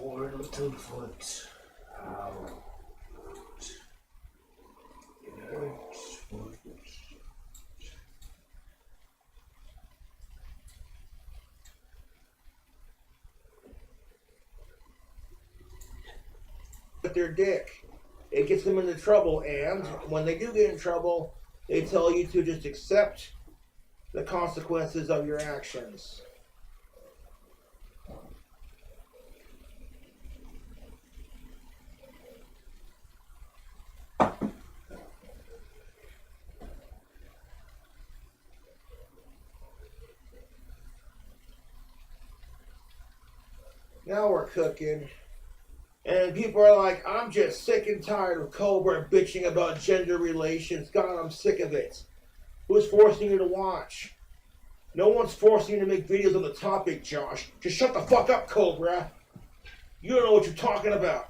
Poor little foot. Out. With their dick. It gets them into trouble, and when they do get in trouble, they tell you to just accept the consequences of your actions. Now we're cooking. And people are like, I'm just sick and tired of Cobra bitching about gender relations. God, I'm sick of it. Who's forcing you to watch? No one's forcing you to make videos on the topic, Josh. Just shut the fuck up, Cobra. You don't know what you're talking about.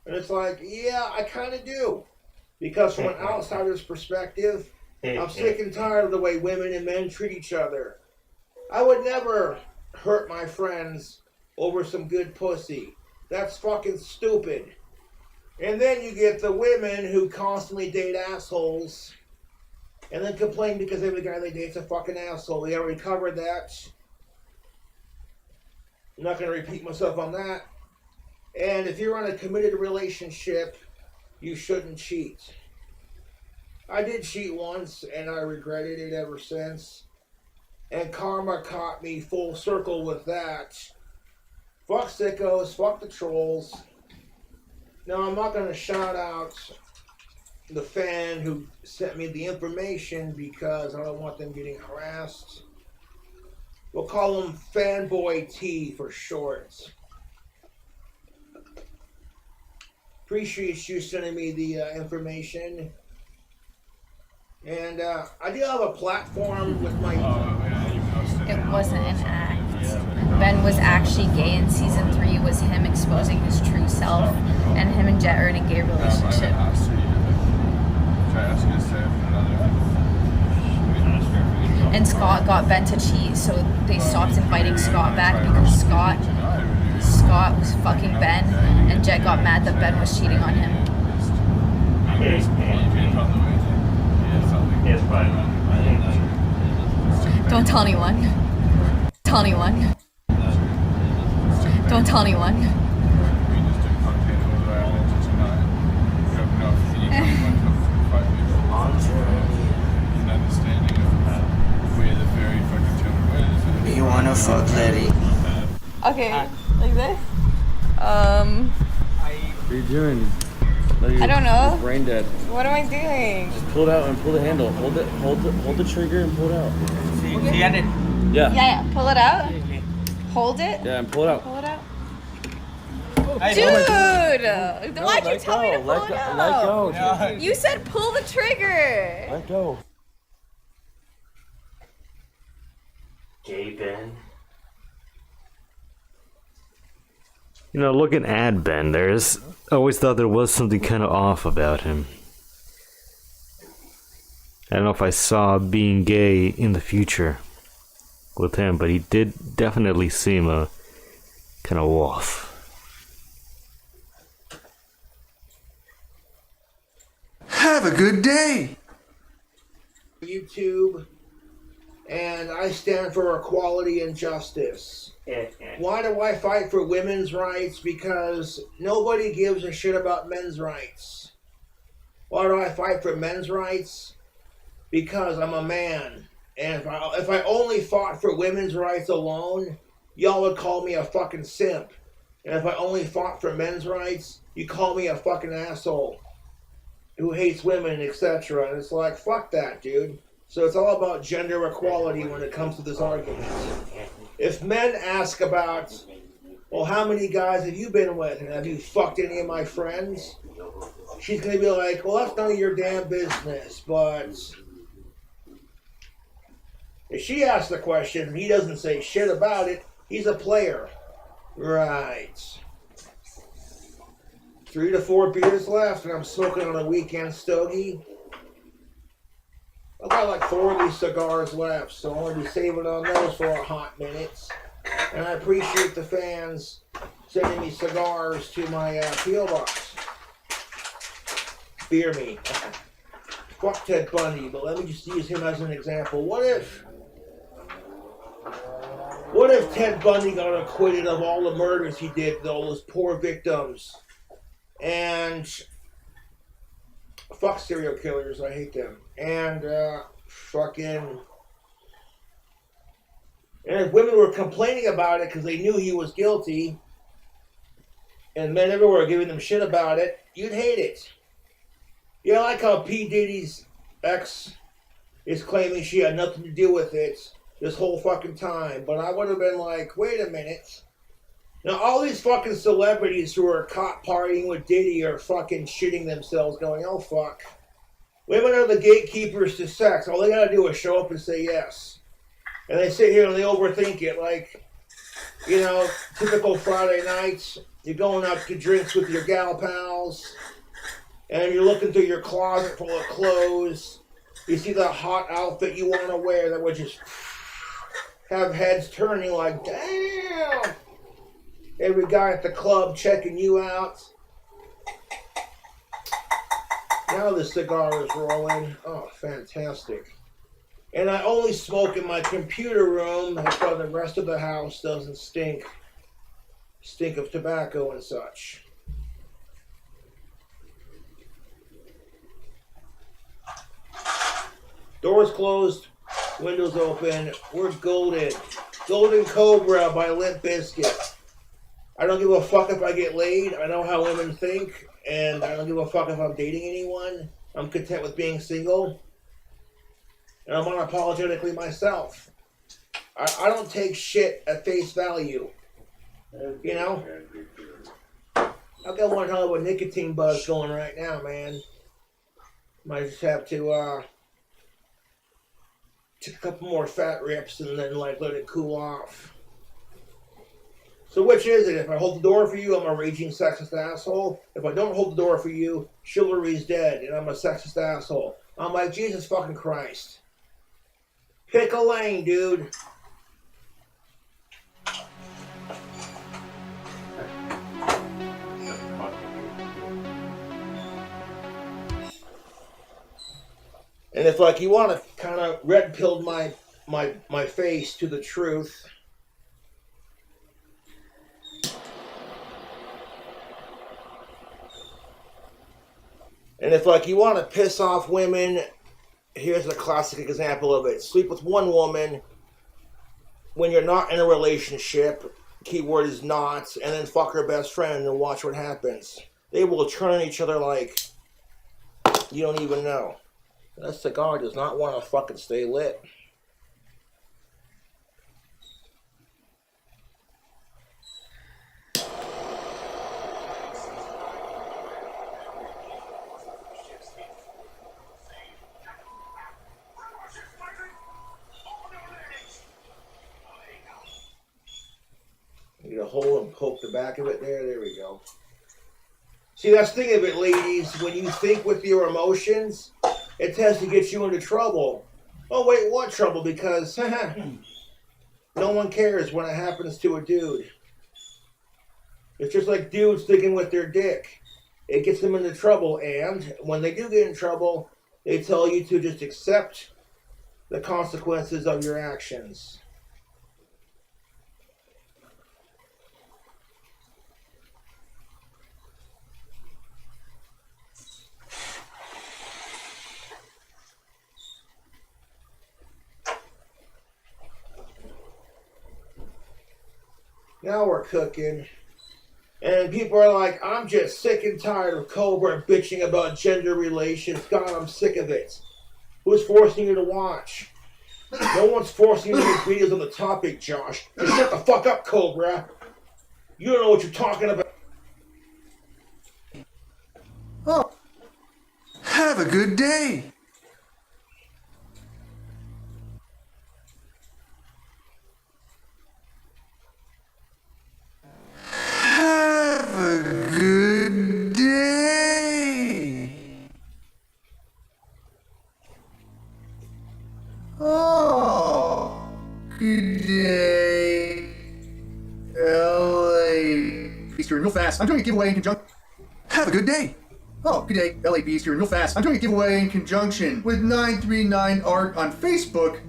And it's like, yeah, I kind of do. Because from an outsider's perspective, I'm sick and tired of the way women and men treat each other. I would never hurt my friends over some good pussy. That's fucking stupid. And then you get the women who constantly date assholes and then complain because every guy they date's a fucking asshole. We already covered that. I'm not going to repeat myself on that. And if you're in a committed relationship, you shouldn't cheat. I did cheat once and I regretted it ever since. And karma caught me full circle with that. Fuck sickos, fuck the trolls. Now, I'm not going to shout out the fan who sent me the information because I don't want them getting harassed. We'll call him Fanboy T for short. Appreciate you sending me the information. And I do have a platform with my... It wasn't an act. Ben was actually gay, and season 3 was him exposing his true self, and him and Jet are in a gay relationship. And Scott got Ben to cheat, so they stopped inviting Scott back because Scott was fucking Ben, and Jet got mad that Ben was cheating on him. Don't tell anyone. Tell anyone. Don't tell anyone. You wanna fuck Letty? Okay, like this. What are you doing? I don't know. Brain dead. What am I doing? Just pull it out and pull the handle. Hold the trigger and pull it out. See at it? Yeah. Yeah, pull it out. Hold it. Yeah, and pull it out. Pull it out. Dude! Dude! Why'd you tell me to pull it out? Let go. Yeah. You said pull the trigger. Let go. Gay Ben. You know, looking at Ben, I always thought there was something kind of off about him. I don't know if I saw being gay in the future with him, but he did definitely seem a kind of off. Have a good day. YouTube, and I stand for equality and justice. Why do I fight for women's rights? Because nobody gives a shit about men's rights. Why do I fight for men's rights? Because I'm a man. And if I only fought for women's rights alone, y'all would call me a fucking simp. And if I only fought for men's rights, you call me a fucking asshole who hates women, etc. And it's like, fuck that, dude. So it's all about gender equality when it comes to this argument. If men ask about, well, how many guys have you been with, and have you fucked any of my friends? She's going to be like, well, that's none of your damn business. But if she asks the question and he doesn't say shit about it, he's a player. Right. 3 to 4 beers left, and I'm smoking on a weekend stogie. I've got like 4 of these cigars left, so I'm going to be saving on those for a hot minute. And I appreciate the fans sending me cigars to my P.O. box. Fear me. Fuck Ted Bundy, but let me just use him as an example. What if Ted Bundy got acquitted of all the murders he did to all those poor victims? And fuck serial killers, I hate them. And fucking... And if women were complaining about it because they knew he was guilty, and men everywhere were giving them shit about it, you'd hate it. You know, like how P. Diddy's ex is claiming she had nothing to do with it this whole fucking time. But I would have been like, wait a minute. Now, all these fucking celebrities who are caught partying with Diddy are fucking shitting themselves going, oh, fuck. Women are the gatekeepers to sex. All they gotta do is show up and say yes. And they sit here and they overthink it. Like, you know, typical Friday nights. You're going out to drinks with your gal pals. And you're looking through your closet full of clothes. You see the hot outfit you want to wear that would just have heads turning like, damn. Every guy at the club checking you out. Now the cigar is rolling. Oh, fantastic. And I only smoke in my computer room so the rest of the house doesn't stink of tobacco and such. Doors closed, windows open. We're golden. Golden Cobra by Limp Bizkit. I don't give a fuck if I get laid. I know how women think, and I don't give a fuck if I'm dating anyone. I'm content with being single. And I'm unapologetically myself. I don't take shit at face value. You know? I've got one hell of a nicotine buzz going right now, man. Might just have to take a couple more fat rips and then like let it cool off. So which is it? If I hold the door for you, I'm a raging sexist asshole. If I don't hold the door for you, chivalry's dead and I'm a sexist asshole. I'm like, Jesus fucking Christ. Pick a lane, dude. And if like you want to kind of red pilled my face to the truth, and if like you want to piss off women, here's a classic example of it. Sleep with one woman when you're not in a relationship, keyword is not, and then fuck her best friend and watch what happens. They will turn on each other like you don't even know. That cigar does not want to fucking stay lit. Get a hole and poke the back of it there. There we go. See, that's the thing of it, ladies. When you think with your emotions, it tends to get you into trouble. Oh, wait, what trouble? Because no one cares when it happens to a dude. It's just like dudes thinking with their dick. It gets them into trouble, and when they do get in trouble, they tell you to just accept the consequences of your actions. Now we're cooking. And people are like, I'm just sick and tired of Cobra bitching about gender relations. God, I'm sick of it. Who's forcing you to watch? No one's forcing you to make videos on the topic, Josh. Just shut the fuck up, Cobra. You don't know what you're talking about. Oh, have a good day. Have a good day. Oh, good day, LA. Beast here, and real fast, I'm doing a giveaway in conjunction. Have a good day. Oh, good day, LA Beast here, and real fast, I'm doing a giveaway in conjunction with 939 Art on Facebook,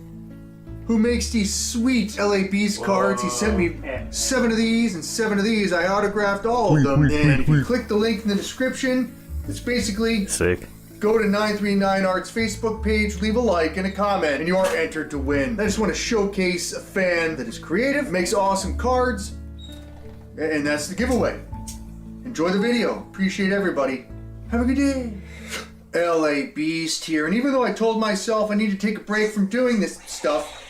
who makes these sweet LA Beast cards. He sent me 7 of these and 7 of these. I autographed all of them. And if you click the link in the description, it's basically Sick. go to 939 Art's Facebook page, leave a like and a comment, and you are entered to win. I just want to showcase a fan that is creative, makes awesome cards, and that's the giveaway. Enjoy the video. Appreciate everybody. Have a good day. LA Beast here, and even though I told myself I need to take a break from doing this stuff,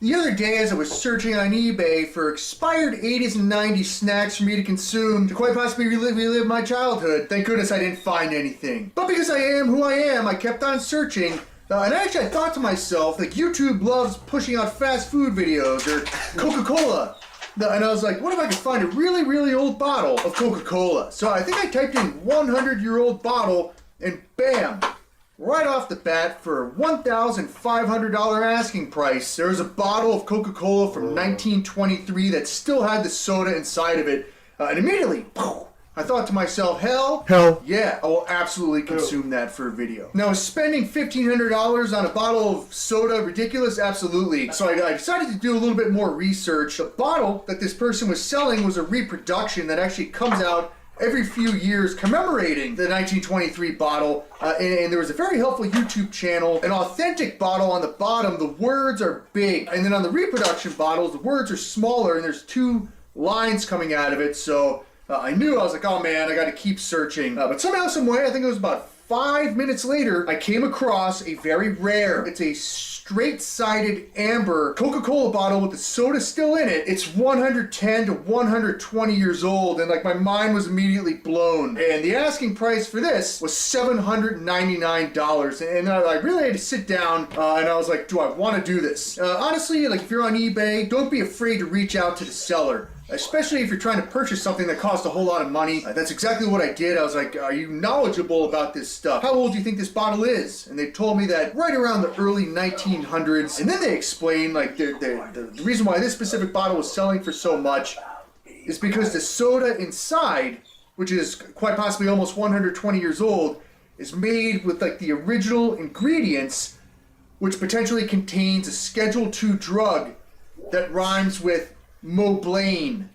the other day as I was searching on eBay for expired 80s and 90s snacks for me to consume to quite possibly relive my childhood, thank goodness I didn't find anything. But because I am who I am, I kept on searching, and actually I thought to myself, like, YouTube loves pushing out fast food videos, or Coca-Cola. And I was like, what if I could find a really, really old bottle of Coca-Cola? So I think I typed in 100-year-old bottle, and bam! Right off the bat, for $1,500 asking price, there was a bottle of Coca-Cola from 1923 that still had the soda inside of it. And immediately, I thought to myself, hell, yeah, I will absolutely consume that for a video. Now, is spending $1,500 on a bottle of soda ridiculous? Absolutely. So I decided to do a little bit more research. The bottle that this person was selling was a reproduction that actually comes out every few years commemorating the 1923 bottle, and there was a very helpful YouTube channel, an authentic bottle on the bottom, the words are big, and then on the reproduction bottles, the words are smaller, and there's 2 lines coming out of it, so I was like, oh man, I gotta keep searching, but somehow, some way, I think it was about 5 minutes later, I came across a very rare, it's a straight-sided amber Coca-Cola bottle with the soda still in it. It's 110 to 120 years old, and like my mind was immediately blown. And the asking price for this was $799. And I really had to sit down and I was like, do I want to do this? Honestly, like if you're on eBay, don't be afraid to reach out to the seller. Especially if you're trying to purchase something that costs a whole lot of money. That's exactly what I did. I was like, are you knowledgeable about this stuff? How old do you think this bottle is? And they told me that right around the early 1900s. And then they explained, like, the reason why this specific bottle was selling for so much is because the soda inside, which is quite possibly almost 120 years old, is made with, like, the original ingredients, which potentially contains a Schedule II drug that rhymes with Moblain.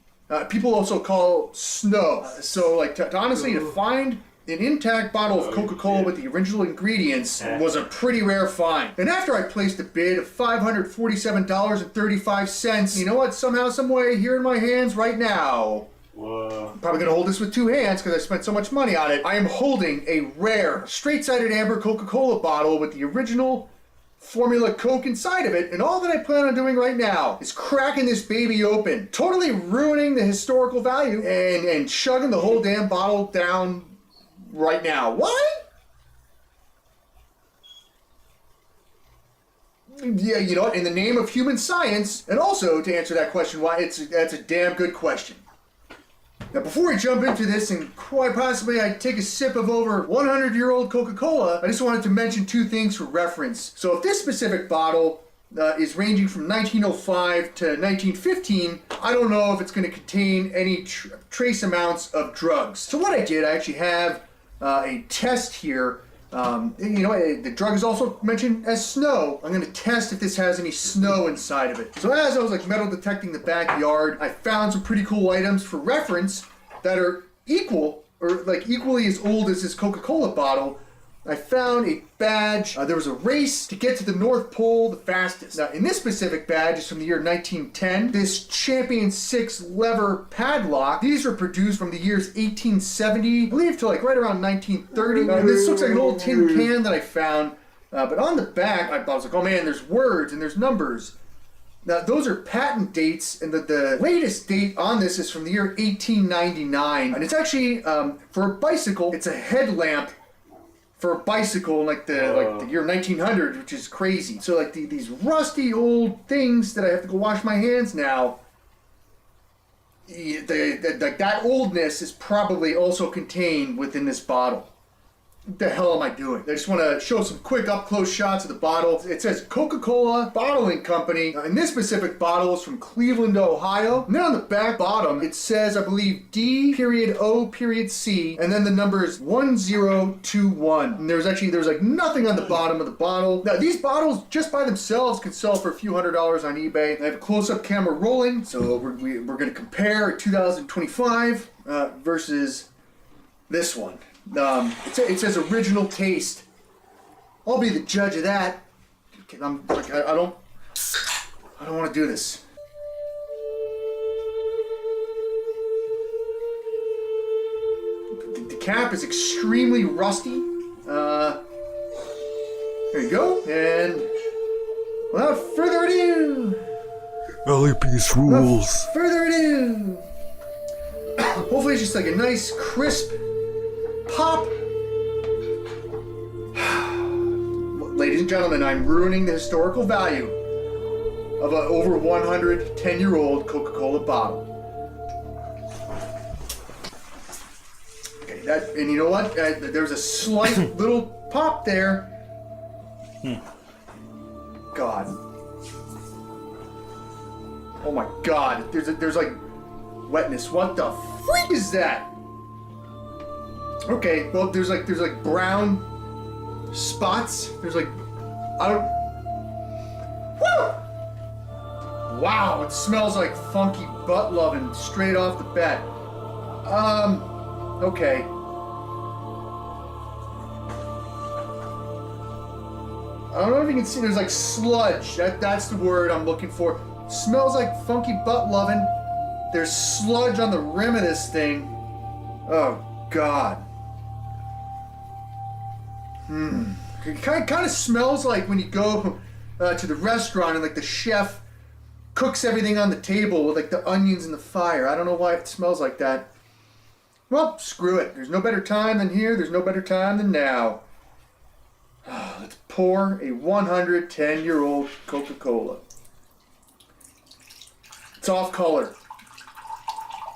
People also call snow. So, like, honestly, to find an intact bottle of Coca-Cola with the original ingredients was a pretty rare find. And after I placed a bid of $547.35, you know what? Somehow, some way, here in my hands right now. Whoa. I'm probably gonna hold this with 2 hands because I spent so much money on it. I am holding a rare, straight-sided amber Coca-Cola bottle with the original Formula Coke inside of it, and all that I plan on doing right now is cracking this baby open, totally ruining the historical value, and chugging the whole damn bottle down right now. What? Yeah, you know what? In the name of human science, and also to answer that question, why that's a damn good question. Now, before we jump into this, and quite possibly I take a sip of over 100-year-old Coca-Cola, I just wanted to mention 2 things for reference. So if this specific bottle is ranging from 1905 to 1915, I don't know if it's going to contain any trace amounts of drugs. So what I did, I actually have a test here. The drug is also mentioned as snow. I'm going to test if this has any snow inside of it. So as I was like metal detecting the backyard, I found some pretty cool items for reference that are equal or like equally as old as this Coca-Cola bottle. I found a badge. There was a race to get to the North Pole the fastest. Now, in this specific badge is from the year 1910. This Champion 6 lever padlock. These were produced from the years 1870, I believe, to like right around 1930. And this looks like an old tin can that I found. But on the back, I was like, oh man, there's words and there's numbers. Now, those are patent dates, and the latest date on this is from the year 1899. And it's actually, for a bicycle, it's a headlamp for a bicycle in like the year 1900, which is crazy. So like these rusty old things that I have to go wash my hands now, that oldness is probably also contained within this bottle. What the hell am I doing? I just want to show some quick up-close shots of the bottle. It says Coca-Cola Bottling Company. And this specific bottle is from Cleveland, Ohio. And then on the back bottom, it says, I believe, D.O.C. And then the number is 1021. And there's like nothing on the bottom of the bottle. Now, these bottles, just by themselves, could sell for a few $100s on eBay. I have a close-up camera rolling. So we're going to compare 2025 versus this one. It says original taste. I'll be the judge of that. I don't want to do this. The cap is extremely rusty. There you go. And without further ado, LAPS rules. further ado, hopefully it's just like a nice crisp pop. Ladies and gentlemen, I'm ruining the historical value of an over 110-year-old Coca-Cola bottle. Okay, and you know what? There's a slight little pop there. God. Oh my God. There's like wetness. What the freak is that? Okay, well, there's like brown spots. There's like, I don't. Woo! Wow, it smells like funky butt loving straight off the bat. Okay. I don't know if you can see. There's like sludge. That's the word I'm looking for. Smells like funky butt loving. There's sludge on the rim of this thing. Oh God. It kind of smells like when you go to the restaurant and like the chef cooks everything on the table with like the onions and the fire. I don't know why it smells like that. Well, screw it. There's no better time than here. There's no better time than now. Let's pour a 110-year-old Coca-Cola. It's off color.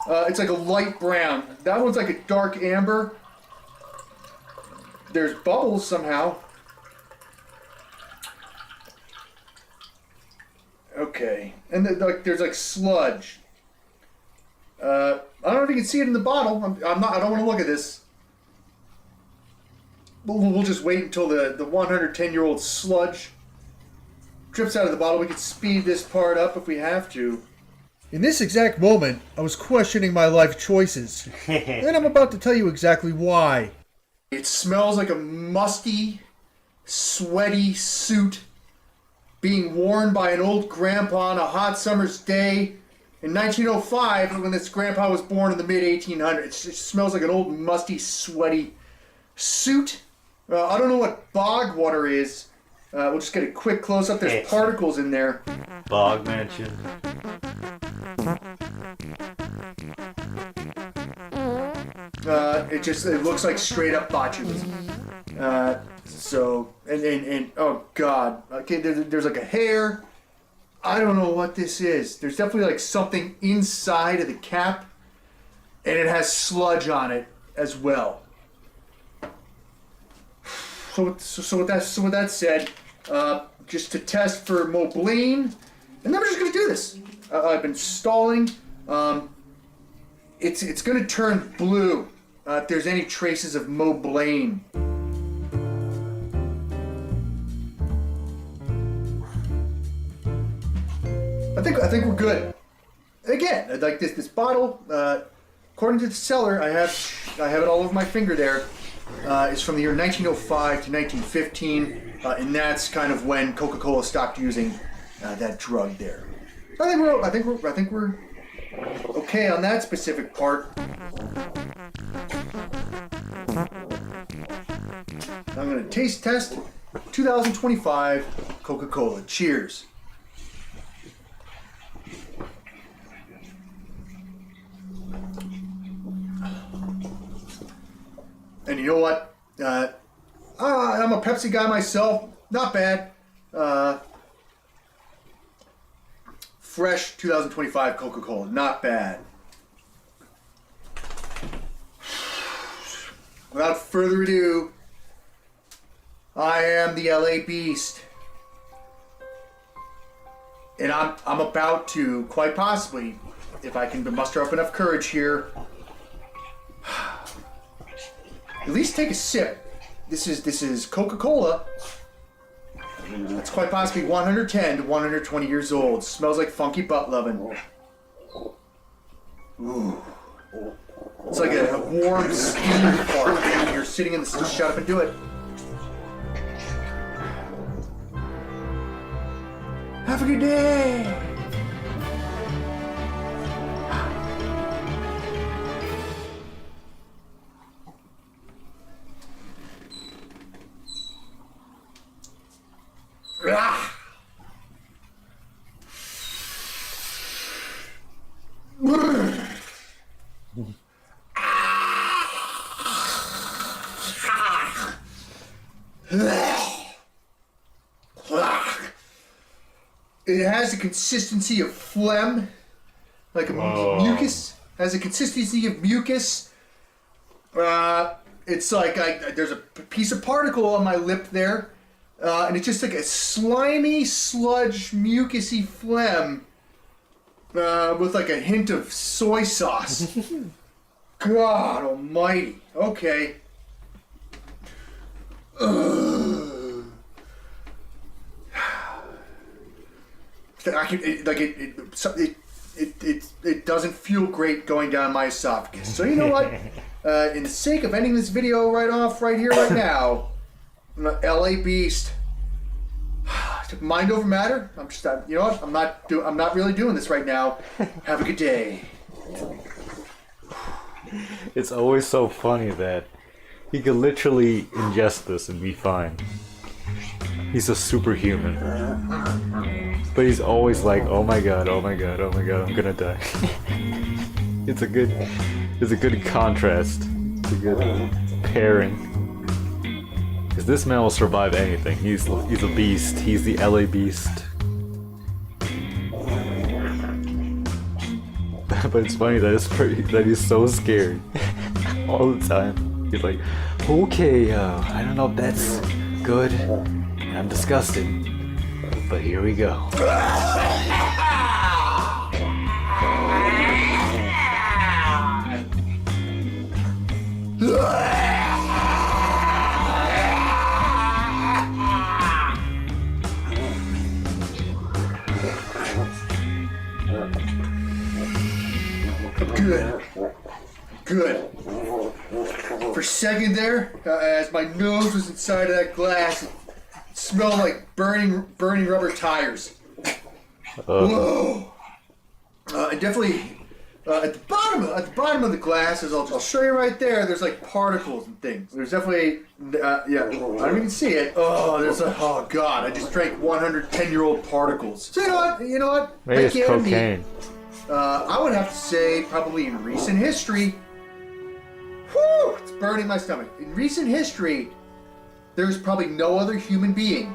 It's like a light brown. That one's like a dark amber. There's bubbles somehow. Okay, and there's like sludge. I don't know if you can see it in the bottle. I don't want to look at this. We'll just wait until the 110-year-old sludge drips out of the bottle. We can speed this part up if we have to. In this exact moment, I was questioning my life choices, and I'm about to tell you exactly why. It smells like a musty, sweaty suit being worn by an old grandpa on a hot summer's day in 1905 when this grandpa was born in the mid-1800s. It smells like an old, musty, sweaty suit. I don't know what bog water is. We'll just get a quick close-up. There's particles in there. Bog mansion. It looks like straight up botulism. And oh God. Okay, there's like a hair. I don't know what this is. There's definitely like something inside of the cap, and it has sludge on it as well. So with that said, just to test for Moblene, and then we're just gonna do this. I've been stalling. It's gonna turn blue if there's any traces of Moblene. I think we're good. Again, like this bottle, according to the seller, I have it all over my finger there. It's from the year 1905 to 1915, and that's kind of when Coca-Cola stopped using that drug there. I think we're okay on that specific part. I'm gonna taste test 2025 Coca-Cola. Cheers. And you know what? I'm a Pepsi guy myself. Not bad. Fresh 2025 Coca-Cola. Not bad. Without further ado, I am the LA Beast. And I'm about to, quite possibly, if I can muster up enough courage here, at least take a sip. This is Coca-Cola. It's quite possibly 110 to 120 years old. Smells like funky butt loving. Ooh. It's like a warm steam fart. You're sitting in the... Just shut up and do it. Have a good day. Ah. It has a consistency of phlegm, like a mucus. Has a consistency of mucus. It's like there's a piece of particle on my lip there, and it's just like a slimy, sludge, mucusy phlegm with like a hint of soy sauce. God almighty. Okay. I can it doesn't feel great going down my esophagus. So you know what? In the sake of ending this video right here, right now, I'm an LA Beast. Mind over matter. I'm just, you know what? I'm not really doing this right now. Have a good day. It's always so funny that he could literally ingest this and be fine. He's a superhuman. But he's always like, oh my god, I'm gonna die. It's a good contrast. It's a good pairing. Because this man will survive anything. He's a beast. He's the LA Beast. But it's funny that he's so scared all the time. He's like, okay, I don't know if that's good. I'm disgusted. But here we go. Good. For a second there, as my nose was inside of that glass, it smelled like burning rubber tires. Whoa! And definitely at the bottom of the glasses, I'll show you right there. There's like particles and things. There's definitely yeah. I don't even see it. Oh, oh god! I just drank 110-year-old particles. So you know what? Maybe it's cocaine. I would have to say probably in recent history. Whew, it's burning my stomach. In recent history, there's probably no other human being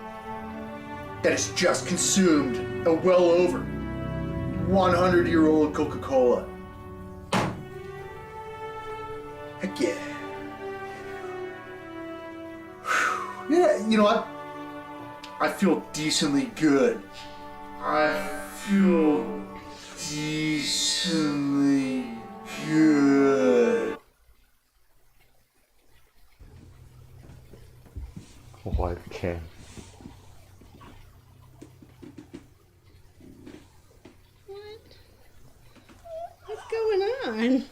that has just consumed a well over 100-year-old Coca-Cola. Heck yeah. Whew. Yeah, you know what? I feel decently good. I feel decently good. Wife Ken. What's going on?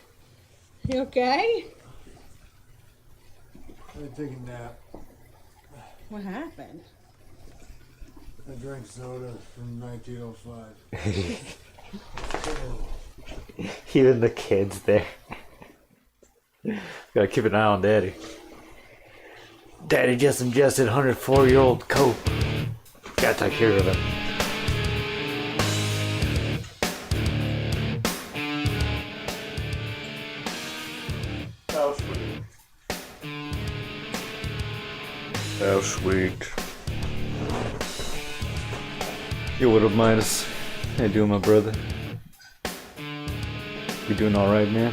You okay? I'm taking a nap. What happened? I drank soda from 1905. Even the kids there. Gotta keep an eye on Daddy. Daddy just ingested 104-year-old Coke. Gotta take care of him. How sweet. How sweet. Yo, what up, Midas? How you doing, my brother? You doing alright, man?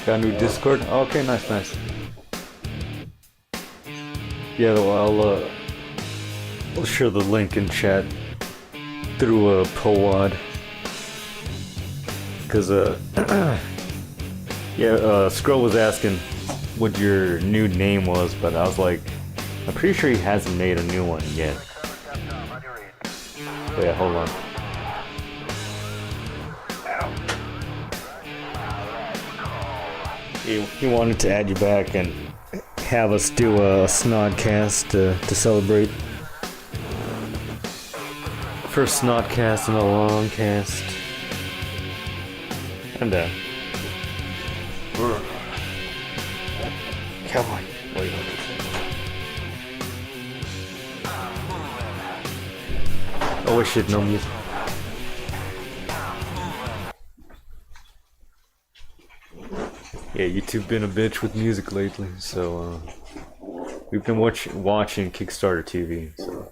Got a new Discord? Oh, okay, nice. Yeah, well, I'll share the link in chat through a Powad. Cause Scroll was asking what your new name was, but I was like, I'm pretty sure he hasn't made a new one yet. But yeah, hold on. He wanted to add you back and have us do a Snodcast to celebrate. First Snodcast in a long cast. And come on, wait. Oh shit, no music. Yeah, YouTube been a bitch with music lately, so we've been watching Kickstarter TV, so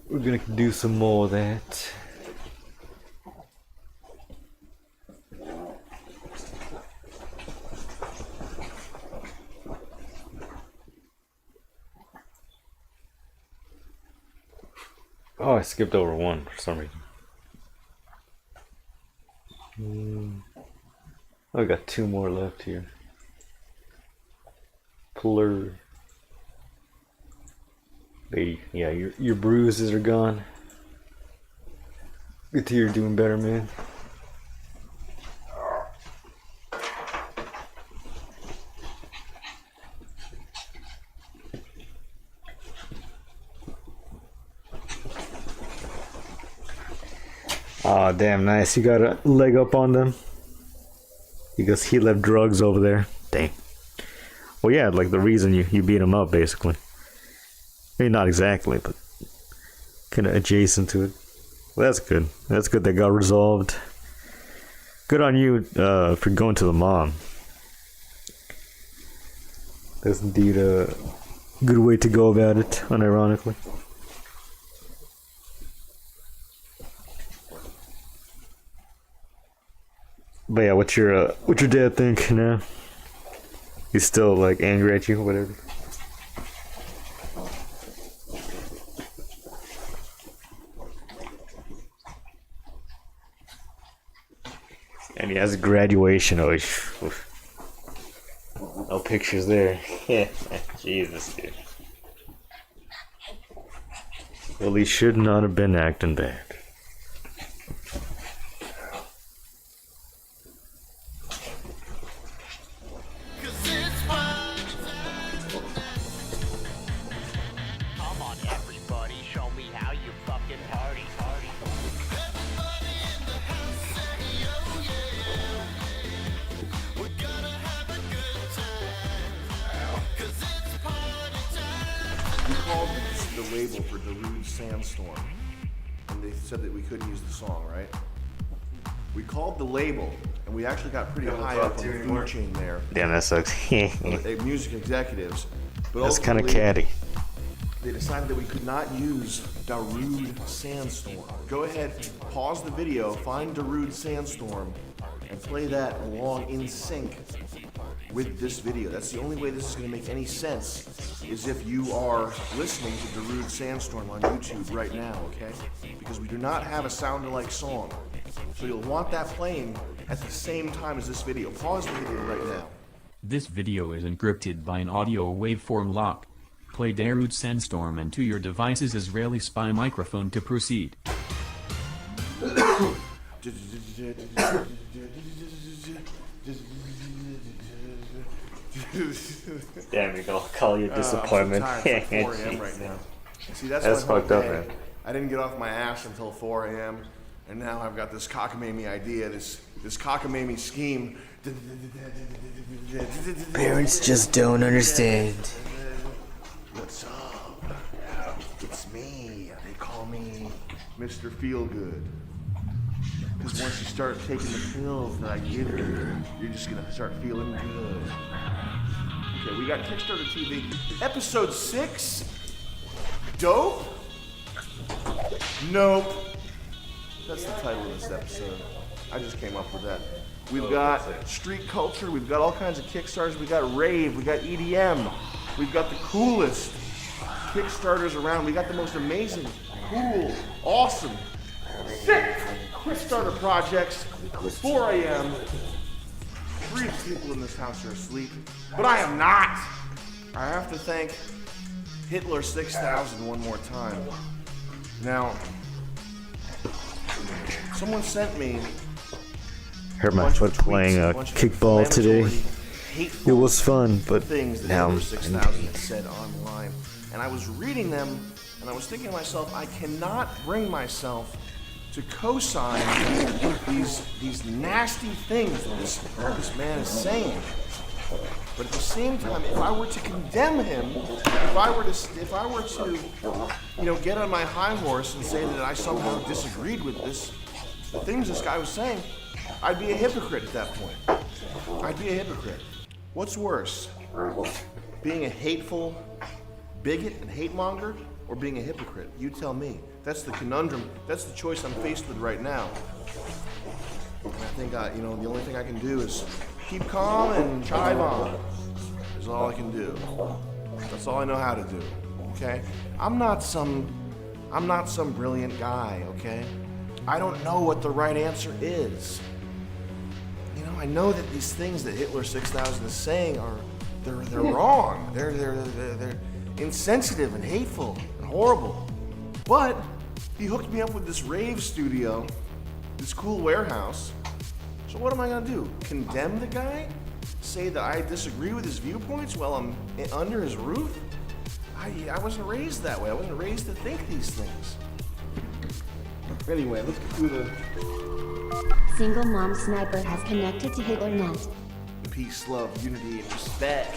we're gonna do some more of that. Oh, I skipped over one for some reason. I got two more left here. Puller. Lady, yeah, your bruises are gone. Good to hear you're doing better, man. Aw, damn nice. You got a leg up on them? Because he left drugs over there. Dang. Well, yeah, like the reason you beat him up, basically. Maybe not exactly, but kind of adjacent to it. Well, that's good. That's good that got resolved. Good on you for going to the mom. That's indeed a good way to go about it, unironically. But yeah, what's your dad think now? He's still like angry at you, whatever. And he has a graduation. Oh, no pictures there. Jesus, dude. Well, he should not have been acting bad. Label for Darude Sandstorm, and they said that we couldn't use the song, right? We called the label, and we actually got pretty high up on the food chain there. Damn, that sucks. Music executives. But that's kind of catty. They decided that we could not use Darude Sandstorm. Go ahead, pause the video, find Darude Sandstorm, and play that along in sync with this video. That's the only way this is going to make any sense, is if you are listening to Darude Sandstorm on YouTube right now, okay? Because we do not have a sound-alike song. So you'll want that playing at the same time as this video. Pause the video right now. This video is encrypted by an audio waveform lock. Play Darude Sandstorm into your device's Israeli spy microphone to proceed. Damn, you're gonna call you disappointment. I'm so tired. It's like 4 a.m. right now. See, that's fucked up, man. I didn't get off my ass until 4 a.m. and now I've got this cockamamie idea, this cockamamie scheme. Parents just don't understand. What's up? It's me. They call me Mr. Feelgood. Because once you start taking the pills that I give you, you're just gonna start feeling good. Okay, we got Kickstarter TV, episode 6. Dope? Nope. That's the title of this episode. I just came up with that. We've got street culture, we've got all kinds of Kickstarters, we got rave, we got EDM. We've got the coolest Kickstarters around. We got the most amazing, cool, awesome, sick Kickstarter projects. 4 a.m. 3 people in this house are asleep, but I am not. I have to thank Hitler 6000 one more time. Now, someone sent me Hurt my foot playing a kickball today. It was fun, but things that now Hitler 6000 had said online, and I was reading them, and I was thinking to myself, I cannot bring myself to co-sign these nasty things that this man is saying. But at the same time, if I were to condemn him, if I were to, get on my high horse and say that I somehow disagreed with the things this guy was saying, I'd be a hypocrite at that point. I'd be a hypocrite. What's worse, being a hateful bigot and hate monger, or being a hypocrite? You tell me. That's the conundrum. That's the choice I'm faced with right now. And I think the only thing I can do is keep calm and chive on. Is all I can do. That's all I know how to do. Okay? I'm not some brilliant guy. Okay? I don't know what the right answer is. I know that these things that Hitler 6000 is saying they're wrong. They're insensitive and hateful and horrible. But he hooked me up with this rave studio, this cool warehouse. So what am I gonna do? Condemn the guy? Say that I disagree with his viewpoints while I'm under his roof? I wasn't raised that way. I wasn't raised to think these things. Anyway, let's get through the... Single Mom Sniper has connected to HitlerNet. Peace, love, unity, and respect.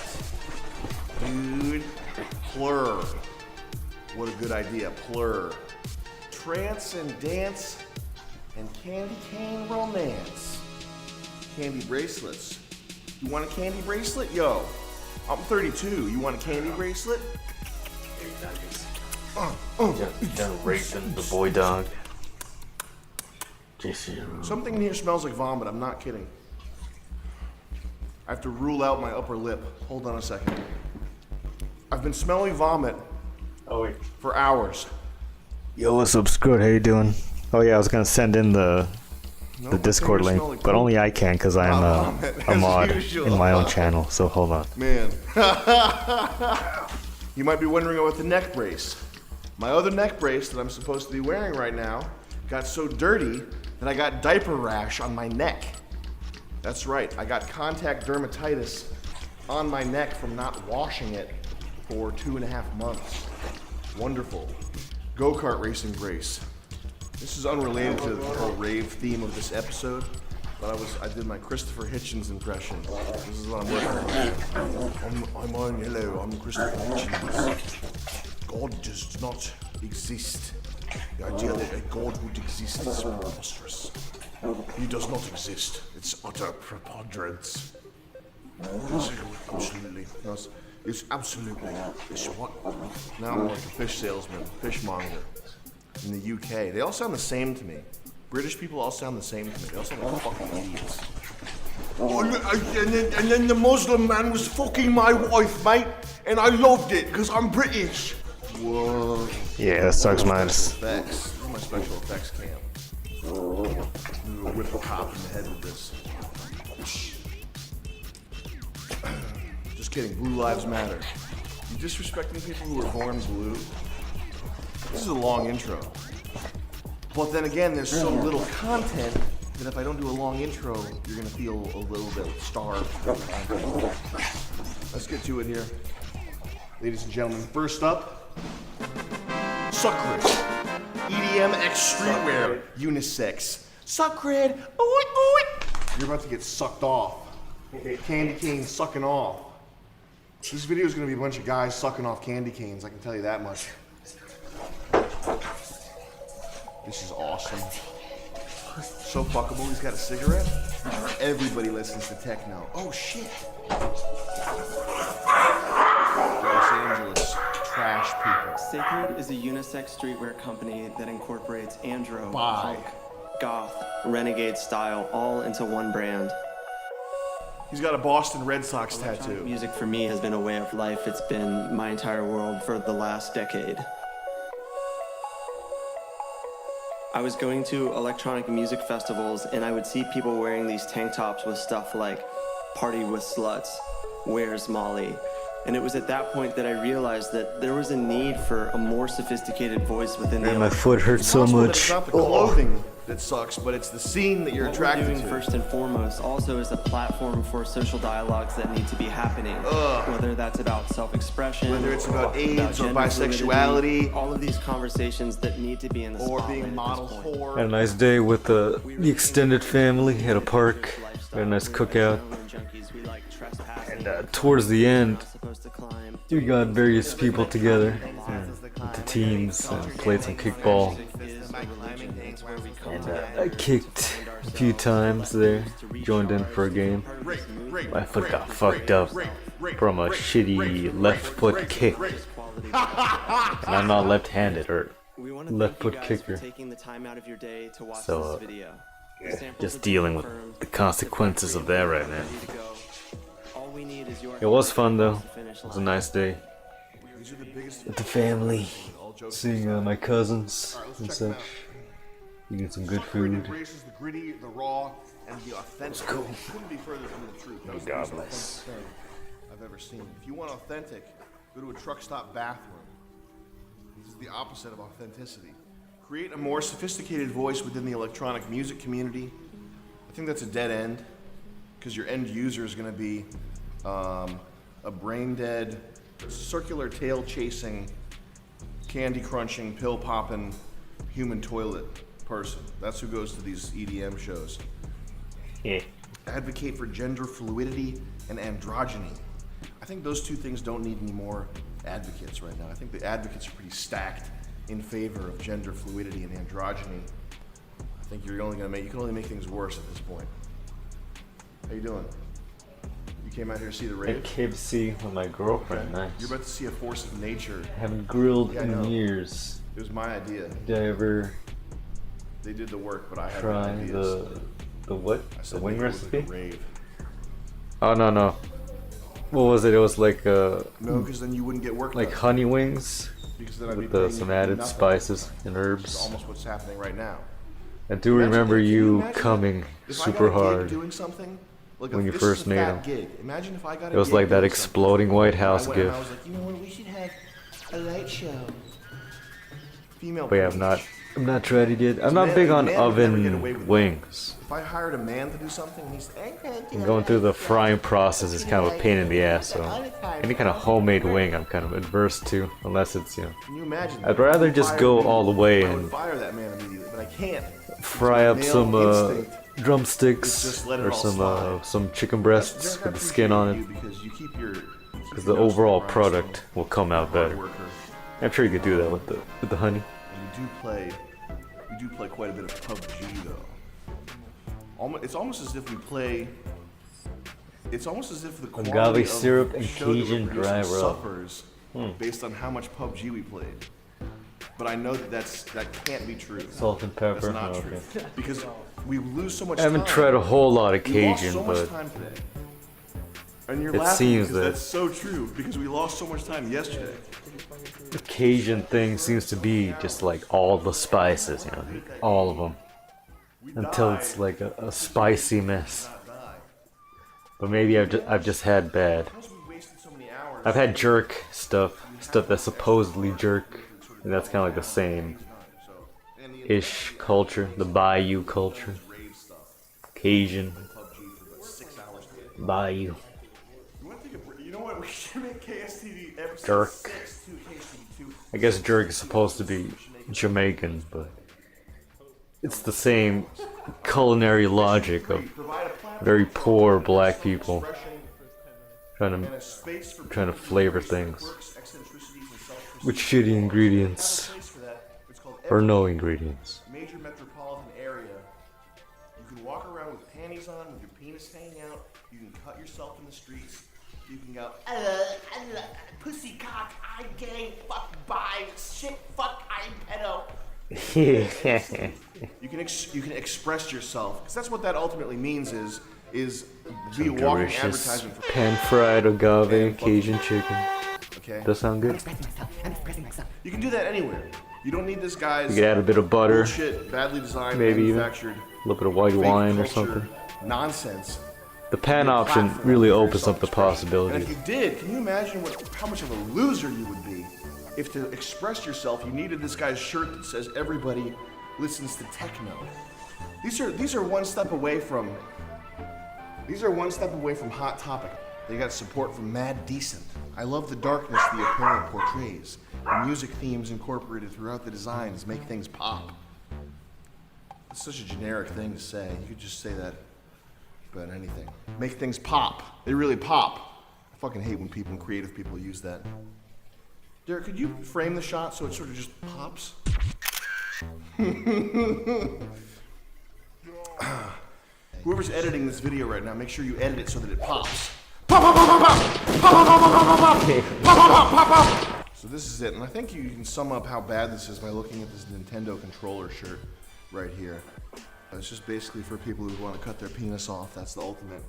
Dude, plur. What a good idea, plur. Trance and dance and candy cane romance. Candy bracelets. You want a candy bracelet? Yo, I'm 32. You want a candy bracelet? done raping the boy dog. Something in here smells like vomit. I'm not kidding. I have to rule out my upper lip. Hold on a second. I've been smelling vomit for hours. Yo, what's up, Scrut? How you doing? Oh yeah, I was gonna send in the Discord link, like but only I can because I'm a mod in my own channel. So hold on. Man. You might be wondering about the neck brace. My other neck brace that I'm supposed to be wearing right now got so dirty that I got diaper rash on my neck. That's right, I got contact dermatitis on my neck from not washing it for 2.5 months. Wonderful. Go-kart racing brace. This is unrelated to the whole rave theme of this episode, but I did my Christopher Hitchens impression. This is what I'm working on. I'm on hello, I'm Christopher Hitchens. God does not exist. The idea that a God would exist is preposterous. He does not exist. It's utter preponderance. Absolutely. It's absolutely. It's what? Now I'm like a fish salesman, fishmonger in the UK. They all sound the same to me. British people all sound the same to me. They all sound like fucking idiots. And then the Muslim man was fucking my wife, mate, and I loved it because I'm British. Whoa. Yeah, that sucks, minus. This is my special effects cam. I'm gonna whip a cop in the head with this. Just kidding, Blue Lives Matter. You disrespecting people who were born blue? This is a long intro. But then again, there's so little content that if I don't do a long intro, you're gonna feel a little bit starved. Let's get to it here. Ladies and gentlemen, first up, Suckrid. EDM X streetwear, unisex. Suckrid, you're about to get sucked off. Candy cane sucking off. This video is gonna be a bunch of guys sucking off candy canes, I can tell you that much. This is awesome. So fuckable, he's got a cigarette. Everybody listens to techno. Oh shit. Los Angeles, trash people. Sacred is a unisex streetwear company that incorporates andro, Bye. punk, goth, renegade style all into one brand. He's got a Boston Red Sox tattoo. Music for me has been a way of life. It's been my entire world for the last decade. I was going to electronic music festivals and I would see people wearing these tank tops with stuff like "Party with Sluts," "Where's Molly?" And it was at that point that I realized that there was a need for a more sophisticated voice within the Man, my foot hurts so much. It's not the clothing that sucks, but it's the scene that you're attracted What we're doing to. first and foremost also is a platform for social dialogues that need to be happening. Whether that's about self-expression, Whether it's about AIDS or gender bisexuality, fluidity, all of these conversations that need to be in the or spotlight being at this models point. for. Had a nice day with the extended family at a park. Had a nice cookout. And towards the end, we got various people together with the teams and played some kickball. And I kicked a few times there, joined in for a game. My foot got fucked up from a shitty left foot kick. And I'm not left-handed or left foot kicker. So just dealing with the consequences of that right now. It was fun though. It was a nice day with the family, seeing my cousins and such, eating some good food. The gritty, the raw, and the authentic. Cool. Couldn't be further from the truth. That was God the most bless. authentic thing I've ever seen. If you want authentic, go to a truck stop bathroom. This is the opposite of authenticity. Create a more sophisticated voice within the electronic music community. I think that's a dead end, because your end user is going to be a brain-dead, circular tail-chasing, candy-crunching, pill-popping human toilet person. That's who goes to these EDM shows. Yeah. Advocate for gender fluidity and androgyny. I think those two things don't need any more advocates right now. I think the advocates are pretty stacked in favor of gender fluidity and androgyny. I think you can only make things worse at this point. How you doing? You came out here to see the I rave? came to see with my girlfriend. Nice. You're about to see a force of nature. Haven't grilled Yeah, I know. in years. It was my idea. Did I ever They did the work, but I had try ideas. the what? I The said wing make it look recipe? like a rave. Oh no. What was it? It was like No, because then you wouldn't get work like done. honey wings Because then I'd be with paying some you added nothing. spices and Which is herbs. almost what's happening right now. I do Imagine remember that. Can you imagine coming if I super got a gig hard doing something, like when you this first is a made fat them. gig. Imagine if I got a It was gig like that doing exploding something, White and I House went and I gif. was like, you know what, we should have a light show. Female. But yeah, I'm not tried it yet. I'm not big on oven wings. If I hired a man to do something, and he's And going through the frying process is kind of a pain in the ass, so any kind of homemade wing I'm kind of adverse to, unless it's, Can you imagine? I'd rather just go all the way I would and fire that man immediately, but I can't. fry up Male some instinct. It's drumsticks just let it or all slide. some chicken breasts with the skin on it, Because you keep your because the overall product will come out better. I'm sure you could do that with the honey. And you do play quite a bit of PUBG though. It's almost as if we play. It's almost as if the quality Agave of syrup the and show that we're Cajun dry producing rub. suffers based on how much PUBG we played. But I know that can't be true. Salt and pepper. That's not Oh, true okay. because we lose so much. I haven't time. tried a whole lot of We lost Cajun, so much but time today. And you're it laughing seems because that that's so true because we lost so much time yesterday. the Cajun thing seems to be just like all the spices, all of them, until it's like a spicy mess. But maybe I've just had bad. I've had jerk stuff that's supposedly jerk, and that's kind of like the same ish culture, the Bayou culture, Cajun, Bayou. You know what? We should make KSTV episode Jerk. 6 to KSTV 2. I guess jerk is supposed to be Jamaican, but it's the same culinary logic of very poor black people trying to flavor things with shitty ingredients or no ingredients. Major metropolitan area. You can walk around with panties on, with your penis hanging out. You can cut yourself in the streets. You can go, pussy cock, I gay, fuck bi, shit, fuck, I'm pedo. You can express yourself, because that's what that ultimately means is is be a walking Delicious advertisement for pan-fried agave Cajun chicken. Okay. Does sound good? You can do that anywhere. You don't need this guy's You could add a bit of butter, bullshit, badly designed, maybe even a manufactured, little bit of white fake wine or culture something. nonsense. The pan Your option platform really for opens up the self-expression. And possibilities. if you did, can you imagine how much of a loser you would be if to express yourself you needed this guy's shirt that says everybody listens to techno? These are one step away from Hot Topic. They got support from Mad Decent. I love the darkness the apparel portrays. The music themes incorporated throughout the designs make things pop. It's such a generic thing to say. You could just say that about anything. Make things pop. They really pop. I fucking hate when creative people use that. Derek, could you frame the shot so it sort of just pops? Whoever's editing this video right now, make sure you edit it so that it pops. Pop, pop, pop, pop, pop! Pop, pop, pop, pop, pop, pop! Pop, pop, pop, pop, pop! So this is it, and I think you can sum up how bad this is by looking at this Nintendo controller shirt right here. It's just basically for people who want to cut their penis off. That's the ultimate.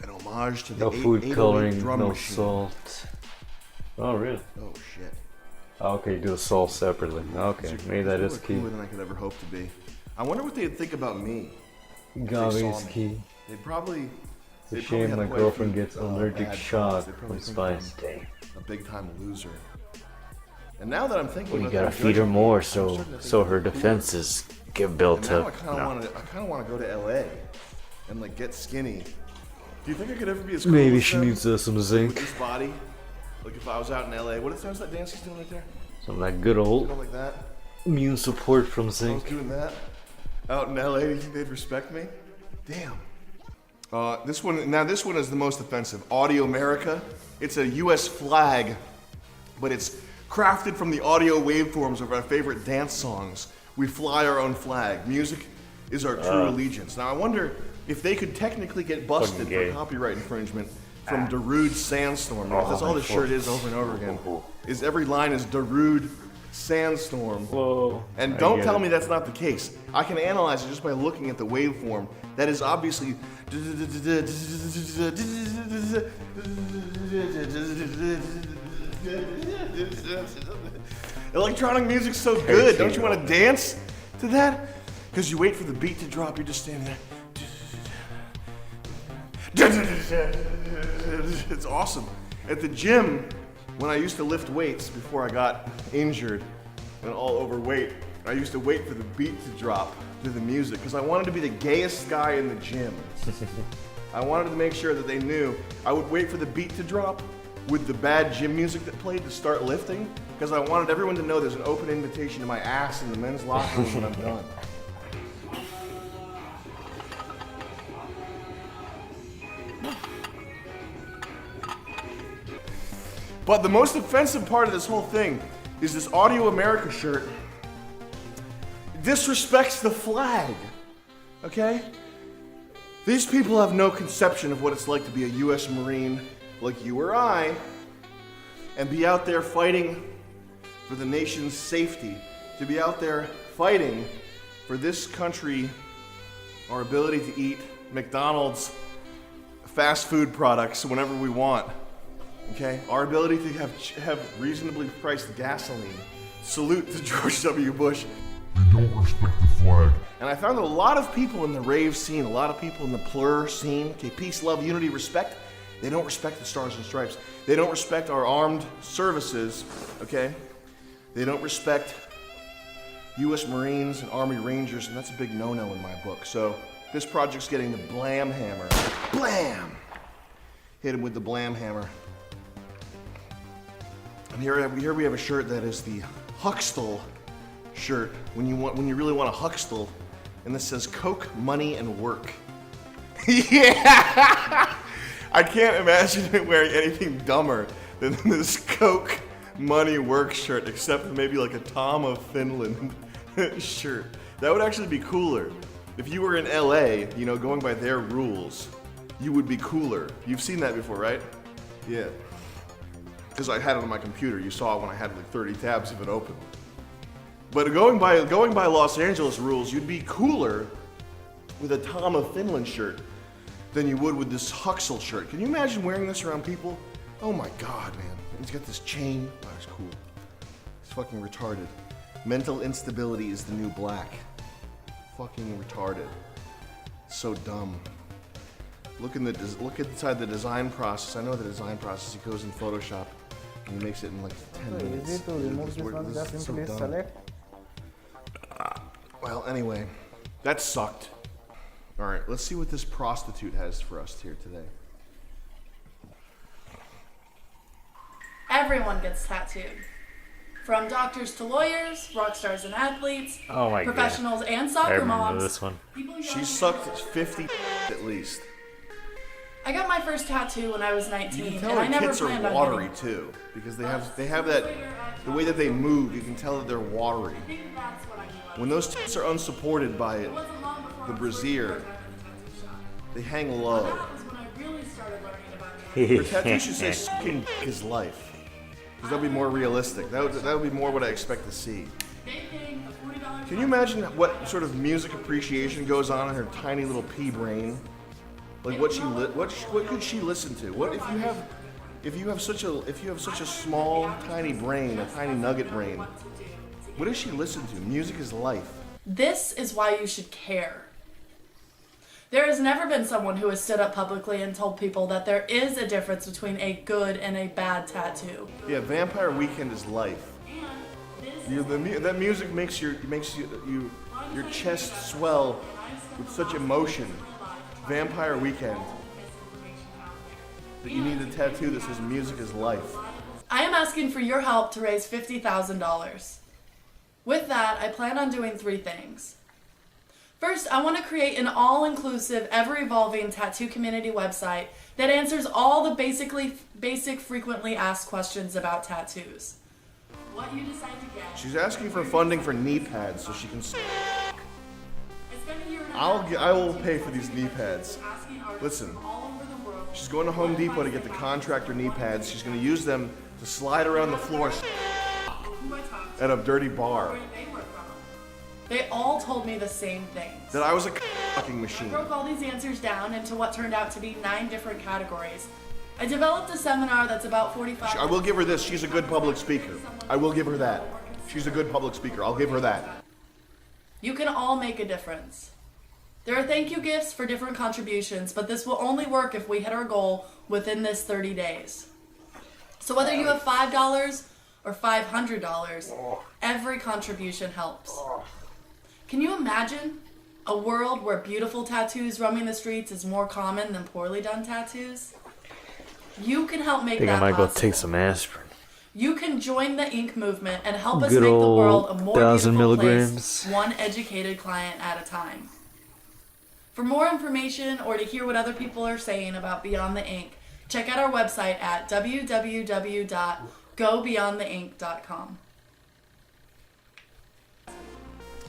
An homage to the No food 808 coloring, drum no machine. salt. Oh, really? Oh shit. Okay, you do the salt separately. Okay, maybe that is key. Cooler than I could ever hope to be. I wonder what they'd think about me. if they Agave saw is me. key. They'd probably. It's a they'd probably shame have my quite a girlfriend few, gets allergic bad shock thoughts. They'd probably from think I'm spice. Dang. a big time loser. And now that I'm thinking Well, you about gotta them feed her judging me, more I'm so starting to think so I'm her cooler. defenses get And built now up. I kind of want to go to LA and like get skinny. Do you think I could ever be as cool Maybe as she them? needs some With zinc. this body? Like if I was out in LA, what's that dance he's doing right there? Some of that good old Something like that. immune support from I was zinc. doing that out in LA. Do you think they'd respect me? Damn. This one is the most offensive. Audio America. It's a U.S. flag, but it's crafted from the audio waveforms of our favorite dance songs. We fly our own flag. Music is our true allegiance. Now I wonder if they could technically get busted Fucking gay. for copyright infringement from Darude Sandstorm. That's all this shirt is over and over again. Is every line is Darude Sandstorm. Whoa. And I don't get tell it. me that's not the case. I can analyze it just by looking at the waveform. That is obviously electronic music's so good. Don't you want to dance to that? Because you wait for the beat to drop, you're just standing there. It's awesome. At the gym, when I used to lift weights before I got injured and all overweight, I used to wait for the beat to drop to the music because I wanted to be the gayest guy in the gym. I wanted to make sure that they knew. I would wait for the beat to drop with the bad gym music that played to start lifting because I wanted everyone to know there's an open invitation to my ass in the men's locker room when I'm done. But the most offensive part of this whole thing is this Audio America shirt disrespects the flag, okay? These people have no conception of what it's like to be a U.S. Marine like you or I and be out there fighting for the nation's safety, to be out there fighting for this country, our ability to eat McDonald's fast food products whenever we want. Okay, our ability to have reasonably priced gasoline. Salute to George W. Bush. They don't respect the flag. And I found that a lot of people in the rave scene, a lot of people in the plur scene, okay, peace, love, unity, respect, they don't respect the Stars and Stripes. They don't respect our armed services, okay? They don't respect U.S. Marines and Army Rangers, and that's a big no-no in my book. So this project's getting the Blam Hammer. Blam! Hit him with the Blam Hammer. And here we have a shirt that is the Huxtable shirt when you really want a Huxtable, and this says Coke, Money, and Work. Yeah! I can't imagine it wearing anything dumber than this Coke, Money, Work shirt, except maybe like a Tom of Finland shirt. That would actually be cooler. If you were in LA, you know, going by their rules, you would be cooler. You've seen that before, right? Yeah. Because I had it on my computer. You saw it when I had like 30 tabs of it open. But going by Los Angeles rules, you'd be cooler with a Tom of Finland shirt. than you would with this Huxel shirt. Can you imagine wearing this around people? Oh my God, man. He's got this chain. Oh, it's cool. He's fucking retarded. Mental instability is the new black. Fucking retarded. So dumb. Look inside the design process. I know the design process. He goes in Photoshop and he makes it in like 10 minutes. This is so dumb. Well, anyway, that sucked. All right, let's see what this prostitute has for us here today. Everyone gets tattooed. From doctors to lawyers, rock stars and athletes, Oh my God. professionals and I soccer remember moms. this one. She sucked 50 at least. I got my first tattoo when I was 19, You can tell and I her never tits are planned on watery getting too, because they have that, the way that they move, you can tell that they're watery. When those tits are unsupported by the brassiere, they hang low. Her tattoo should say "skin is life," because that would be more realistic. That would be more what I expect to see. Can you imagine what sort of music appreciation goes on in her tiny little pea brain? Like what could she listen to? What if you have such a small tiny brain, a tiny nugget brain? What does she listen to? Music is life. This is why you should care. There has never been someone who has stood up publicly and told people that there is a difference between a good and a bad tattoo. Yeah, Vampire Weekend is life. That music makes your chest swell with such emotion. Vampire Weekend. That you need a tattoo that says music is life. I am asking for your help to raise $50,000. With that, I plan on doing 3 things. First, I want to create an all-inclusive, ever-evolving tattoo community website that answers all the basic frequently asked questions about tattoos. What you decide to get. She's asking for funding for knee pads so she can. I will pay for these knee pads. Listen, she's going to Home Depot to get the contractor knee pads. She's going to use them to slide around the floor at a dirty bar. They all told me the same things. That I was a fucking I machine. broke all these answers down into what turned out to be 9 different categories. I developed a seminar that's about 45 I will give her this. She's a good public speaker. I will give her that. She's a good public speaker. I'll give her that. You can all make a difference. There are thank you gifts for different contributions, but this will only work if we hit our goal within this 30 days. So whether you have $5 or $500, every contribution helps. Can you imagine a world where beautiful tattoos roaming the streets is more common than poorly done tattoos? You can help make I think that I might go possible. take some aspirin. You can join the Ink movement and help us Good make the old world a more 1,000 beautiful milligrams. place, one educated client at a time. For more information or to hear what other people are saying about Beyond the Ink, check out our website at www.gobeyondtheink.com.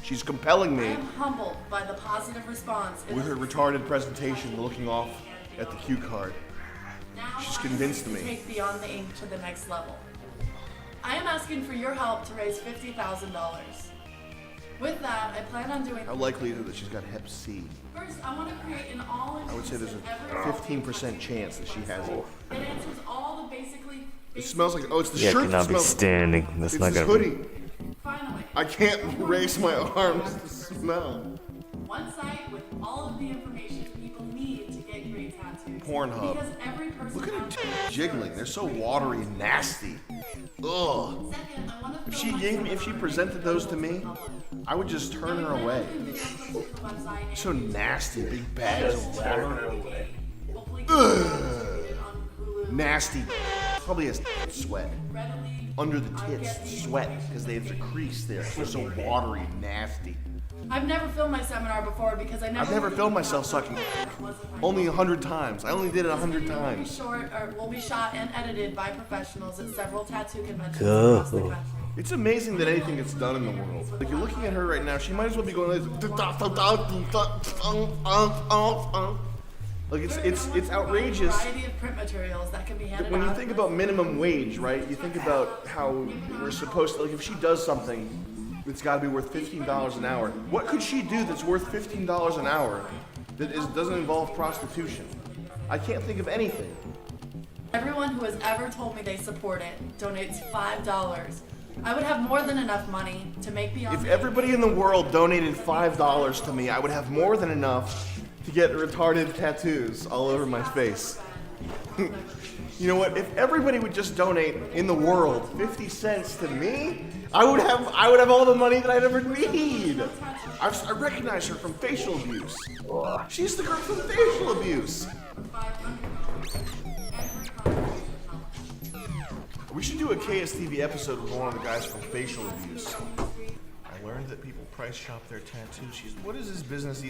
She's compelling I me am humbled by the positive response. with her retarded presentation looking off at the cue card. She's convinced me. Take Beyond the Ink to the next level. I am asking for your help to raise $50,000. With that, I plan on doing. How likely is it that she's got Hep C? First, I want to create an all. I would say there's a 15% chance that she has it. It answers all the basically. It smells like, oh, it's the Yeah, shirt could that not be smells. standing. That's It's not this gonna be. hoodie. I can't raise my arms to smell. One site with all of the information people need to get great tattoos. Pornhub. Because every person. Look at her jiggling. They're so watery and nasty. Ugh. If she presented those to me, I would just turn her away. So nasty, big bags of water. Ugh. Nasty. Probably has sweat. Under the tits, sweat, because there's a crease there. They're so watery and nasty. I've never filmed my seminar before because I've never filmed myself sucking. Only 100 times. I only did it 100 times. Will be shot and edited by professionals at several tattoo conventions Cool. across the country. It's amazing that anything gets done in the world. Like, you're looking at her right now, she might as well be going like it's outrageous. Variety of print materials that can be handed When you out. think about minimum wage, right? You think about how we're supposed to, like, if she does something, it's got to be worth $15 an hour. What could she do that's worth $15 an hour that doesn't involve prostitution. I can't think of anything. Everyone who has ever told me they support it donates $5. I would have more than enough money to make Beyonce. If everybody in the world donated $5 to me, I would have more than enough to get retarded tattoos all over my face. You know what? If everybody would just donate in the world 50 cents to me, I would have all the money that I'd ever need. I recognize her from Facial Abuse. She's the girl from Facial Abuse. We should do a KSTV episode with one of the guys from Facial Abuse. I learned that people price shop their tattoos. What is this business?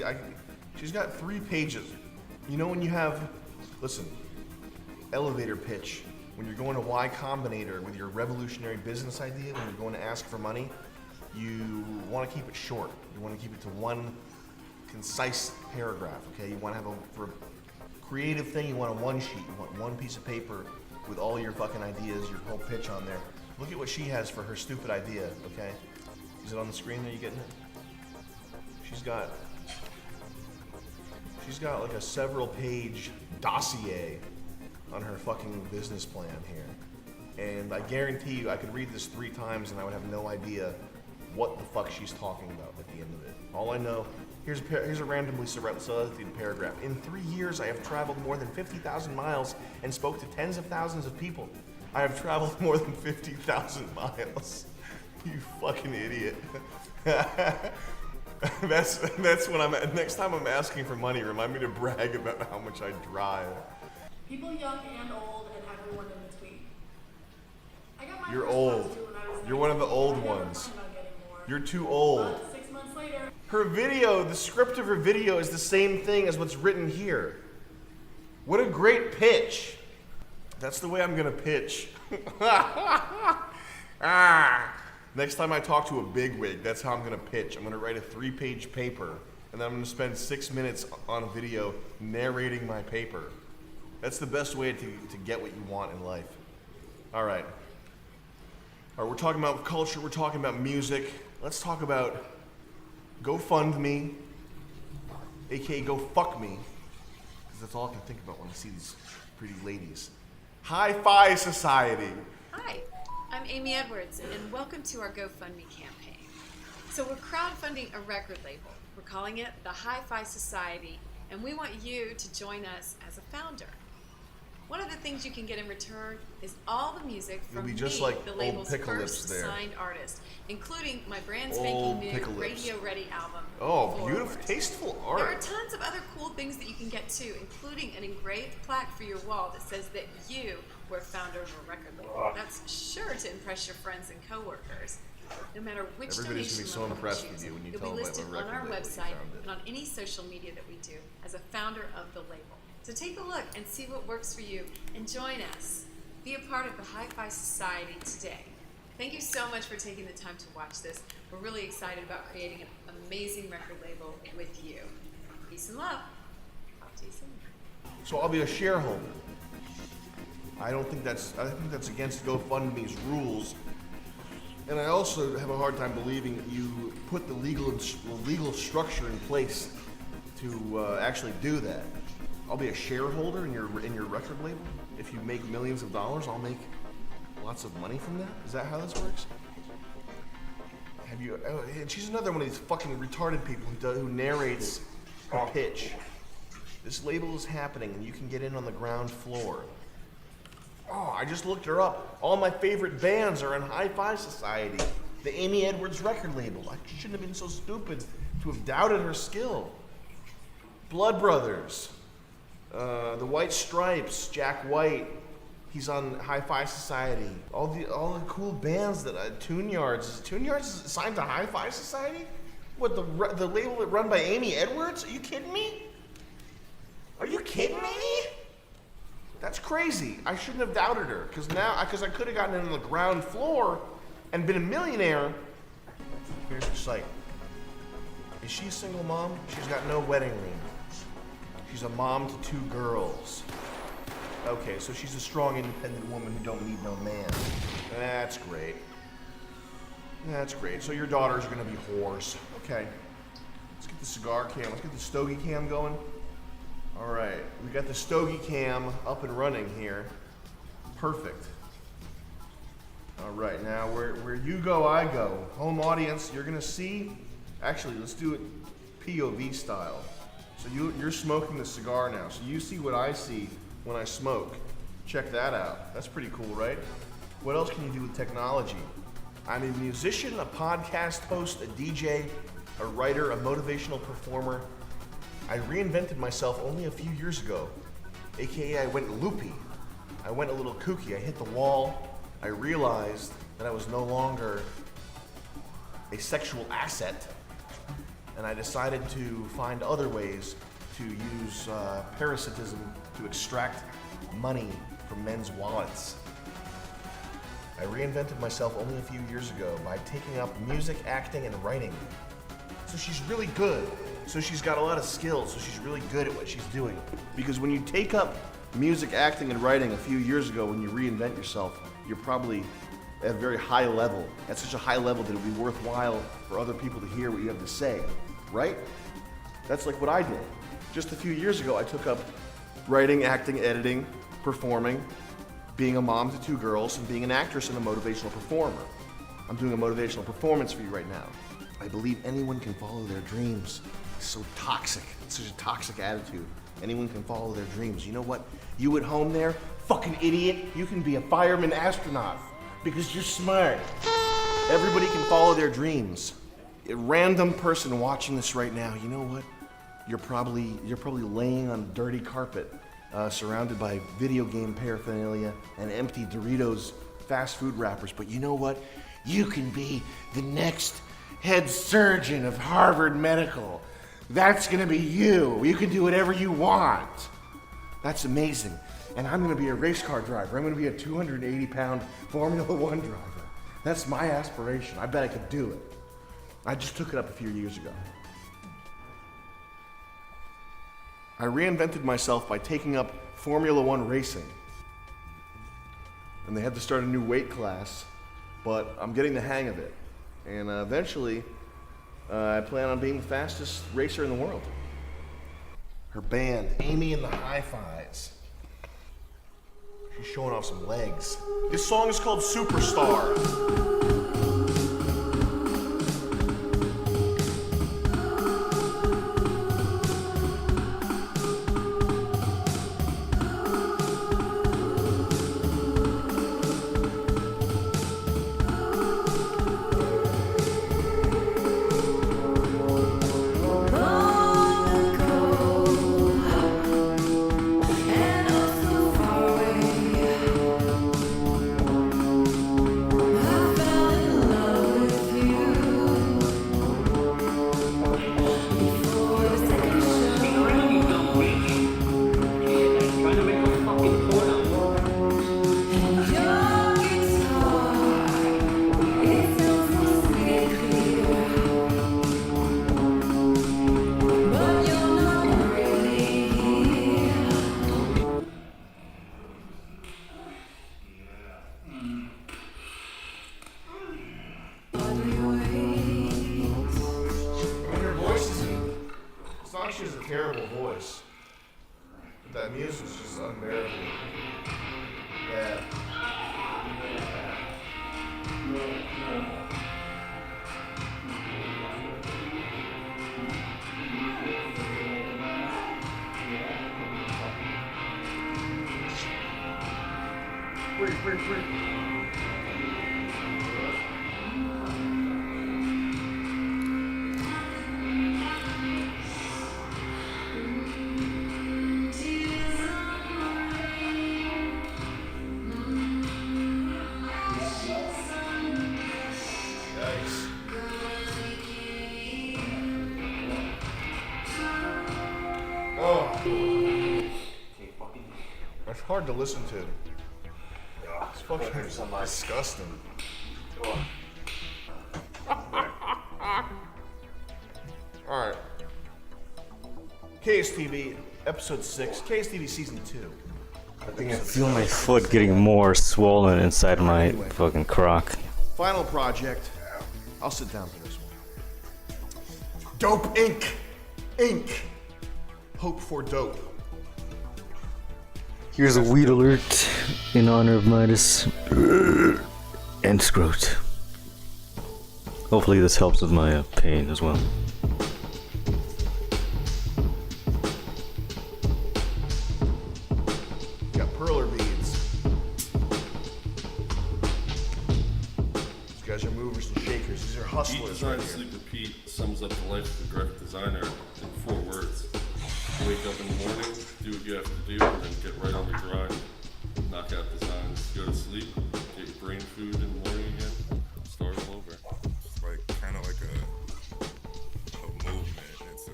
She's got 3 pages. You know when you have, listen, elevator pitch, when you're going to Y Combinator with your revolutionary business idea, when you're going to ask for money, you want to keep it short. You want to keep it to one concise paragraph, okay? You want to have for a creative thing, you want a one sheet. You want one piece of paper with all your fucking ideas, your whole pitch on there. Look at what she has for her stupid idea, okay? Is it on the screen? Are you getting it? She's got like a several page dossier on her fucking business plan here. And I guarantee you I could read this 3 times and I would have no idea what the fuck she's talking about at the end of it. All I know, here's a randomly selected paragraph. In 3 years, I have traveled more than 50,000 miles and spoke to tens of thousands of people. I have traveled more than 50,000 miles. You fucking idiot. That's when next time I'm asking for money, remind me to brag about how much I drive. People young and old and everyone in between. I got my You're first old. tattoo when I was You're one of the 19. old I never ones. planned on getting more. You're too old. But 6 months later. Her video, the script of her video is the same thing as what's written here. What a great pitch. That's the way I'm gonna pitch. Next time I talk to a bigwig, that's how I'm gonna pitch. I'm gonna write a 3-page paper, and then I'm gonna spend 6 minutes on a video narrating my paper. That's the best way to get what you want in life. All right, we're talking about culture, we're talking about music. Let's talk about GoFundMe, aka Go Fuck Me, because that's all I can think about when I see these pretty ladies. Hi-Fi Society. Hi, I'm Amy Edwards, and welcome to our GoFundMe campaign. So we're crowdfunding a record label. We're calling it the Hi-Fi Society, and we want you to join us as a founder. One of the things you can get in return is all the music from You'll be just me, like the old label's Pickle Lips first there. signed artist, including my brand Old spanking new Pickle Lips. Radio Ready album. Oh, Forward. beautiful, tasteful art. There are tons of other cool things that you can get too, including an engraved plaque for your wall that says that you were founder of a record label. That's sure to impress your friends and coworkers. No matter which Everybody's gonna be donation so level impressed you with choose, you when you you'll tell be them about listed what on our record label you website founded. and on any social media that we do as a founder of the label. So take a look and see what works for you and join us. Be a part of the Hi-Fi Society today. Thank you so much for taking the time to watch this. We're really excited about creating an amazing record label with you. Peace and love. Talk to you soon. So I'll be a shareholder. I think that's against GoFundMe's rules. And I also have a hard time believing you put the legal structure in place to actually do that. I'll be a shareholder in your record label. If you make millions of dollars, I'll make lots of money from that. Is that how this works? Have you? Oh, and she's another one of these fucking retarded people who narrates her pitch. This label is happening, and you can get in on the ground floor. Oh, I just looked her up. All my favorite bands are in Hi-Fi Society, the Amy Edwards record label. I shouldn't have been so stupid to have doubted her skill. Blood Brothers, the White Stripes, Jack White. He's on Hi-Fi Society. All the cool bands that Tune Yards. Is Tune Yards signed to Hi-Fi Society? What, the label that run by Amy Edwards? Are you kidding me? Are you kidding me? That's crazy. I shouldn't have doubted her because I could have gotten in on the ground floor and been a millionaire. Here's her site. Is she a single mom? She's got no wedding ring. She's a mom to 2 girls. Okay, so she's a strong, independent woman who don't need no man. That's great. That's great. So your daughters are gonna be whores. Okay. Let's get the cigar cam. Let's get the stogie cam going. All right, we got the Stogie Cam up and running here. Perfect. All right, now where you go, I go. Home audience, you're gonna see. Actually, let's do it POV style. So you're smoking the cigar now, so you see what I see when I smoke. Check that out. That's pretty cool, right? What else can you do with technology? I'm a musician, a podcast host, a DJ, a writer, a motivational performer. I reinvented myself only a few years ago, AKA I went loopy. I went a little kooky. I hit the wall. I realized that I was no longer a sexual asset, and I decided to find other ways to use parasitism to extract money from men's wallets. I reinvented myself only a few years ago by taking up music, acting, and writing. So she's really good. So she's got a lot of skills, so she's really good at what she's doing. Because when you take up music, acting, and writing a few years ago, when you reinvent yourself, you're probably at a very high level, at such a high level that it would be worthwhile for other people to hear what you have to say, right? That's like what I did. Just a few years ago, I took up writing, acting, editing, performing, being a mom to 2 girls, and being an actress and a motivational performer. I'm doing a motivational performance for you right now. I believe anyone can follow their dreams. It's so toxic. It's such a toxic attitude. Anyone can follow their dreams. You know what? You at home there, fucking idiot, you can be a fireman astronaut because you're smart. Everybody can follow their dreams. A random person watching this right now, you know what? You're probably laying on dirty carpet, surrounded by video game paraphernalia and empty Doritos fast food wrappers. But you know what? You can be the next head surgeon of Harvard Medical. That's gonna be you. You can do whatever you want. That's amazing. And I'm gonna be a race car driver. I'm gonna be a 280-pound Formula One driver. That's my aspiration. I bet I could do it. I just took it up a few years ago. I reinvented myself by taking up Formula One racing. And they had to start a new weight class, but I'm getting the hang of it. And eventually, I plan on being the fastest racer in the world. Her band, Amy and the Hi-Fis. She's showing off some legs. This song is called Superstar. She has a terrible voice, but that music's just unbearable. Yeah. Free. That's hard to listen to. It's fucking disgusting. Alright. KSTV, episode 6, KSTV season 2. I feel my foot getting more swollen inside my fucking crock. Final project. I'll sit down for this one. Dope Inc. Hope for dope. Here's a weed alert in honor of Midas and Scroat. Hopefully this helps with my pain as well. Got perler beads. These guys are movers and shakers. These are Eat, hustlers Design, right here. Sleep, Repeat sums up the life of a graphic designer in 4 words. Wake up in the morning, do what you have to do, and then get right on the grind. Knock out designs, go to sleep, get your brain food in the morning again, start all over. It's like kind of like a movement.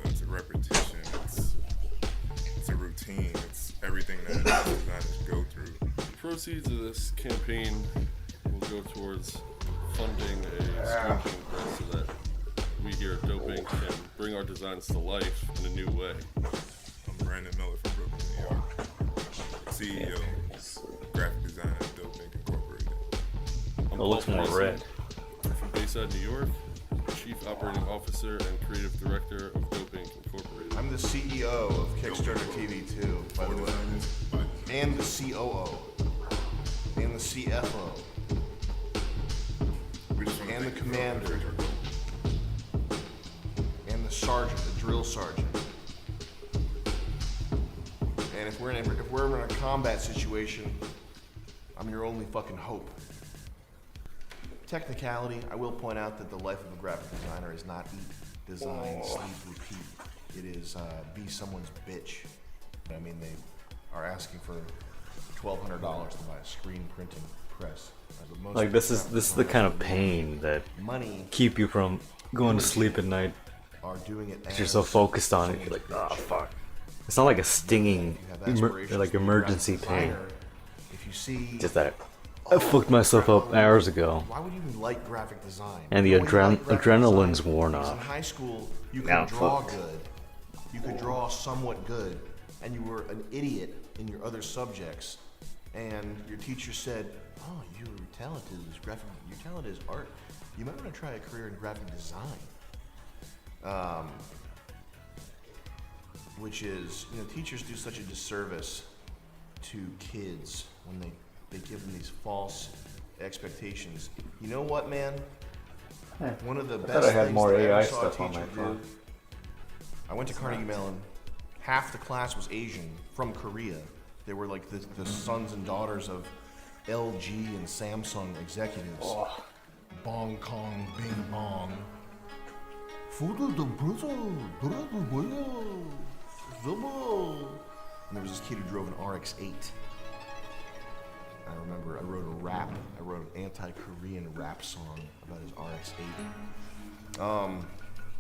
It's a repetition. It's a routine. It's everything that designers go through. The proceeds of this campaign will go towards funding a screening press so that we here at Dope Ink can bring our designs to life in a new way. I'm Brandon Miller from Brooklyn, New York. CEO, graphic designer at Dope Ink Incorporated. I'm It looks Paul more Mason red. From Bayside, New York, Chief Operating Officer and Creative Director of Dope Ink Incorporated. I'm the CEO of Kickstarter TV too, by the way. And the COO. And the CFO. And the commander. And the sergeant, the drill sergeant. And if we're in a combat situation, I'm your only fucking hope. Technicality, I will point out that the life of a graphic designer is not eat, design, sleep, repeat. It is be someone's bitch. I mean, they are asking for $1,200 to buy a screen printing press. Most Like this is the kind of pain that money keep you from going to sleep at night. are doing it Because you're so focused on it, you're like, oh fuck. It's not like a stinging, like emergency pain. If you see, Just that I fucked myself up hours ago, why would you even like graphic design? and the When you like graphic adrenaline's design, worn because off. In high school, you Now could I'm draw fucked. good. You could draw somewhat good, and you were an idiot in your other subjects. And your teacher said, "Oh, you're talented. Your talent is art. You might want to try a career in graphic design." Which is, teachers do such a disservice to kids when they give them these false expectations. You know what, man? One of the I best thought I had things more that I ever AI saw a stuff on teacher my phone. do. I went to Carnegie Mellon. Half the class was Asian from Korea. They were like the sons and daughters of LG and Samsung executives. Bong Kong Bing Bong. And there was this kid who drove an RX-8. I remember I wrote an anti-Korean rap song about his RX-8.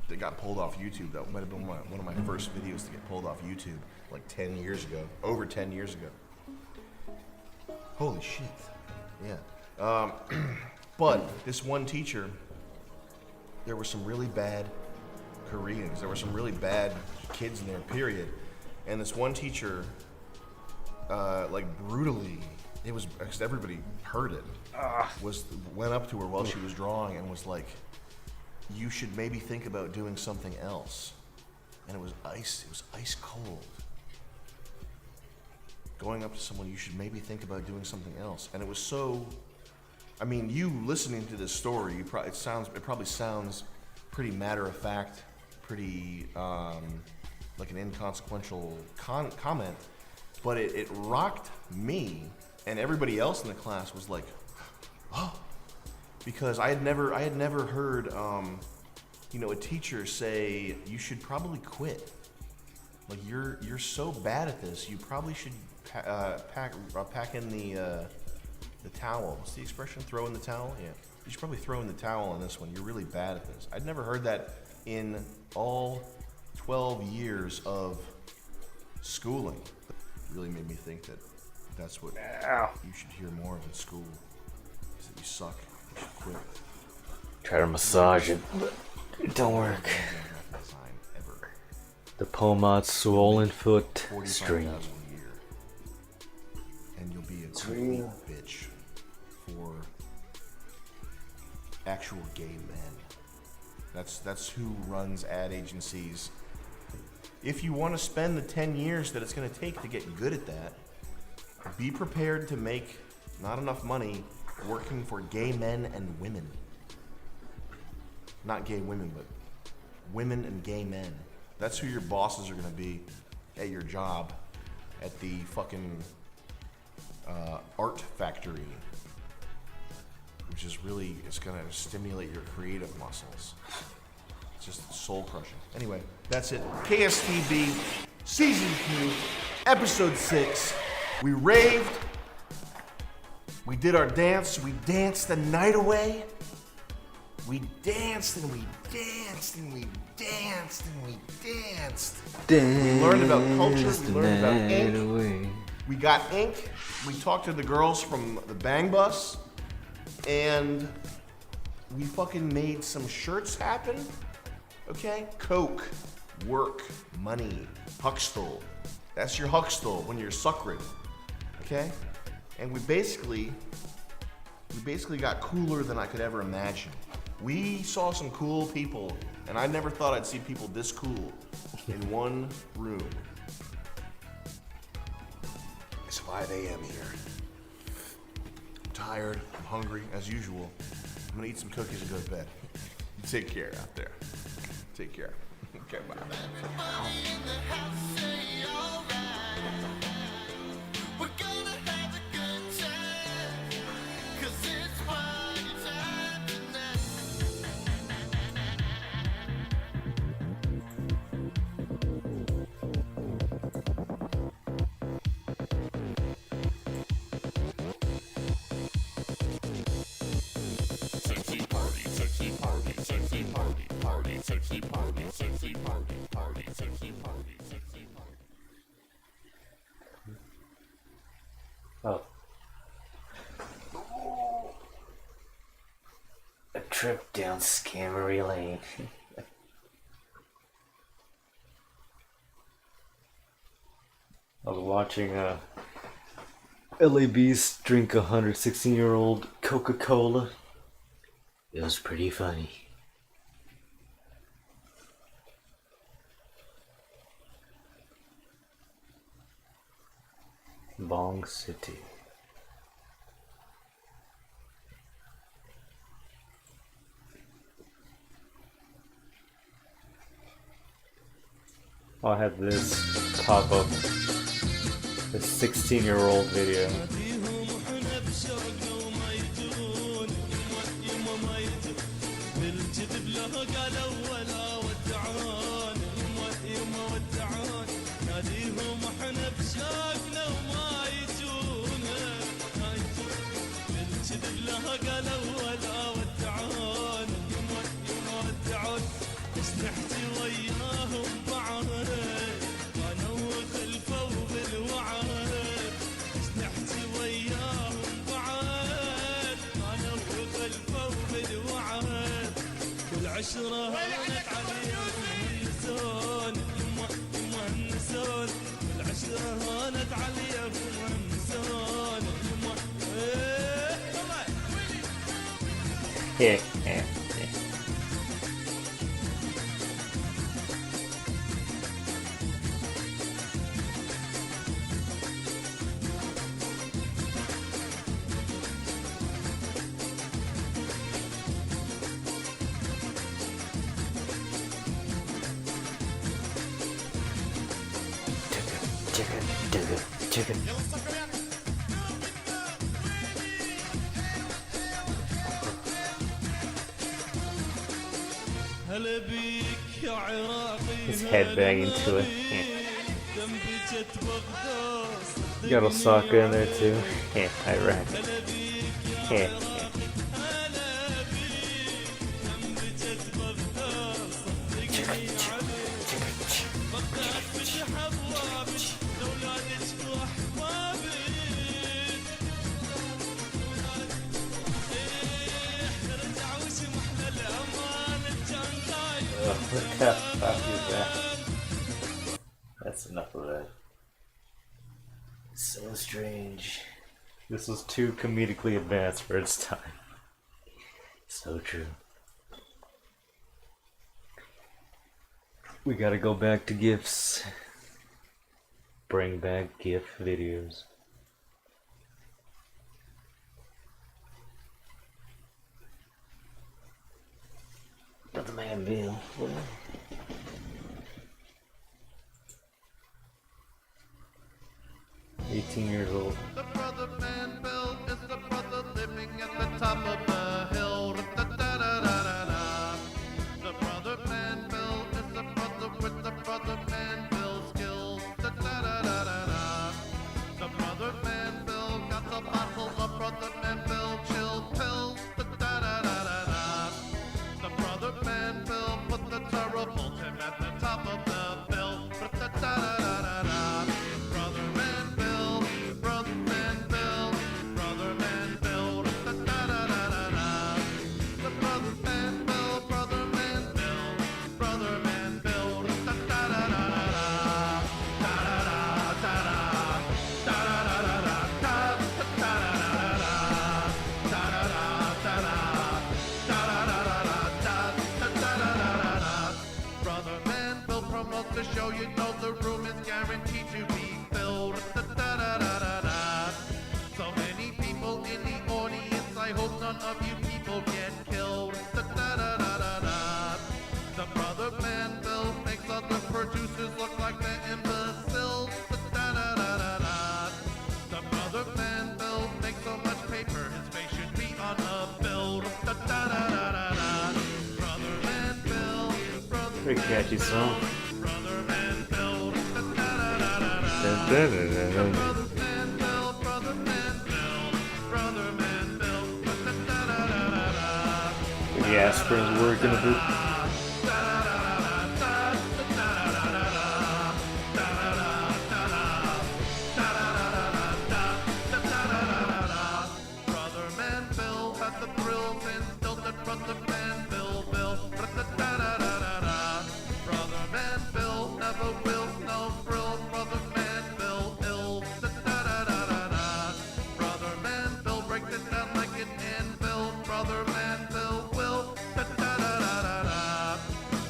That got pulled off YouTube. That might have been one of my first videos to get pulled off YouTube, like 10 years ago, over 10 years ago. Holy shit, yeah. But this one teacher, there were some really bad Koreans. There were some really bad kids in there, period. And this one teacher, like brutally, it was, because everybody heard it, went up to her while she was drawing and was like, "You should maybe think about doing something else." And it was ice cold. Going up to someone, "You should maybe think about doing something else." And it was so, I mean, you listening to this story, it probably sounds pretty matter of fact, pretty like an inconsequential comment, but it rocked me, and everybody else in the class was like, "Oh," because I had never heard a teacher say, "You should probably quit. Like you're so bad at this, you probably should pack in the towel." What's the expression? Throw in the towel? Yeah. You should probably throw in the towel on this one. You're really bad at this. I'd never heard that in all 12 years of schooling. It really made me think that that's what you should hear more of in school. Is that you suck. You should quit. Try to massage it, but it don't work. The pomade swollen foot string. $45,000 a year, and you'll be a complete bitch for actual gay men. That's who runs ad agencies. If you want to spend the 10 years that it's going to take to get good at that, Be prepared to make not enough money working for gay men and women. Not gay women, but women and gay men. That's who your bosses are gonna be at your job at the fucking art factory, which is really, it's gonna stimulate your creative muscles. It's just soul crushing. Anyway, that's it. KSTB, Season 2, Episode 6. We raved. We did our dance. We danced the night away. We danced and we danced and we danced and we danced. We learned about culture. We learned about ink. We got ink. We talked to the girls from the Bang Bus. And we fucking made some shirts happen. Okay? Coke, work, money, Huxtable. That's your Huxtable when you're suckering. Okay? And we basically got cooler than I could ever imagine. We saw some cool people, and I never thought I'd see people this cool in one room. It's 5 a.m. here. I'm tired, I'm hungry, as usual. I'm gonna eat some cookies and go to bed. You take care out there. Take care. Okay, bye. Oh. A trip down Scammery Lane. I was watching LA Beast drink 116-year-old Coca-Cola. It was pretty funny. Bong City. I had this pop up, this 16-year-old video. عشرة هانت عليهم هنسون هنسون العشرة هانت عليهم هنسون Chicken. His head banging to it. You got Osaka in there too. Iraq. Look how fuck is that? That's enough of that. So strange. This was too comedically advanced for its time. So true. We gotta go back to GIFs. Bring back GIF videos. Brother Manville. 18 years old. The brother Manville is the brother living at the top of the hill. Da-da-da-da-da. The brother Manville is the brother with the brother Manville skills. Da-da-da-da-da. The brother Manville got the bottle of brother Manville chill pills. Da-da-da-da-da. The brother Manville put the terrible Tim at the top of the bill. Da-da-da-da-da. Brother Manville, brother Manville, brother Manville. Da-da-da-da-da. The brother Manville, brother Manville, brother Manville. Da-da-da-da-da. Da-da-da-da-da. Brother Manville promotes the show, you know the room is guaranteed to be filled. Da-da-da-da-da. So many people in the audience, I hope none of you people get killed. Da-da-da-da-da. The brother Manville makes other producers look like they're imbeciles. Da-da-da-da-da. The brother Manville makes so much paper, his face should be on a bill. Da-da-da-da-da. Brother Manville, brother Pretty catchy song. brother Manville. Da-da-da-da-da. Dun-dun-dun-dun-dun. Brother Manville, brother Manville, brother Manville. Da-da-da-da-da. The aspirin's working a bit. Brother Manville had the thrills and still did brother Manville bill. Da-da-da-da-da. Brother Manville never will, no frills. Brother Manville ill. Da-da-da-da-da. Brother Manville breaks it down like an anvil. Brother Manville will. Da-da-da-da-da.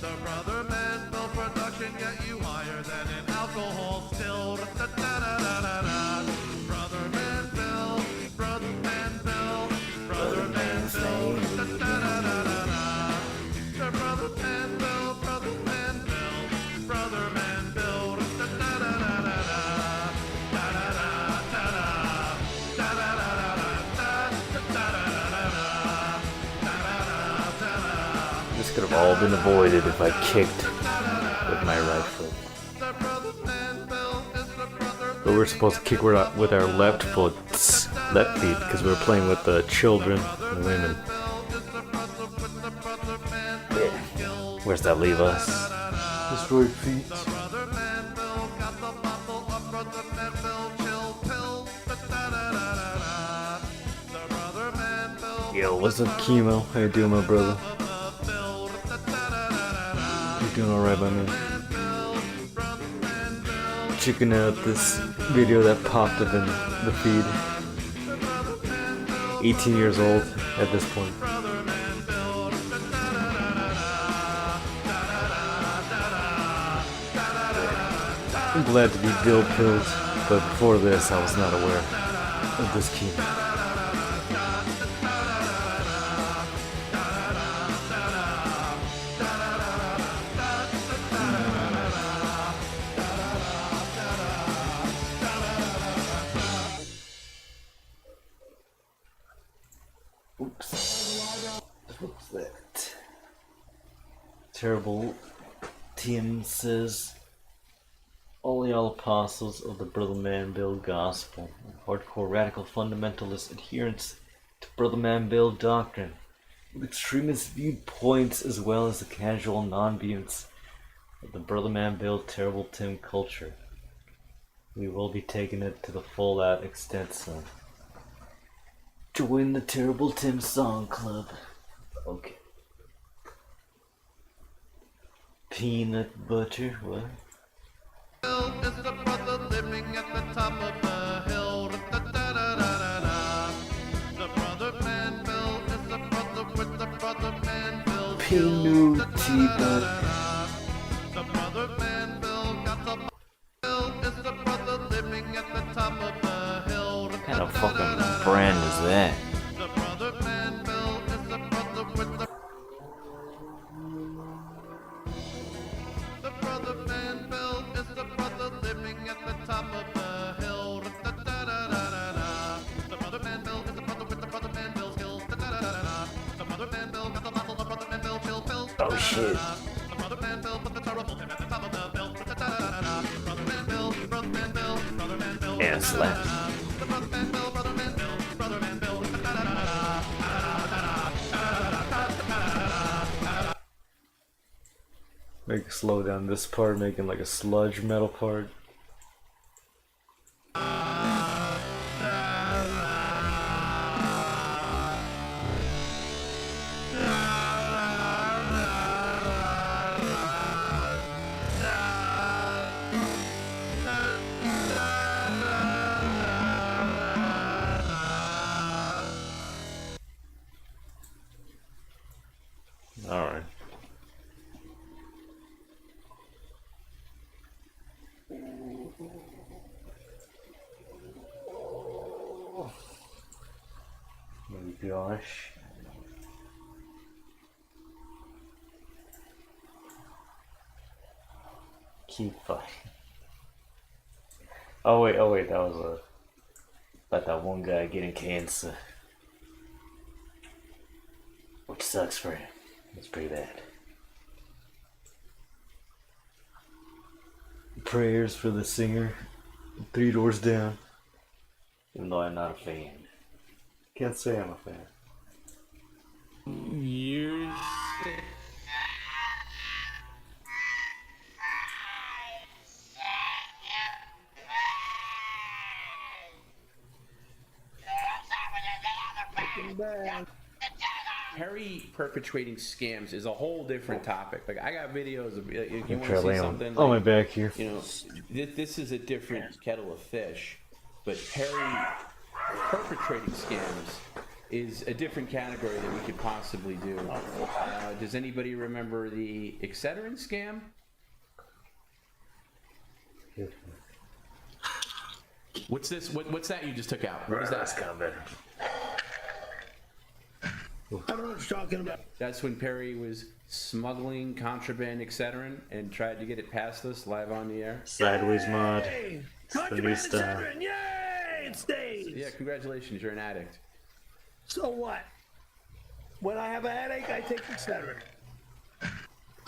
The Brother Manville production get you higher than an alcohol still. Da-da-da-da-da. Brother Manville, brother Manville, brother Manville. Da-da-da-da-da. The Brother Manville, brother Manville, brother Manville. Da-da-da-da-da. Da-da-da-da-da. Da-da-da-da-da. This could have all been avoided if I kicked with my right foot. But we're supposed to kick with our left foot, left feet, because we're playing with the children and women. Yeah. Where's that leave us? Destroyed feet. Yo, what's up, Chemo? How you doing, my brother? You doing alright, my man? Checking out this video that popped up in the feed. 18 years old at this point. I'm glad to be Bill pilled, but before this I was not aware of this Chemo. What's that? Terrible Tim says, all y'all apostles of the Brother Manville gospel, hardcore radical fundamentalist adherents to Brother Manville doctrine, with extremist viewpoints as well as the casual non-viewants of the Brother Manville Terrible Tim culture. We will be taking it to the full out extent, son. Join the Terrible Tim Song Club. Okay. Peanut butter, what? Is the brother living at the top of the hill. Da-da-da-da-da. The Brother Manville is the brother with the Brother Manville. Peanut butter. The Brother Manville got the bill. Is the brother living at the top of the hill. What kind of fucking brand is that? The Brother Manville is the brother with the top of the hill. Da-da-da-da-da-da. The brother Manville is the brother with the brother Manville skills. Da-da-da-da-da. The brother Manville got the muscle, the brother Manville chill pills. Oh shit. The brother Manville put the terrible him at the top of the bill. Da-da-da-da-da. Brother Manville, brother Manville, brother Manville. Yeah, slap. The brother Manville, brother Manville, brother Manville. Make slow down this part, making like a sludge metal part. Alright. Oh gosh. Keep fighting. Oh wait, that was about that one guy getting cancer. Which sucks for him. It's pretty bad. Prayers for the singer, 3 Doors Down. Even though I'm not a fan. Can't say I'm a fan. Years. Perry perpetrating scams is a whole different topic. Like, I got videos of, if you want Try to see laying something, on my like, back here. you know, this is a different kettle of fish. But Perry perpetrating scams is a different category that we could possibly do. Does anybody remember the Excedrin scam? What's this? What's that you just took out? What is that? That's kind of better. I don't know what you're talking about. That's when Perry was smuggling contraband Excedrin and tried to get it past us live on the air. Sideways mod. Hey, It's the new contraband style. Excedrin, yay! It stays. Yeah, congratulations, you're an addict. So what? When I have a headache, I take Excedrin. I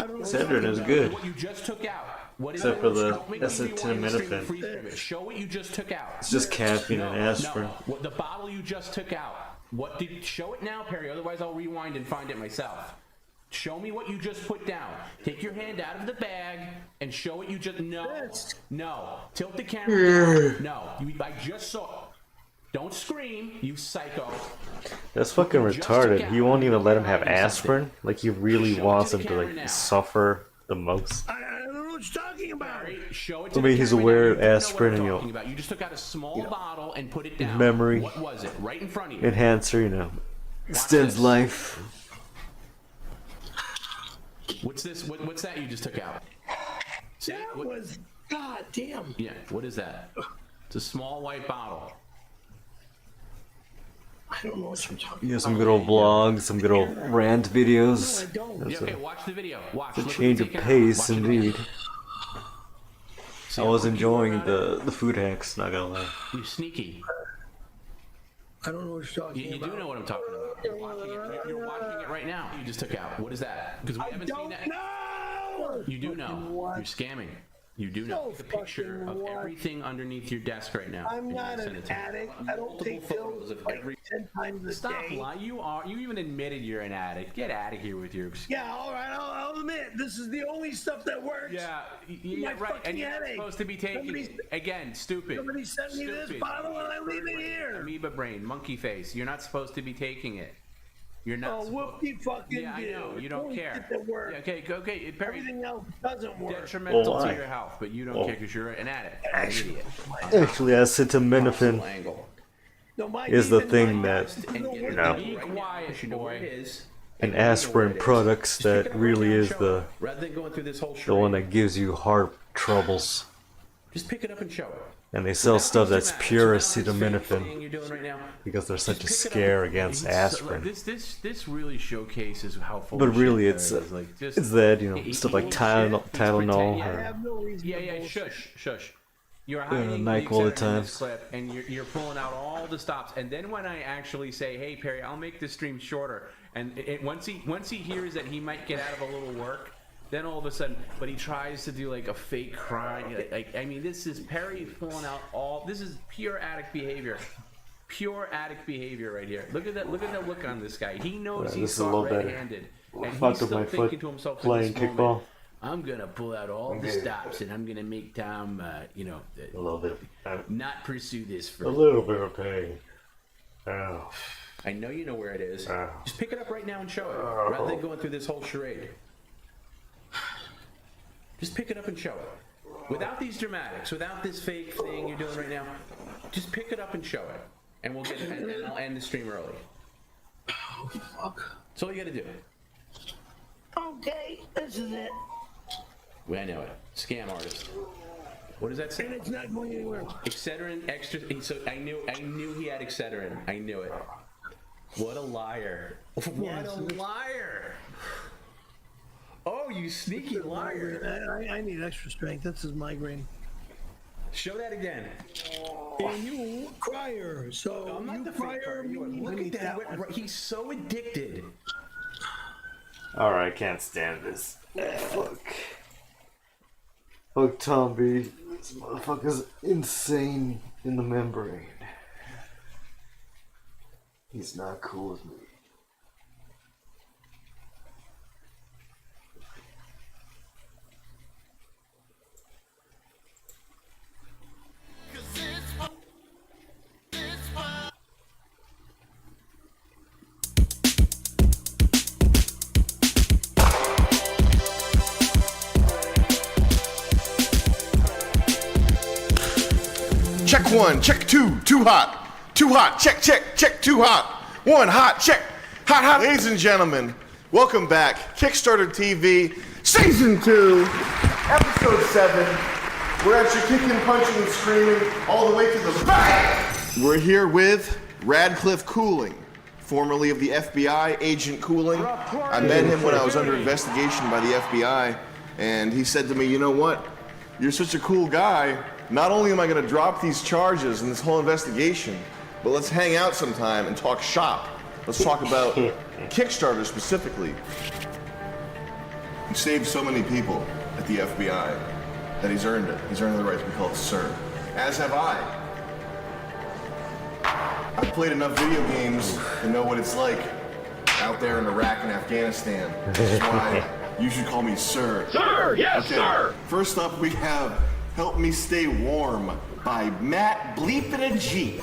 don't know. Excedrin is good. What you just took out. What is Except it? for the Show me what you want in the stream of free acetaminophen. spirit. Show what you just took out. It's just caffeine and aspirin. No. What, the bottle you just took out. What did? Show it now, Perry. Otherwise, I'll rewind and find it myself. Show me what you just put down. Take your hand out of the bag and show what you just. No. Tilt the camera down. No. I just saw. Don't scream, you psycho. That's fucking retarded. He won't even let him have aspirin. Like he really wants him to like suffer the most. I don't know what you're talking about. Show it I to mean, the he's camera aware now. of You know what aspirin I'm and talking about. You just took out a small bottle and put it down. memory What was it? Right in front of you. enhancer, you know, extends life. What's this? What's that you just took out? That was, god damn. Yeah, what is that? It's a small white bottle. I don't know what you're talking You about. know, some good old vlogs, some good old rant videos. No, I don't. That's Yeah, okay, watch the video. Watch. it's a Look what change you're of taking out. pace, Watch the video. indeed. I was enjoying the food hacks, not gonna lie. You're sneaky. I don't know what you're talking You about. do know what I'm talking about. You're watching it right now. You just took out. What is that? Because we haven't seen that. No! You do know. You're scamming. You do know. Take a picture of everything underneath your desk right now. I'm and not send an it to me. addict. I don't Multiple take photos pills of like every. 10 times a Stop day. lying. You are. You even admitted you're an addict. Get out of here with your. Yeah, all right, I'll admit, this is the only stuff that works. Yeah, My right. fucking And you're not headache. supposed to be taking Somebody's- it. Again, stupid. Somebody sent me this Stupid. bottle and I leave it here. Amoeba brain, monkey face. You're not supposed to be taking it. You're not. Oh, whoop-de fucking Yeah, I do. know. You It's don't only care. shit that works. Yeah, okay, Perry. Everything else doesn't work. Detrimental Well, to why? your health, but you don't Well, care because you're an addict. You're actually- an idiot. Actually, acetaminophen Angle. No, my is the demon thing mind that, is you no know, Be quiet, you know where it is. an aspirin products that really is the Rather than going through this whole the one that gives you heart troubles. Just pick it up and show it. And they sell stuff that's pure acetaminophen Thing you're doing right now. because there's such a scare against aspirin. This really showcases how full But of really, shit it's Perry is. Like, just- it's that, you know, he- stuff he like will Tylenol, shit, he's pretending- Tylenol I or have no reason to Yeah, bullshit. shush. You're Yeah, hiding the Nike all the Excedrin in time. this clip, and you're pulling out all the stops. And then when I actually say, "Hey Perry, I'll make this stream shorter," and once he hears that he might get out of a little work, then all of a sudden, but he tries to do like a fake cry. Like I mean, this is Perry pulling out all. This is pure addict behavior. Pure addict behavior right here. Look at that! Look at that look on this guy. He knows Yeah, he's this is a caught little better. red-handed, and he's Fucked up still my thinking foot to himself, playing in this kickball. moment, I'm gonna pull out all the stops, and I'm gonna make Tom, A little bit of not pursue this for a little bit of pain. Oh. I know you know where it is. Oh. Just pick it up right now and show it, rather than going through this whole charade. Just pick it up and show it, without these dramatics, without this fake thing you're doing right now. Just pick it up and show it, and we'll get and I'll end the stream early. Oh, fuck. That's all you got to do. Okay, this is it. Well, I know it. Scam artist. What does that say? And it's not going anywhere. Excedrin extra. So I knew he had Excedrin. I knew it. What a liar! What a liar! Oh, you sneaky liar! I need extra strength. This is migraine. Show that again. And you crier. So I'm not you the crier. Look at that. He's so addicted. Alright, I can't stand this. Fuck. Fuck Tom B. This motherfucker's insane in the membrane. He's not cool with me. Check one, check two, too hot. Too hot, check, too hot. One, hot, check. Hot. Ladies and gentlemen, welcome back. Kickstarter TV, Season 2, Episode 7. We're at you kicking, punching, and screaming all the way to the back. We're here with Radcliffe Cooling, formerly of the FBI, Agent Cooling. I met him when I was under investigation by the FBI, and he said to me, you know what? You're such a cool guy. Not only am I going to drop these charges and this whole investigation, but let's hang out sometime and talk shop. Let's talk about Kickstarter specifically. He saved so many people at the FBI that he's earned it. He's earned the right to be called Sir. As have I. I've played enough video games to know what it's like out there in Iraq and Afghanistan. Which is why you should call me Sir. Sir! Yes, sir! First up, we have Help Me Stay Warm by Matt Bleepin' a Jeep.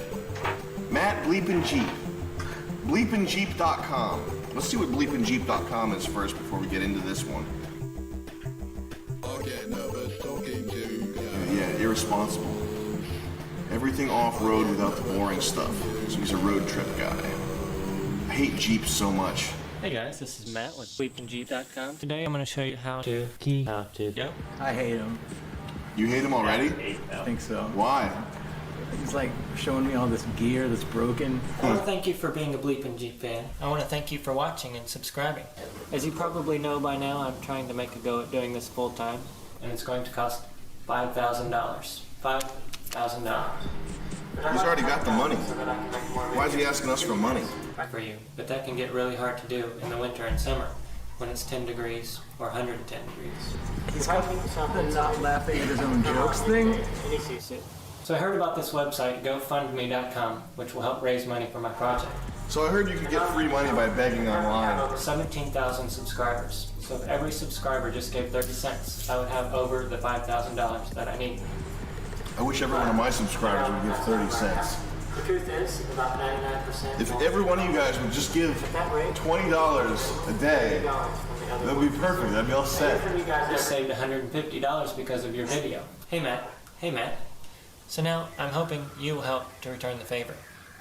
Matt Bleepin' Jeep. Bleepinjeep.com. Let's see what bleepinjeep.com is first before we get into this one. Yeah, irresponsible. Everything off-road without the boring stuff. So he's a road trip guy. I hate Jeeps so much. Hey guys, this is Matt with bleepinjeep.com. Today I'm going to show you how to Yep. I hate him. You hate him already? I think so. Why? He's like showing me all this gear that's broken. I want to thank you for being a Bleepin' Jeep fan. I want to thank you for watching and subscribing. As you probably know by now, I'm trying to make a go at doing this full time, and it's going to cost $5,000. $5,000. He's already got the money. Why is he asking us for money? For you, but that can get really hard to do in the winter and summer when it's 10 degrees or 110 degrees. He's got the not laughing at his own jokes thing. So I heard about this website, GoFundMe.com, which will help raise money for my project. So I heard you could get free money by begging I have online. over 17,000 subscribers. So if every subscriber just gave 30 cents, I would have over the $5,000 that I need. I wish every one of my subscribers would give 30 cents. The truth is, about 99%. If every one of you guys would just give $20 a day, that would be perfect. That'd be all set. You guys just saved $150 because of your video. Hey Matt. Hey Matt. So now I'm hoping you will help to return the favor.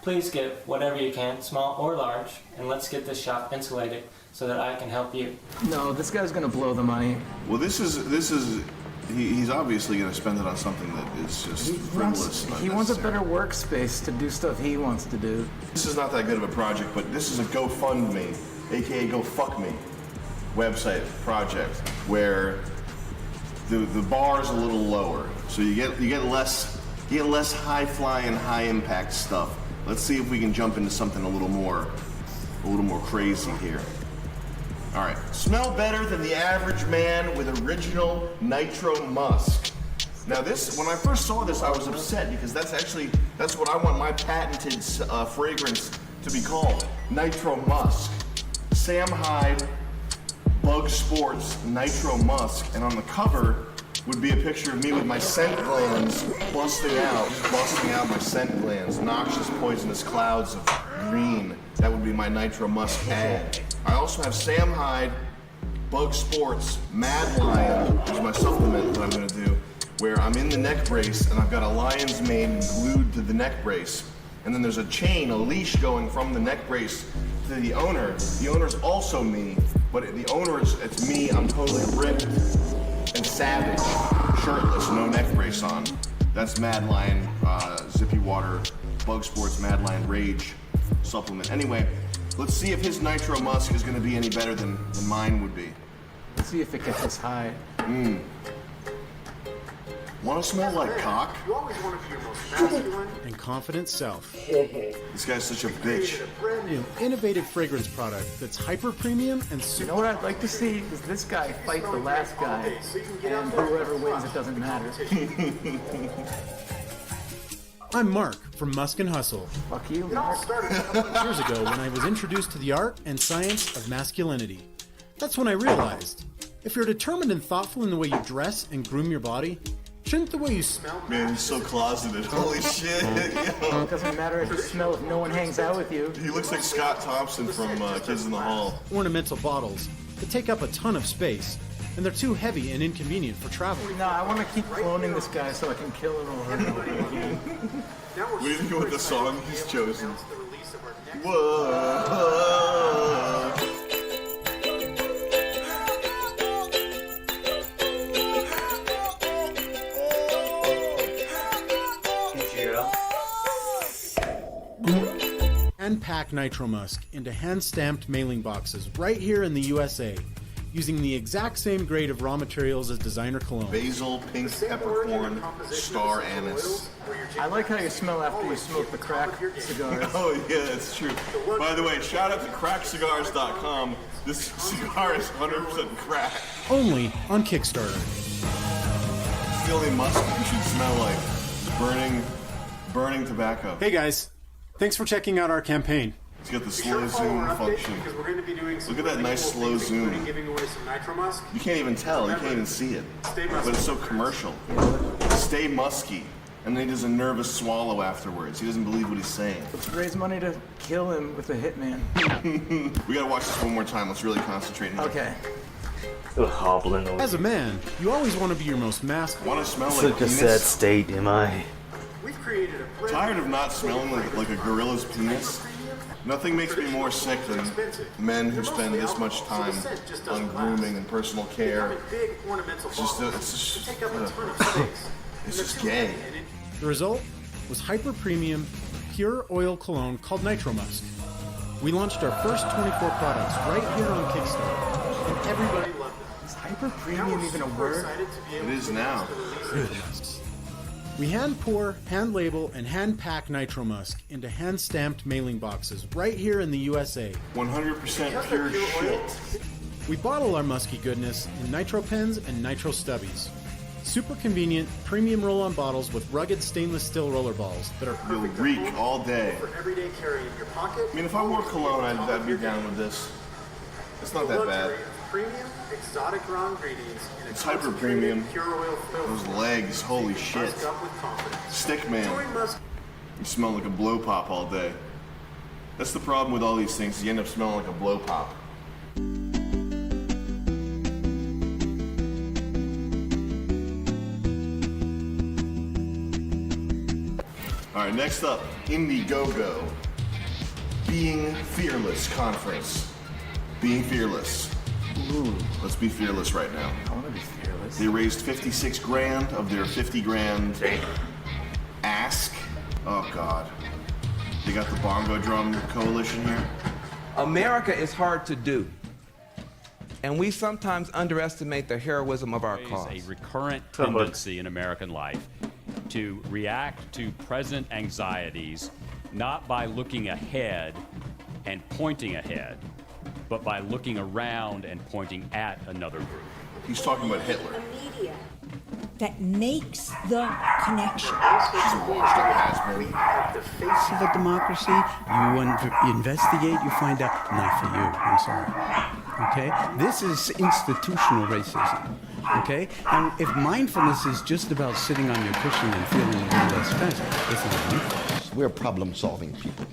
Please give whatever you can, small or large, and let's get this shop insulated so that I can help you. No, this guy's gonna blow the money. Well, he's obviously going to spend it on something that is just frivolous. He wants a better workspace to do stuff he wants to do. This is not that good of a project, but this is a GoFundMe, aka Go Fuck Me, website project where the bar is a little lower, so you get less high flying, high impact stuff. Let's see if we can jump into something a little more crazy here. All right, smell better than the average man with original Nitro Musk. Now this, when I first saw this, I was upset because that's what I want my patented fragrance to be called, Nitro Musk. Sam Hyde, Bug Sports, Nitro Musk, and on the cover would be a picture of me with my scent glands busting out my scent glands, noxious poisonous clouds of green. That would be my Nitro Musk ad. I also have Sam Hyde, Bug Sports, Mad Lion, which is my supplement that I'm gonna do, where I'm in the neck brace and I've got a lion's mane glued to the neck brace. And then there's a chain, a leash going from the neck brace to the owner. The owner's also me, but the owner's, it's me, I'm totally ripped and savage, shirtless, no neck brace on. That's Mad Lion, Zippy Water, Bug Sports, Mad Lion Rage supplement. Anyway, let's see if his Nitro Musk is gonna be any better than mine would be. Let's see if it gets us high. Wanna smell like cock? You always want to be your most masculine and confident self. This guy's such a bitch. Brand new, innovative fragrance product that's hyper premium and super. You know what I'd like to see is this guy fight the last guy, and whoever wins, it doesn't matter. I'm Mark from Musk and Hustle. Fuck you, Mark. Years ago, when I was introduced to the art and science of masculinity, that's when I realized if you're determined and thoughtful in the way you dress and groom your body, shouldn't the way you smell? Man, he's so closeted. Holy shit. It doesn't matter if you smell if no one hangs out with you. He looks like Scott Thompson from Kids in the Hall. Ornamental bottles that take up a ton of space, and they're too heavy and inconvenient for travel. No, I want to keep cloning this guy so I can kill him over and over again. What do you think about the song he's chosen? Whoa. And pack Nitro Musk into hand-stamped mailing boxes right here in the USA, using the exact same grade of raw materials as designer cologne. Basil, pink peppercorn, star anise. I like how you smell after you smoke the crack cigars. Oh yeah, that's true. By the way, shout out to crackcigars.com. This cigar is 100% crack. Only on Kickstarter. It's the only musk you should smell like. Burning tobacco. Hey guys, thanks for checking out our campaign. It's got the slow zoom function. Look at that nice slow zoom. You can't even tell, you can't even see it. But it's so commercial. Stay musky. And then he does a nervous swallow afterwards. He doesn't believe what he's saying. Let's raise money to kill him with a hitman. We gotta watch this one more time. Let's really concentrate here. Okay. Hobbling over. As a man, you always want to be your most masculine. Want to smell like Such a sad state, am I? Tired of not smelling like a gorilla's penis? Nothing makes me more sick than men who spend this much time on grooming and personal care. It's just gay. The result was hyper premium, pure oil cologne called Nitro Musk. We launched our first 24 products right here on Kickstarter, and everybody loved it. Is hyper premium even a word? It is now. We hand pour, hand label, and hand pack Nitro Musk into hand-stamped mailing boxes right here in the USA. 100% pure shit. We bottle our musky goodness in Nitro pens and Nitro stubbies. Super convenient, premium roll-on bottles with rugged stainless steel roller balls that are You'll reek all day. for everyday carry in your pocket. I mean, if I wore cologne, I'd be down with this. It's not that bad. Premium, exotic raw ingredients in a It's hyper premium. pure oil Those legs, holy shit. Musk up with confidence. Stick man. You smell like a blow pop all day. That's the problem with all these things. You end up smelling like a blow pop. All right, next up, Indiegogo. Being Fearless Conference. Being fearless. Ooh. Let's be fearless right now. I want to be fearless. They raised 56 grand of their 50 grand ask. Oh God. They got the bongo drum coalition here. America is hard to do. And we sometimes underestimate the heroism of our cause. A recurrent tendency in American life to react to present anxieties not by looking ahead and pointing ahead, but by looking around and pointing at another group. He's talking about Hitler. That makes the connection. Civil democracy, you investigate, you find out, not for you, I'm sorry. Okay? This is institutional racism. Okay? And if mindfulness is just about sitting on your cushion and feeling a little less stressed, it's not mindfulness. We're problem-solving people.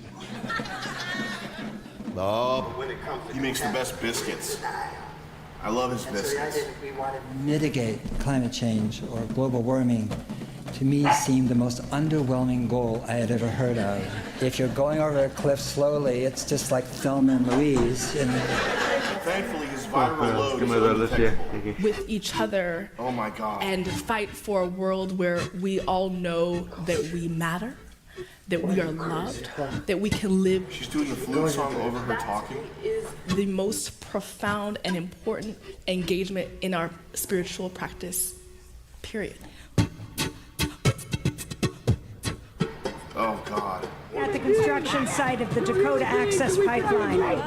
He makes the best biscuits. I love his biscuits. Mitigate climate change or global warming, to me, seemed the most underwhelming goal I had ever heard of. If you're going over a cliff slowly, it's just like Thelma and Louise. Thankfully, his viral load is undetectable. With each other. Oh my God. And fight for a world where we all know that we matter, that we are loved, that we can live. She's doing the flute song over her talking. The most profound and important engagement in our spiritual practice, period. Oh God. At the construction site of the Dakota Access Pipeline.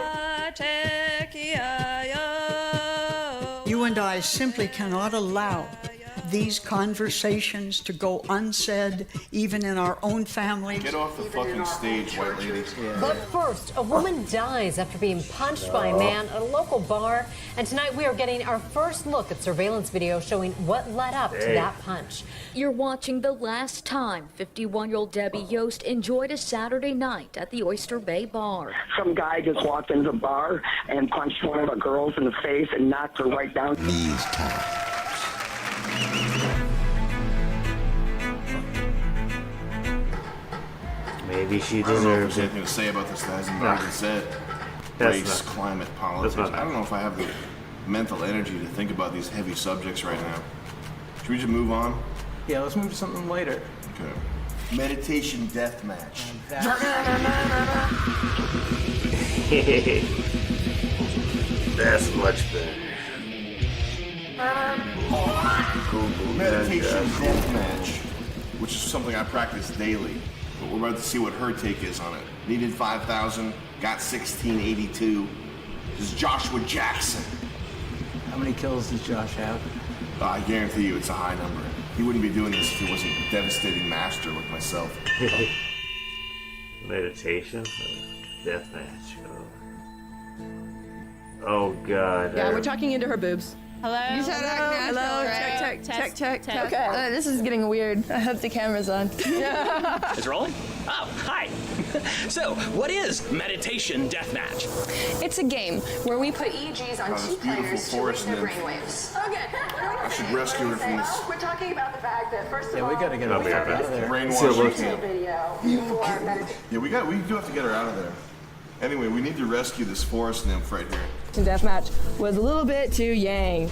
You and I simply cannot allow these conversations to go unsaid, even in our own families. Get off the fucking stage, white lady. But first, a woman dies after being punched by a man at a local bar. And tonight we are getting our first look at surveillance video showing what led up to that punch. You're watching The Last Time 51-year-old Debbie Yost enjoyed a Saturday night at the Oyster Bay Bar. Some guy just walked into the bar and punched one of the girls in the face and knocked her right down. These times. Maybe she I don't know if deserves there's it. anything to say about this that hasn't already been said. That's Race, not- climate, politics. that's not- I don't know if I have the mental energy to think about these heavy subjects right now. Should we just move on? Yeah, let's move to something later. Okay. Meditation death match. That's much better. Meditation death match, which is something I practice daily. But we're about to see what her take is on it. Needed 5,000, got 1682. This is Joshua Jackson. How many kills does Josh have? I guarantee you it's a high number. He wouldn't be doing this if he wasn't a devastating master like myself. Meditation? Deathmatch. Oh God. Yeah, we're talking into her boobs. Hello? You said hello. Check. Okay. This is getting weird. I hope the camera's on. It's rolling? Oh, hi. So, what is Meditation Deathmatch? It's a game where we put EEGs on this two beautiful players to forest read their nymph. brainwaves. Okay. I should rescue her from this. We're talking about the fact that first of Yeah, we gotta get her I'll be right back. out of there. Brainwash camp. video before meditation. Yeah, we do have to get her out of there. Anyway, we need to rescue this forest nymph right here. Deathmatch was a little bit too yang.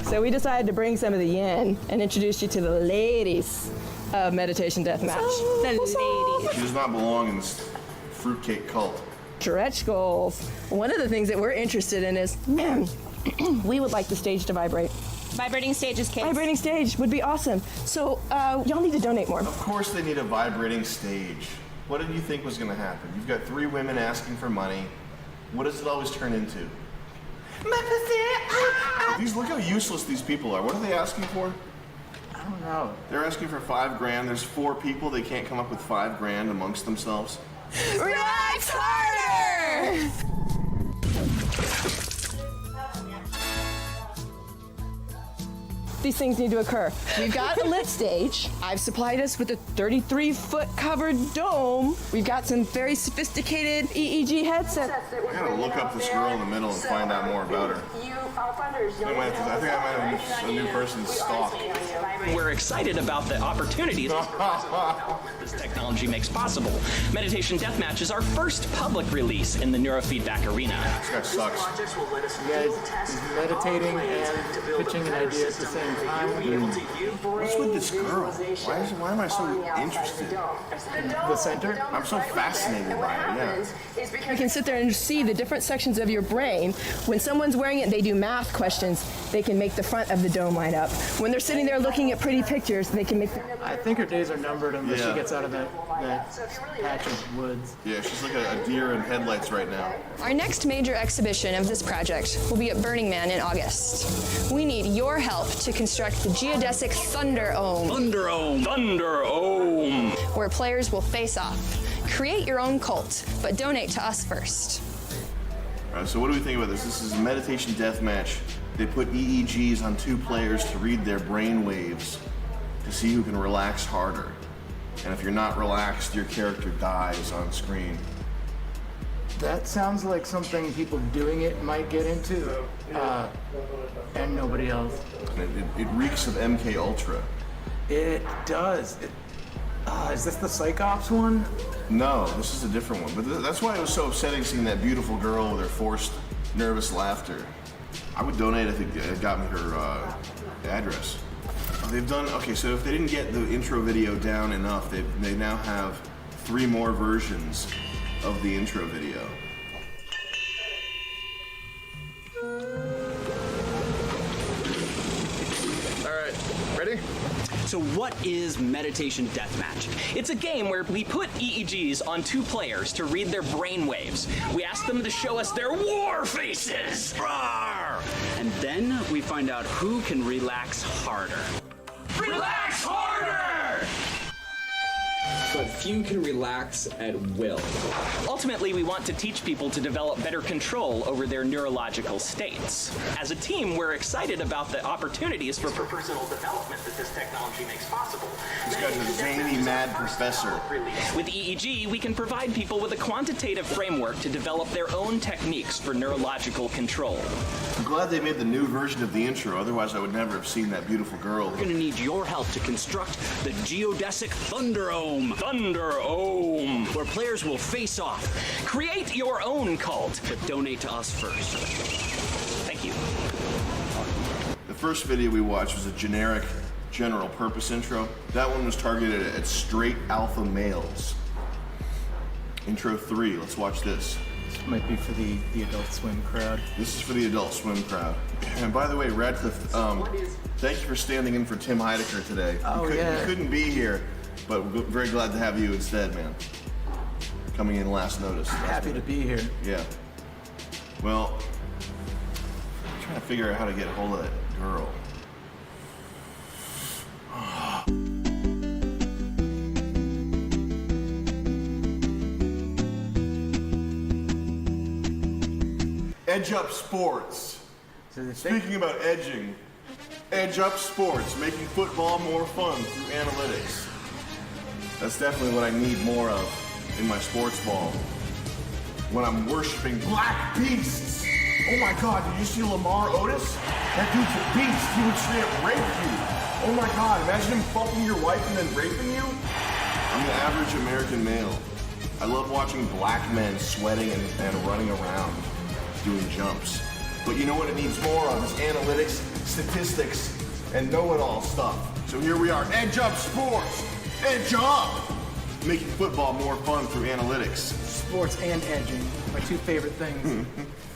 So we decided to bring some of the yin and introduce you to the ladies of Meditation Deathmatch. The ladies. She does not belong in this fruitcake cult. Stretch goals. One of the things that we're interested in is, we would like the stage to vibrate. Vibrating stages, kids. Vibrating stage would be awesome. So y'all need to donate more. Of course they need a vibrating stage. What did you think was going to happen? You've got 3 women asking for money. What does it always turn into? Look how useless these people are. What are they asking for? I don't know. They're asking for $5,000. There's 4 people. They can't come up with $5,000 amongst themselves. Relax harder! These things need to occur. We've got a lit stage. I've supplied us with a 33-foot covered dome. We've got some very sophisticated EEG headsets. I gotta look up this girl in the middle and find out more about her. I think I might have a new person to stalk. We're excited about the opportunities this technology makes possible. Meditation Deathmatch is our first public release in the neurofeedback arena. This guy sucks. You guys is meditating and pitching an idea at the same same time. What's with this girl? Why am I so interested? The center? I'm so fascinated by her, yeah. You can sit there and see the different sections of your brain. When someone's wearing it, they do math questions. They can make the front of the dome light up. When they're sitting there looking at pretty pictures, they can make I think her days are numbered unless Yeah. she gets out of that patch of woods. Yeah, she's like a deer in headlights right now. Our next major exhibition of this project will be at Burning Man in August. We need your help to construct the geodesic Thunder Ohm. Thunder Ohm. Thunder Ohm. Where players will face off. Create your own cult, but donate to us first. All right, so what do we think about this? This is a meditation deathmatch. They put EEGs on 2 players to read their brain waves to see who can relax harder. And if you're not relaxed, your character dies on screen. That sounds like something people doing it might get into, and nobody else. It reeks of MK Ultra. It does. Is this the Psych Ops one? No, this is a different one. But that's why it was so upsetting seeing that beautiful girl with her forced, nervous laughter. I would donate if it got me her address. They've done, okay, so if they didn't get the intro video down enough, they now have 3 more versions of the intro video. All right, ready? So what is Meditation Deathmatch? It's a game where we put EEGs on 2 players to read their brain waves. We ask them to show us their war faces. Rawr! And then we find out who can relax harder. Relax harder! But few can relax at will. Ultimately, we want to teach people to develop better control over their neurological states. As a team, we're excited about the opportunities for personal development that this technology makes possible. He's got a zany, mad professor. With EEG, we can provide people with a quantitative framework to develop their own techniques for neurological control. I'm glad they made the new version of the intro, otherwise I would never have seen that beautiful girl. We're gonna need your help to construct the geodesic Thunder Ohm. Thunder Ohm, where players will face off. Create your own cult, but donate to us first. Thank you. The first video we watched was a generic, general purpose intro. That one was targeted at straight alpha males. Intro 3, let's watch this. This might be for the Adult Swim crowd. This is for the Adult Swim crowd. And by the way, Radcliffe, thank you for standing in for Tim Heidecker today. Oh, yeah. You couldn't be here, but we're very glad to have you instead, man. Coming in last notice. Happy to be here. Yeah. Well, I'm trying to figure out how to get a hold of that girl. Edge Up Sports. Speaking about edging, Edge Up Sports, making football more fun through analytics. That's definitely what I need more of in my sports ball. When I'm worshiping black beasts. Oh my God, did you see Lamar Otis? That dude's a beast. He would straight up rape you. Oh my God, imagine him fucking your wife and then raping you. I'm the average American male. I love watching black men sweating and running around doing jumps. But you know what it needs more of is analytics, statistics, and know-it-all stuff. So here we are, Edge Up Sports. Edge Up! Making football more fun through analytics. Sports and edging, my 2 favorite things.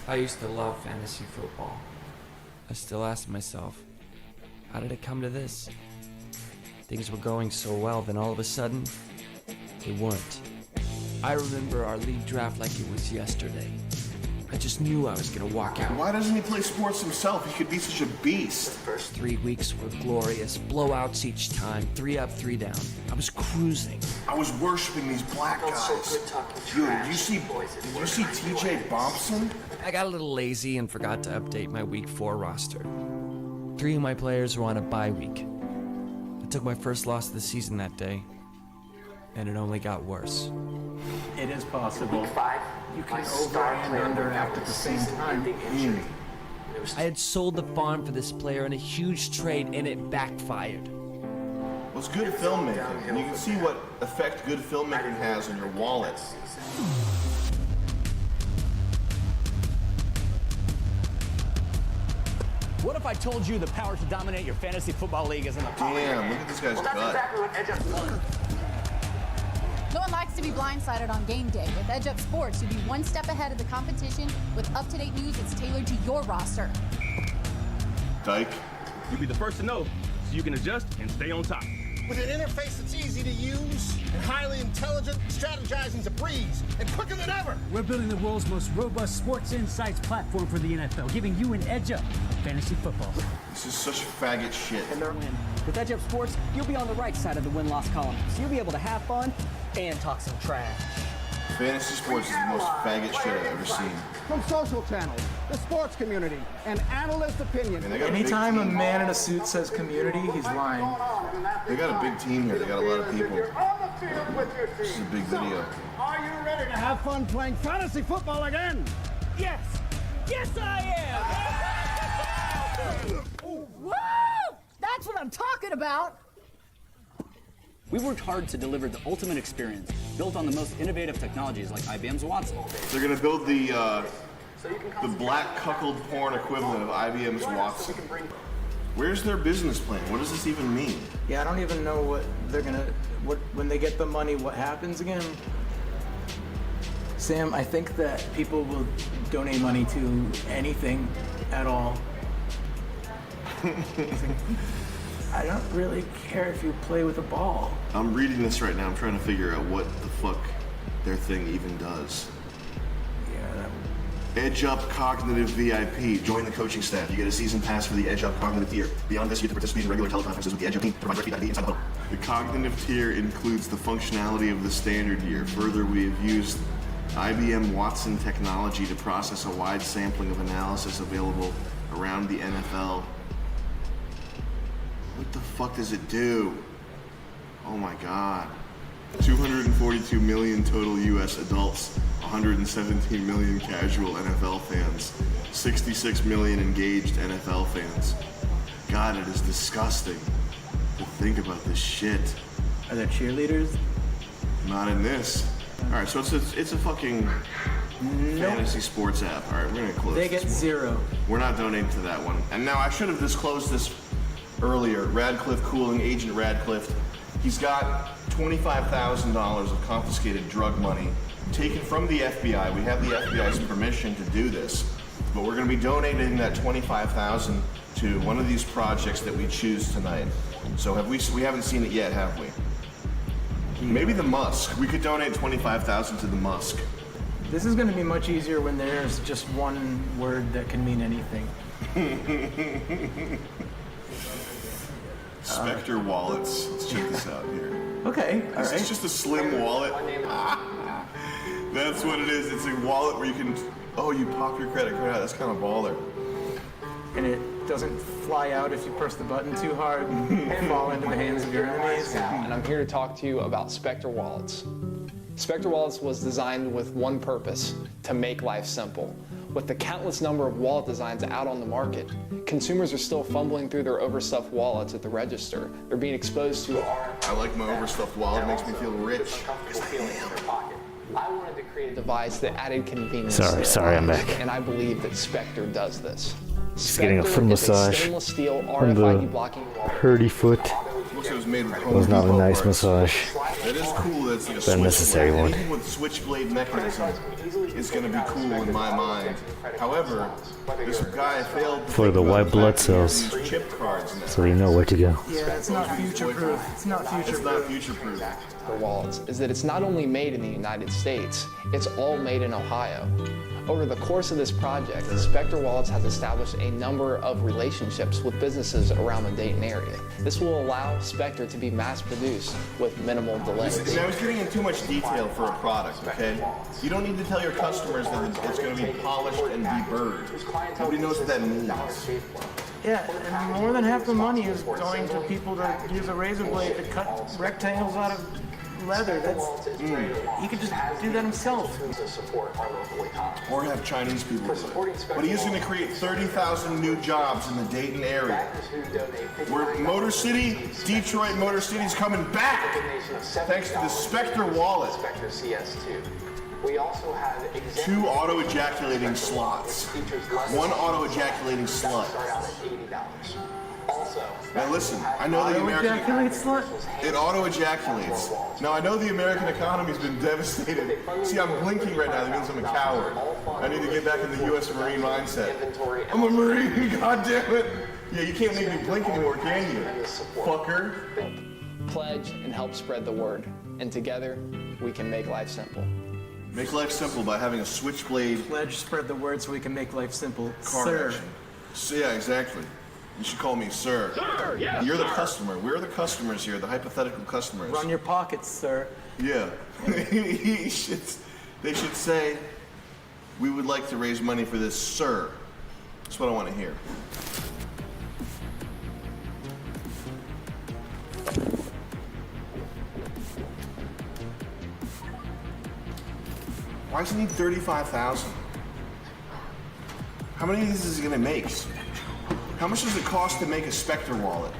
I used to love fantasy football. I still ask myself, how did it come to this? Things were going so well, then all of a sudden, they weren't. I remember our league draft like it was yesterday. I just knew I was gonna walk out. Why doesn't he play sports himself? He could be such a beast. The first 3 weeks were glorious. Blowouts each time. 3 up, 3 down. I was cruising. I was worshiping these black guys. Dude, did you see TJ Bompson? I got a little lazy and forgot to update my week 4 roster. 3 of my players were on a bye week. I took my first loss of the season that day, and it only got worse. It is possible. You can over and underact at the same time. I had sold the farm for this player in a huge trade, and it backfired. Well, it's good filmmaking, and you can see what effect good filmmaking has on your wallet. What if I told you the power to dominate your fantasy football league is in the power? Damn, look at this guy's gut. No one likes to be blindsided on game day. With Edge Up Sports, you'll be one step ahead of the competition with up-to-date news that's tailored to your roster. Dyke. You'll be the first to know, so you can adjust and stay on top. With an interface that's easy to use and highly intelligent, strategizing's a breeze and quicker than ever. We're building the world's most robust sports insights platform for the NFL, giving you an edge up in fantasy football. This is such faggot shit. And they're win. With Edge Up Sports, you'll be on the right side of the win-loss column, so you'll be able to have fun and talk some trash. Fantasy sports is the most faggot shit I've ever seen. From social channels, the sports community, and analyst opinion. Anytime a man in a suit says community, he's lying. They got a big team here. They got a lot of people. This is a big video. Are you ready to have fun playing fantasy football again? Yes! Yes, I am! Woo! That's what I'm talking about! We worked hard to deliver the ultimate experience, built on the most innovative technologies like IBM's Watson. They're gonna build the black cuckold porn equivalent of IBM's Watson. Where's their business plan? What does this even mean? Yeah, I don't even know what they're gonna, when they get the money, what happens again? Sam, I think that people will donate money to anything at all. I don't really care if you play with a ball. I'm reading this right now. I'm trying to figure out what the fuck their thing even does. Yeah. Edge Up Cognitive VIP. Join the coaching staff. You get a season pass for the Edge Up Cognitive tier. Beyond this, you get to participate in regular teleconferences with the Edge Up team. Provide VIP inside the huddle. The Cognitive tier includes the functionality of the standard tier. Further, we have used IBM Watson technology to process a wide sampling of analysis available around the NFL. What the fuck does it do? Oh my God. 242 million total US adults, 117 million casual NFL fans, 66 million engaged NFL fans. God, it is disgusting to think about this shit. Are there cheerleaders? Not in this. All right, so it's a fucking fantasy sports app. All right, we're gonna close They this get one. 0. We're not donating to that one. And now I should have disclosed this earlier. Radcliffe Cooling, Agent Radcliffe, he's got $25,000 of confiscated drug money taken from the FBI. We have the FBI's permission to do this, but we're going to be donating that $25,000 to one of these projects that we choose tonight. So we haven't seen it yet, have we? Maybe the Musk. We could donate $25,000 to the Musk. This is going to be much easier when there's just one word that can mean anything. Spectre wallets. Let's check this out here. Okay, all This right. is just a slim wallet. That's what it is. It's a wallet where you can, you pop your credit card out. That's kind of baller. And it doesn't fly out if you press the button too hard and fall into the hands of your enemies. And I'm here to talk to you about Spectre Wallets. Spectre Wallets was designed with one purpose, to make life simple. With the countless number of wallet designs out on the market, consumers are still fumbling through their overstuffed wallets at the register. They're being exposed to I like my overstuffed wallet. It makes me feel rich. I wanted to create a device that added convenience. Sorry, I'm back. And I believe that Spectre does this. Just getting a Spectre foot is a massage stainless steel from RFID the blocking wallet. Hurdy foot. Looks like it was made with It was not a Home nice Depot massage. parts. That is cool. That's like a But a necessary switchblade. one. Anything with switchblade mechanism is going to be cool in my mind. However, this guy failed to For think the about white blood fact that he has cells. these chip cards in it. So you know where to go. Yeah, it's not future-proof. It's not It's not future-proof. future-proof. For wallets is that it's not only made in the United States, it's all made in Ohio. Over the course of this project, Spectre Wallets has established a number of relationships with businesses around the Dayton area. This will allow Spectre to be mass-produced with minimal delays. Now, I was getting in too much detail for a product, okay? You don't need to tell your customers that it's going to be polished and deburred. Nobody knows what that means. Yeah, and more than half the money is going to people that use a razor blade to cut rectangles out of leather. He could just do that himself. Or have Chinese people do it. But he is going to create 30,000 new jobs in the Dayton area. Where Motor City, Detroit Motor City's coming back. Thanks to the Spectre wallet. We also have 2 auto-ejaculating slots. 1 auto-ejaculating slut. Also, now listen, I know the American... Auto-ejaculate slut? It auto-ejaculates. Now, I know the American economy's been devastated. See, I'm blinking right now. That means I'm a coward. I need to get back in the U.S. Marine mindset. I'm a Marine, goddammit. Yeah, you can't make me blink anymore, can you? Fucker. Pledge and help spread the word. And together, we can make life simple. Make life simple by having a switchblade. Pledge, spread the word so we can make life simple. Car Sir. action. So, yeah, exactly. You should call me sir. Sir, yes, You're the sir. customer. We're the customers here, the hypothetical customers. Run your pockets, sir. Yeah. They should say, we would like to raise money for this, sir. That's what I want to hear. Why does he need 35,000? How many of these is he gonna make? How much does it cost to make a Spectre wallet?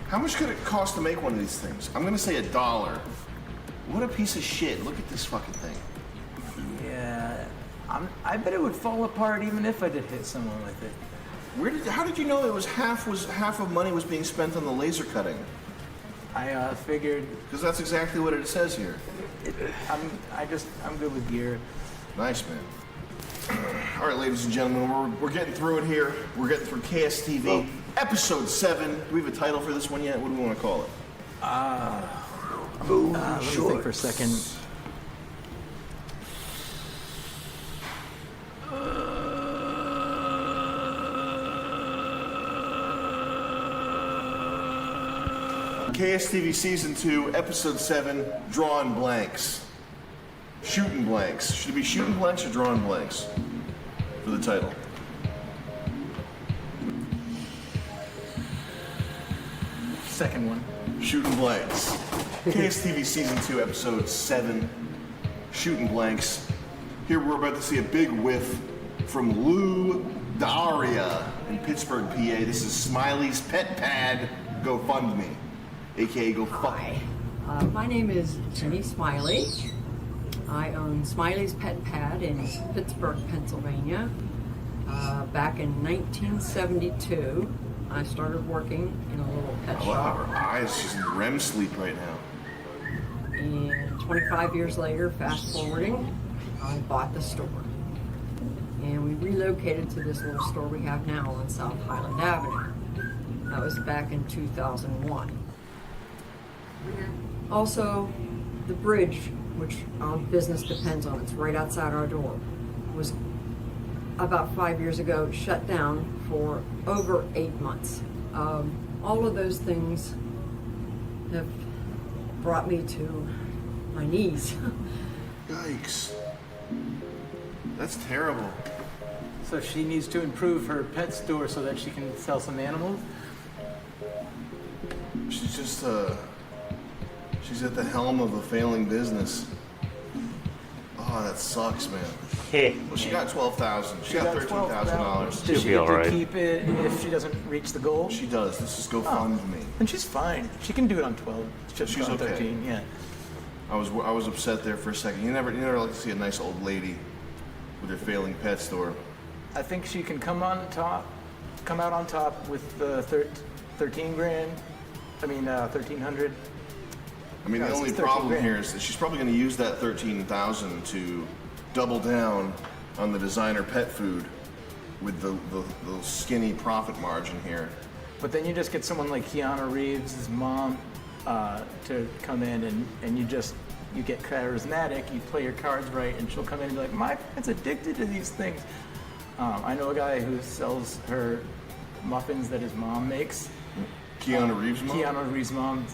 How much could it cost to make one of these things? I'm gonna say $1. What a piece of shit. Look at this fucking thing. Yeah, I bet it would fall apart even if I did hit someone with it. How did you know it was half of money was being spent on the laser cutting? I figured. Because that's exactly what it says here. I'm good with gear. Nice, man. All right, ladies and gentlemen, we're getting through it here. We're getting through KSTV. Episode 7. Do we have a title for this one yet? What do we want to call it? Let me think for a second. KSTV Season 2, Episode 7, Drawing Blanks. Shooting Blanks. Should it be Shooting Blanks or Drawing Blanks for the title? Second one. Shooting Blanks. KSTV Season 2, Episode 7, Shooting Blanks. Here we're about to see a big whiff from Lou Daria in Pittsburgh, PA. This is Smiley's Pet Pad GoFundMe, aka Go Fuck Me. My name is Jenny Smiley. I own Smiley's Pet Pad in Pittsburgh, Pennsylvania. Back in 1972, I started working in a little pet Wow, shop. her eyes, she's in REM sleep right now. And 25 years later, fast forwarding, I bought the store. And we relocated to this little store we have now on South Highland Avenue. That was back in 2001. Also, the bridge, which our business depends on, it's right outside our door, was about 5 years ago shut down for over 8 months. All of those things have brought me to my knees. Yikes. That's terrible. So she needs to improve her pet store so that she can sell some animals? She's just, she's at the helm of a failing business. Oh, that sucks, man. Well, she got $12,000. She got $13,000. Does she get to keep it if she doesn't reach the goal? She does. This is GoFundMe. And she's fine. She can do it on 12. She's on okay. 13, yeah. I was upset there for a second. You never like to see a nice old lady with her failing pet store. I think she can come out on top with the 13 grand. I mean, 1,300. I mean, the only problem here is that she's probably going to use that $13,000 to double down on the designer pet food with the skinny profit margin here. But then you just get someone like Keanu Reeves' mom to come in and you get charismatic, you play your cards right, and she'll come in and be like, my friend's addicted to these things. I know a guy who sells her muffins that his mom makes. Keanu Reeves' mom? Keanu Reeves' mom.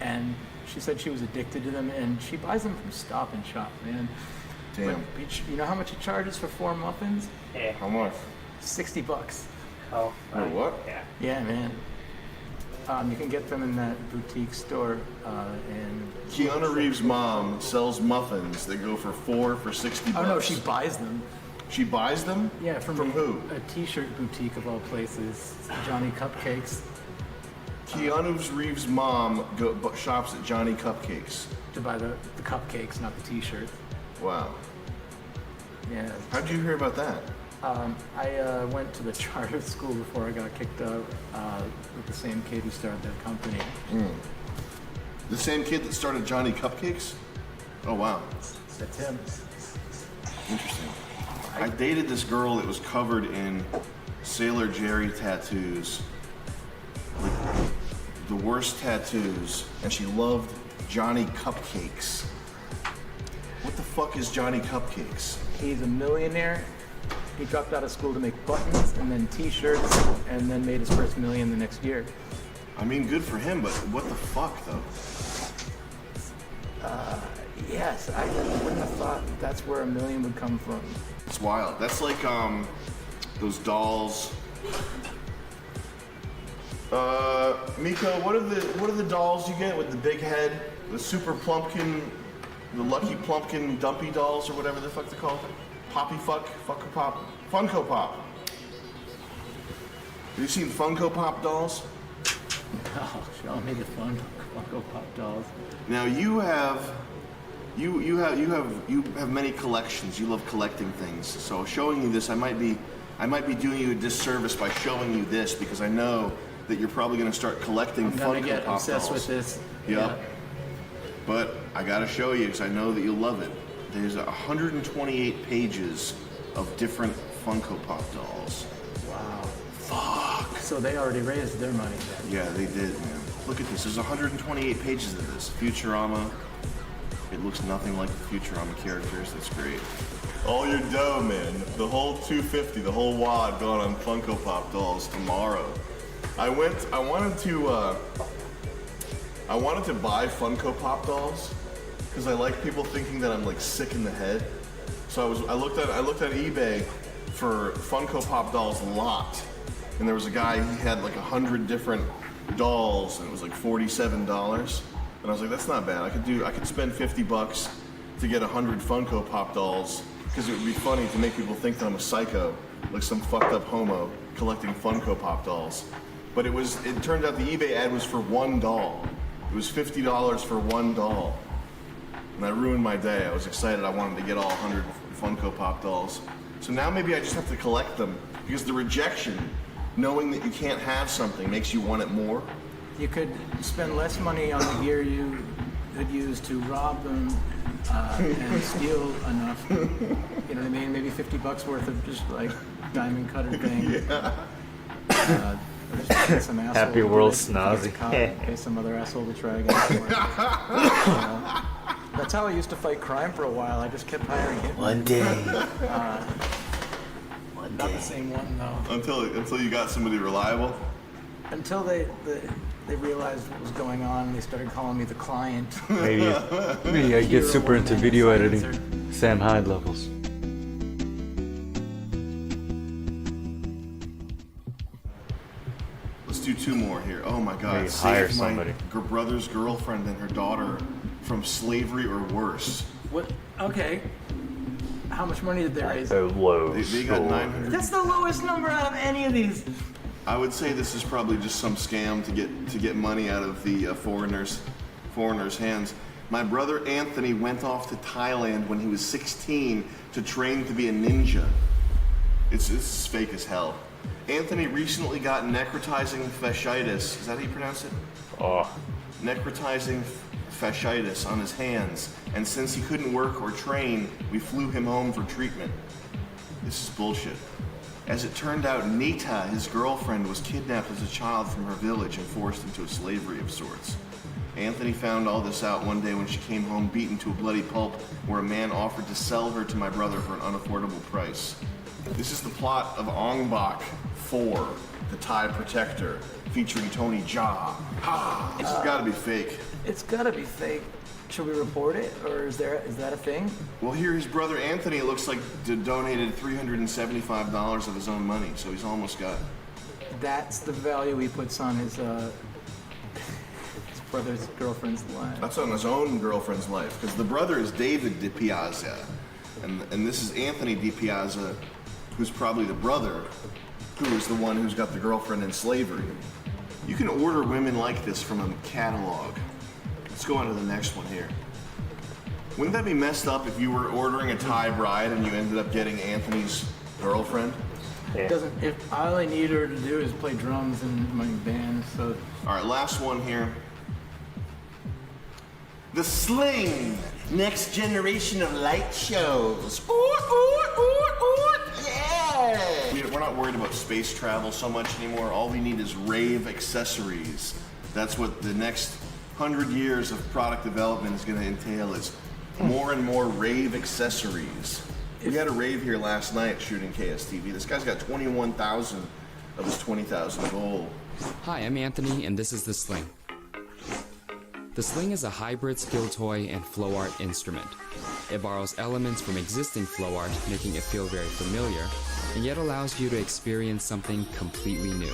And she said she was addicted to them, and she buys them from Stop and Shop, man. Damn. But you know how much it charges for 4 muffins? Yeah. How much? $60. Oh. What? Yeah. Yeah, man. You can get them in that boutique store. And Keanu Reeves' mom sells muffins that go for $60. Oh no, she buys them. She buys them? Yeah, from who? A T-shirt boutique of all places, Johnny Cupcakes. Keanu Reeves' mom shops at Johnny Cupcakes To buy the cupcakes, not the T-shirt. Wow. Yeah. How'd you hear about that? I went to the charter school before I got kicked out with the same kid who started that company. The same kid that started Johnny Cupcakes? Oh, wow. That's him. Interesting. I dated this girl that was covered in Sailor Jerry tattoos. Like, the worst tattoos. And she loved Johnny Cupcakes. What the fuck is Johnny Cupcakes? He's a millionaire. He dropped out of school to make buttons and then t-shirts and then made his first million the next year. I mean, good for him, but what the fuck, though? Yes, I wouldn't have thought that's where $1 million would come from. It's wild. That's like, those dolls. Miko, what are the dolls you get with the big head? The Super Plumpkin, the Lucky Plumpkin Dumpy dolls, or whatever the fuck they're called? Poppy Fuck? Funko Pop? Funko Pop. Have you seen Funko Pop dolls? Oh, show me the Funko Pop dolls. Now you have many collections. You love collecting things. So showing you this, I might be doing you a disservice by showing you this because I know that you're probably going to start collecting I'm gonna Funko get Pop obsessed dolls. with this. Yep. Yeah. But I got to show you because I know that you'll love it. There's 128 pages of different Funko Pop dolls. Wow. Fuck. So they already raised their money then. Yeah, they did, man. Look at this. There's 128 pages of this. Futurama. It looks nothing like the Futurama characters. That's great. All your dough, man. The whole 250, the whole wad going on Funko Pop dolls tomorrow. I wanted to buy Funko Pop dolls because I like people thinking that I'm like sick in the head. So I looked at eBay for Funko Pop dolls a lot, and there was a guy, he had like 100 different dolls, and it was like $47. And I was like, that's not bad. I could spend $50 to get 100 Funko Pop dolls because it would be funny to make people think that I'm a psycho, like some fucked up homo collecting Funko Pop dolls. But it turned out the eBay ad was for one doll. It was $50 for one doll. And that ruined my day. I was excited. I wanted to get all 100 Funko Pop dolls. So now maybe I just have to collect them because the rejection, knowing that you can't have something, makes you want it more. You could spend less money on the gear you could use to rob them and steal enough. You know what I mean? Maybe $50 worth of just like diamond cutter thing. Yeah. Some asshole Happy World gets Snazzy. caught, pay some other asshole to try again. That's how I used to fight crime for a while. I just kept hiring hitmen. One day. Not the same one though. Until you got somebody reliable. Until they realized what was going on, and they started calling me the client. Maybe I get super into video editing. Sam Hyde levels. Let's do two more here. Oh my God! Maybe hire Save my somebody. brother's girlfriend and her daughter from slavery or worse. What? Okay. How much money did they raise? A low They got 900. That's the lowest number out of any of these. I would say this is probably just some scam to get money out of the foreigners' hands. My brother Anthony went off to Thailand when he was 16 to train to be a ninja. It's fake as hell. Anthony recently got necrotizing fasciitis. Is that how you pronounce it? Oh. Necrotizing fasciitis on his hands, and since he couldn't work or train, we flew him home for treatment. This is bullshit. As it turned out, Nita, his girlfriend, was kidnapped as a child from her village and forced into a slavery of sorts. Anthony found all this out one day when she came home beaten to a bloody pulp, where a man offered to sell her to my brother for an unaffordable price. This is the plot of Ong Bak 4, The Thai Protector, featuring Tony Jaa. This has got to be fake. It's gotta be fake. Should we report it, or is that a thing? Well, here his brother Anthony, it looks like, donated $375 of his own money, so he's almost got. That's the value he puts on his brother's girlfriend's life. That's on his own girlfriend's life, because the brother is David DiPiazza, and this is Anthony DiPiazza, who's probably the brother, who is the one who's got the girlfriend in slavery. You can order women like this from a catalog. Let's go on to the next one here. Wouldn't that be messed up if you were ordering a Thai bride and you ended up getting Anthony's girlfriend? Doesn't. If all I need her to do is play drums in my band, so. All right, last one here. The Sling, next generation of light shows. Ooh, ooh, ooh, ooh, yeah! We're not worried about space travel so much anymore. All we need is rave accessories. That's what the next 100 years of product development is going to entail, is more and more rave accessories. We had a rave here last night shooting KSTV. This guy's got 21,000 of his 20,000 goal. Hi, I'm Anthony, and this is the Sling. The Sling is a hybrid skill toy and flow art instrument. It borrows elements from existing flow art, making it feel very familiar, and yet allows you to experience something completely new.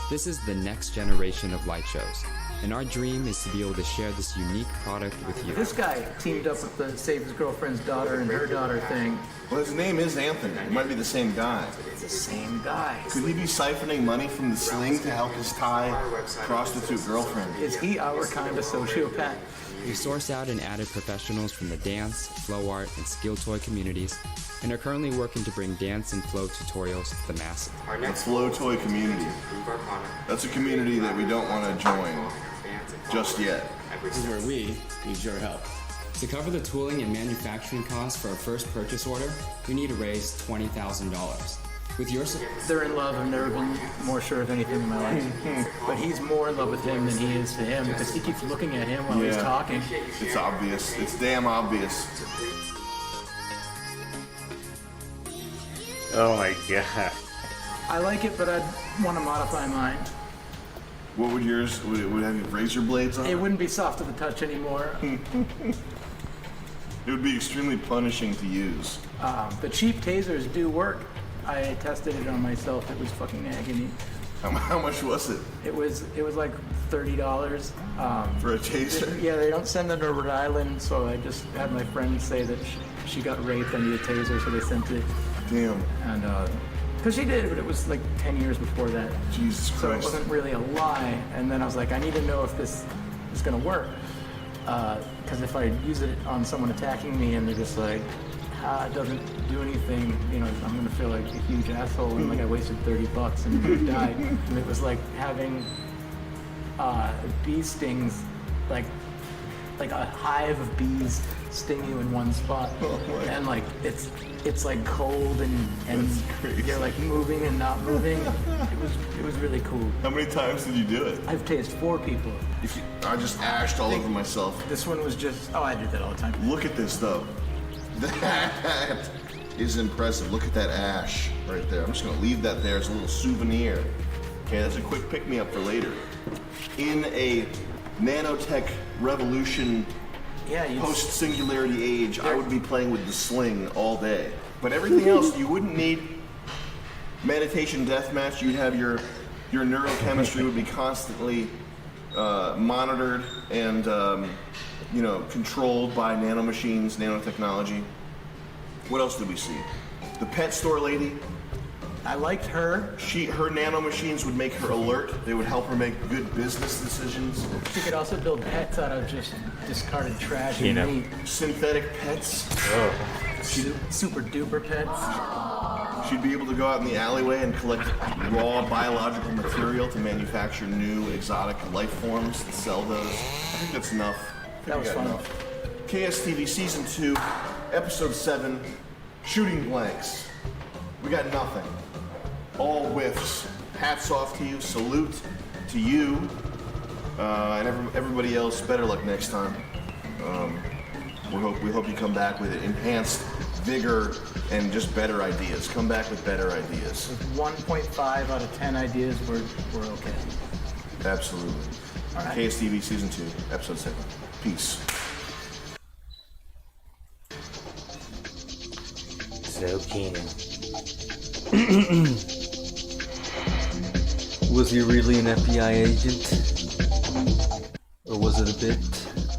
This is the next generation of light shows, and our dream is to be able to share this unique product with you. This guy teamed up with the Save His Girlfriend's Daughter and her daughter thing. Well, his name is Anthony. It might be the same guy. It's the same guy. Could he be siphoning money from the Sling to help his Thai prostitute girlfriend? Is he our kind of sociopath? We sourced out and added professionals from the dance, flow art, and skill toy communities, and are currently working to bring dance and flow tutorials to the masses. The flow toy community. That's a community that we don't want to join just yet. This is where we need your help. To cover the tooling and manufacturing costs for our first purchase order, we need to raise $20,000. With your support, They're in love. I've never been more sure of anything in my life. But he's more in love with him than he is to him, because he keeps looking at him while he's talking. It's obvious. It's damn obvious. Oh my god. I like it, but I'd want to modify mine. What would yours, would it have razor blades on It wouldn't be soft to the touch anymore. It would be extremely punishing to use. The cheap tasers do work. I tested it on myself. It was fucking agony. How much was it? It was like $30. For a taser? Yeah, they don't send them to Rhode Island, so I just had my friend say that she got raped and needed a taser, so they sent it. Damn. And because she did, but it was like 10 years before that. Jesus Christ. So it wasn't really a lie. And then I was like, I need to know if this is gonna work. Because if I use it on someone attacking me and they're just like, it doesn't do anything, you know, I'm gonna feel like a huge asshole and like I wasted $30 and died. And it was like having bee stings, like a hive of bees sting you in one spot. And like it's like cold and you're like moving and not moving. It was really cool. How many times did you do it? I've tased 4 people. I just ashed all over myself. This one was just, I do that all the time. Look at this though. That is impressive. Look at that ash right there. I'm just gonna leave that there as a little souvenir. Okay, that's a quick pick-me-up for later. In a nanotech revolution, post-singularity age, I would be playing with the Sling all day. But everything else, you wouldn't need meditation deathmatch. You'd have your neurochemistry would be constantly monitored and controlled by nanomachines, nanotechnology. What else did we see? The pet store lady. I liked her. Her nanomachines would make her alert. They would help her make good business decisions. She could also build pets out of just discarded trash and meat. Synthetic pets. Super duper pets. She'd be able to go out in the alleyway and collect raw biological material to manufacture new exotic life forms and sell those. I think that's enough. That was fun. KSTV Season 2, Episode 7, Shooting Blanks. We got nothing. All whiffs. Hats off to you. Salute to you. And everybody else. Better luck next time. We hope you come back with enhanced vigor and just better ideas. Come back with better ideas. With 1.5 out of 10 ideas, we're okay. Absolutely. All right. KSTV Season 2, Episode 7. Peace. So Keenan. Was he really an FBI agent? Or was it a bit?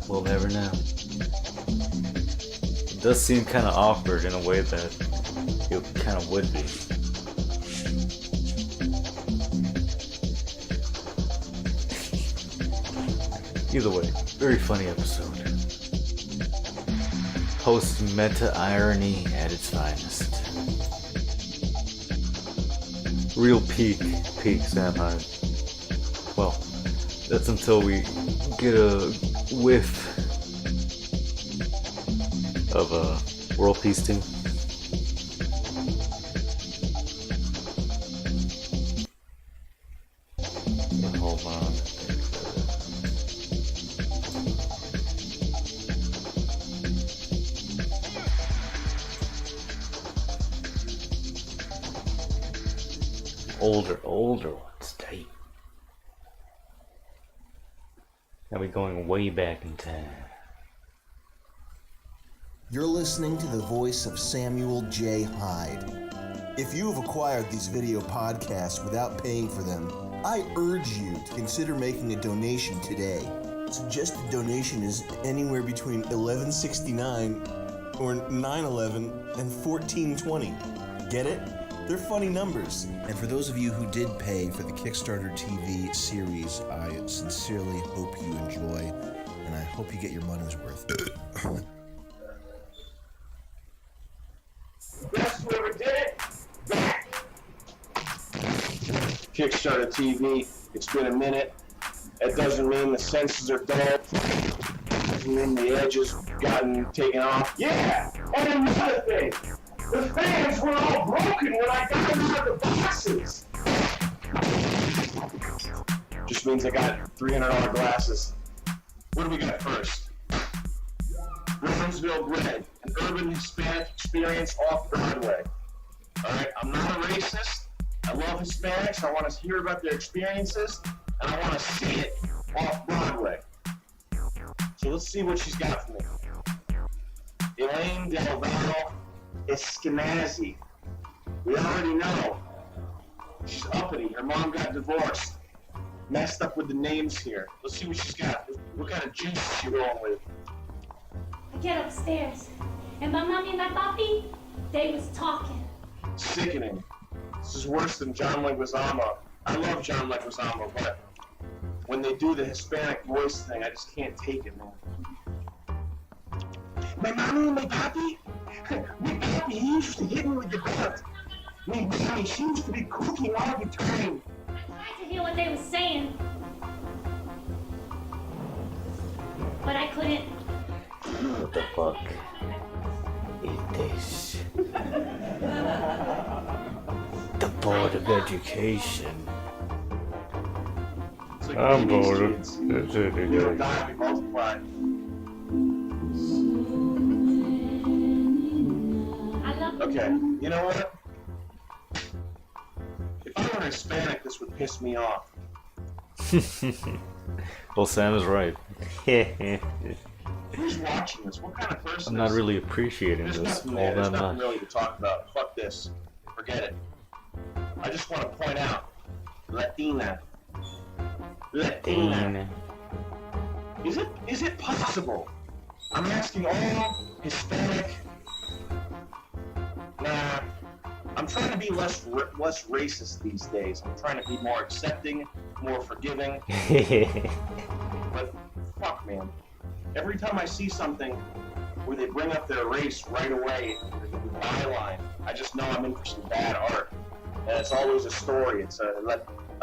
We'll never know. It does seem kind of awkward in a way that it kind of would be. Either way, very funny episode. Post-meta irony at its finest. Real peak Sam Hyde. Well, that's until we get a whiff of World Peace Team. Hold on. Older ones, tight. Now we're going way back in time. You're listening to the voice of Samuel J. Hyde. If you have acquired these video podcasts without paying for them, I urge you to consider making a donation today. Suggested donation is anywhere between $11.69 or $9.11 and $14.20. Get it? They're funny numbers. And for those of you who did pay for the Kickstarter TV series, I sincerely hope you enjoy, and I hope you get your money's worth. Guess whoever did it? Kickstarter TV. It's been a minute. That doesn't mean the senses are dull. Doesn't mean the edges gotten taken off. Yeah, and another thing. The fans were all broken when I got them out of the boxes. Just means I got $300 glasses. What do we got first? Brownsville Bread, an urban Hispanic experience off-Broadway. Alright, I'm not a racist. I love Hispanics. I want to hear about their experiences, and I want to see it off-Broadway. So let's see what she's got for me. Elaine Del Valle Eskenazi. We already know. She's uppity. Her mom got divorced. Messed up with the names here. Let's see what she's got. What kind of juice is she rolling with? I get upstairs, and my mommy and my papi, they was talking. Sickening. This is worse than John Leguizamo. I love John Leguizamo, but when they do the Hispanic voice thing, I just can't take it, man. My mommy and my papi? My papi, he used to hit me with the belt. My mommy, she used to be cooking all the time. I tried to hear what they were saying, but I couldn't. What the fuck is this? The Board of Education. I'm bored. That's it. You'll die if you multiply. Okay, you know what? If I were Hispanic, this would piss me off. Well, Sam is right. Who's watching this? What kind of person I'm not is really appreciating There's this nothing all there. There's that nothing much. really to talk about. Fuck this. Forget it. I just want to point out, Latina. Is it possible? I'm asking all Hispanic. Nah. I'm trying to be less racist these days. I'm trying to be more accepting, more forgiving. But fuck, man. Every time I see something where they bring up their race right away, the byline, I just know I'm in for some bad art. And it's always a story. It's a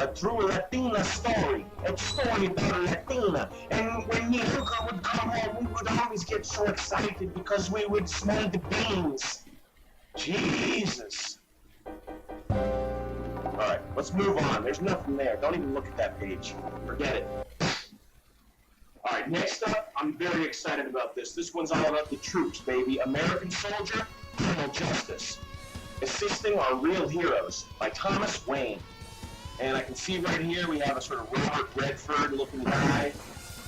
true Latina story. A story about a Latina. And when the uncle would come home, we would always get so excited because we would smell the beans. Jesus. Alright, let's move on. There's nothing there. Don't even look at that page. Forget it. Alright, next up, I'm very excited about this. This one's all about the troops, baby. American Soldier, Criminal Justice. Assisting Our Real Heroes by Thomas Wayne. And I can see right here we have a sort of Robert Redford looking guy.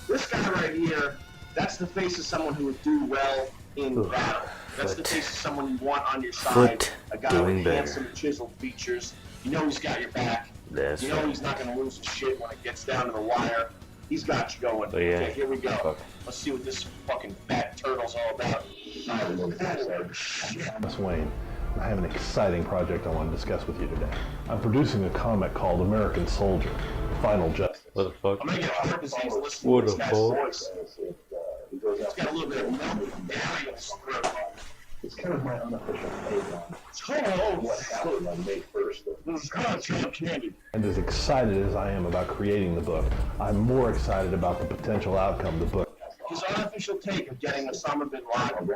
This guy right here, that's the face of someone who would do well in battle. That's the face of someone you want on your side. A guy with handsome, chiseled features. You know he's got your back. That's you know he's not going to lose his shit when it gets down to the wire. He's got you going. Oh, yeah. Okay, here we go. Let's see what this fucking fat turtle's all about. Thomas Wayne. I have an exciting project I want to discuss with you today. I'm producing a comic called American Soldier, Final Justice. What the fuck? I'm gonna get heart disease listening to this guy's voice. It's got a little bit of milk and dairy in its throat. It's kind of my unofficial take on What happened on May 1st. This is kind of jam candy. And as excited as I am about creating the book, I'm more excited about the potential outcome the book. His unofficial take of getting Osama bin Laden.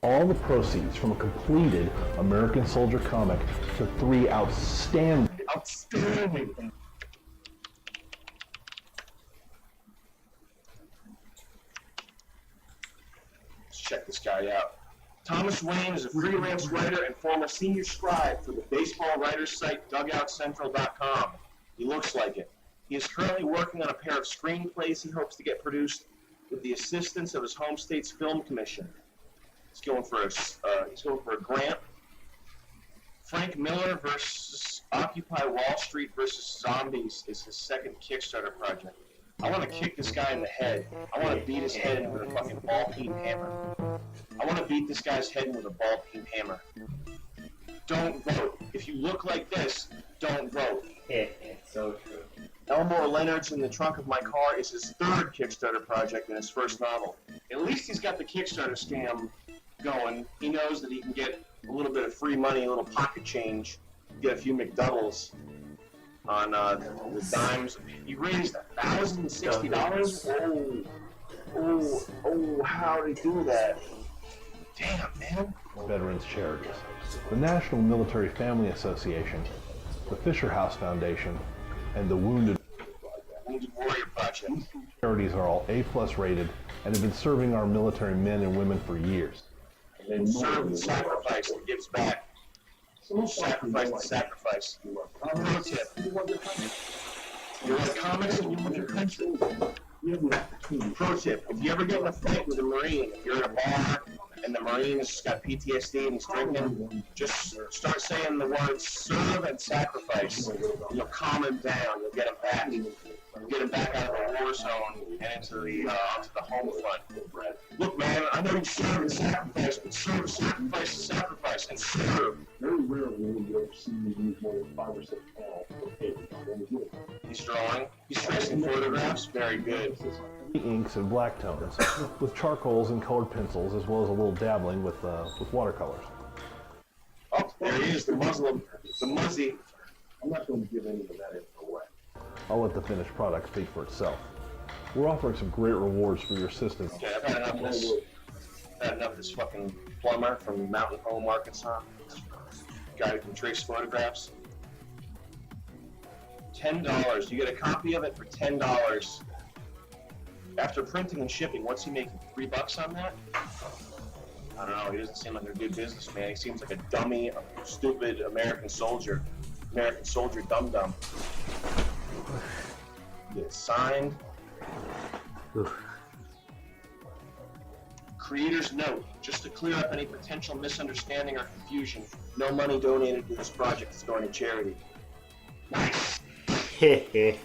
All the proceeds from a completed American Soldier comic to 3 outstanding. Let's check this guy out. Thomas Wayne is a freelance writer and former senior scribe for the baseball writers site DugoutCentral.com. He looks like it. He is currently working on a pair of screenplays he hopes to get produced with the assistance of his home state's film commission. He's going for a grant. Frank Miller versus Occupy Wall Street versus Zombies is his second Kickstarter project. I want to kick this guy in the head. I want to beat his head in with a fucking ball-peen hammer. I want to beat this guy's head in with a ball-peen hammer. Don't vote. If you look like this, don't vote. It's so true. Elmore Leonard's In the Trunk of My Car is his third Kickstarter project and his first novel. At least he's got the Kickstarter scam going. He knows that he can get a little bit of free money, a little pocket change, get a few McDoubles on the dimes. He raised $1,060. Oh, how did he do that? Damn, man. Veterans Charities, the National Military Family Association, the Fisher House Foundation, and the Wounded Warrior Project. Charities are all A+ rated and have been serving our military men and women for years. And serve and sacrifice and gives back. Sacrifice and sacrifice. Pro tip. You like comics and you want your country. Pro tip. If you ever get in a fight with a Marine, if you're in a bar and the Marine has got PTSD and he's drinking, just start saying the words serve and sacrifice. You'll calm him down. You'll get him back. You'll get him back out of the war zone and into the onto the home front. Look, man, I know you serve and sacrifice, but serve, sacrifice, and sacrifice, and serve. Very rarely will you ever see me use more than 5 or 6 panels per page. He's drawing. He's tracing photographs. Very good. Inks and black tones, with charcoals and colored pencils, as well as a little dabbling with watercolors. Oh, there he is, the Muslim, the Muzzy. I'm not going to give any of that info away. I'll let the finished product speak for itself. We're offering some great rewards for your assistance. Okay, I've had enough of this. I've had enough of this fucking plumber from Mountain Home, Arkansas. Guy who can trace photographs. $10. You get a copy of it for $10. After printing and shipping, what's he making? $3 on that? I don't know. He doesn't seem like a good businessman. He seems like a dummy, a stupid American soldier. American soldier dum-dum. Get it signed. Creator's note. Just to clear up any potential misunderstanding or confusion, no money donated to this project is going to charity. Nice. Here he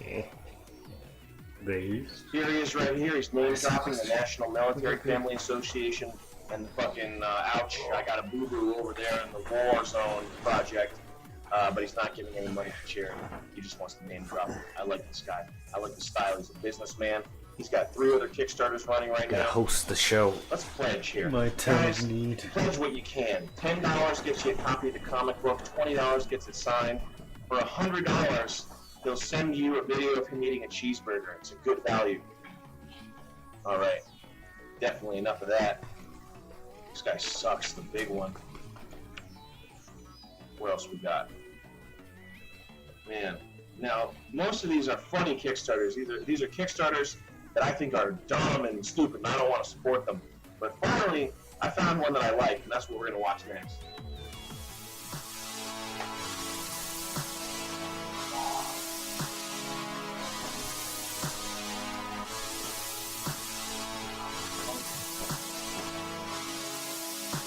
is right here. He's name dropping the National Military Family Association and the fucking ouch, I got a boo-boo over there in the war zone project. But he's not giving any money to charity. He just wants to name drop. I like this guy. I like the style. He's a businessman. He's got 3 other Kickstarters running right now. Gotta host the show. Let's pledge here. My town Guys, need. Pledge what you can. $10 gets you a copy of the comic book. $20 gets it signed. For $100, he'll send you a video of him eating a cheeseburger. It's a good value. All right. Definitely enough of that. This guy sucks. The big one. What else we got? Man. Now, most of these are funny Kickstarters. These are Kickstarters that I think are dumb and stupid, and I don't want to support them. But finally, I found one that I like, and that's what we're going to watch next.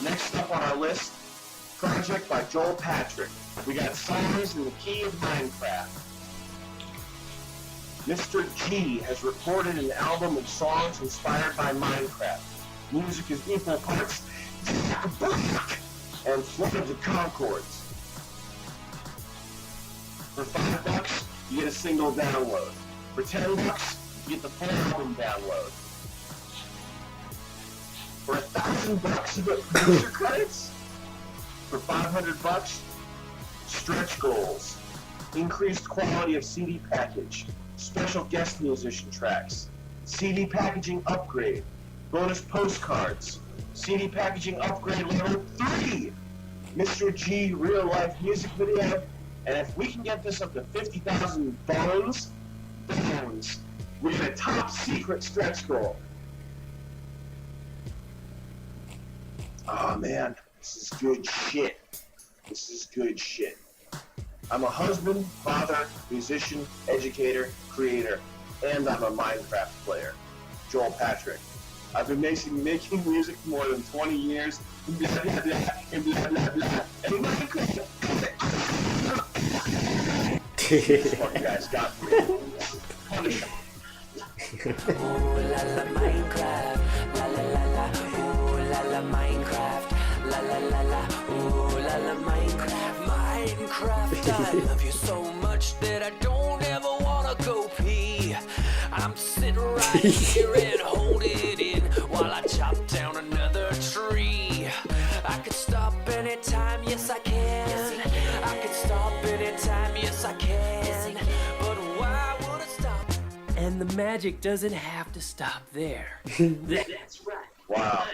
Next up on our list, project by Joel Patrick. We got Songs in the Key of Minecraft. Mr. G has recorded an album of songs inspired by Minecraft. Music is equal parts and Flood of the Concords. For $5, you get a single download. For $10, you get the full album download. $1,000 you get producer credits. For $500, stretch goals, increased quality of CD package, special guest musician tracks, CD packaging upgrade, bonus postcards, CD packaging upgrade level 3, Mr. G real life music video, and if we can get this up to 50,000 bones, we get a top secret stretch goal. Oh man, this is good shit. This is good shit. I'm a husband, father, musician, educator, creator, and I'm a Minecraft player. Joel Patrick. I've been making music for more than 20 years. Blah, blah, blah, and blah, blah, blah. And Minecraft. This fucking guy's got me. Punish him. Ooh la la Minecraft, la la la la. Ooh la la Minecraft, la la la la. Ooh la la Minecraft, Minecraft. I love you so much that I don't ever wanna go pee. I'm sitting right here and hold it in while I chop down another tree. I could stop anytime, yes I can. I could stop anytime, yes I can. But why would I stop? And the magic doesn't have to stop there. That's right. Wow.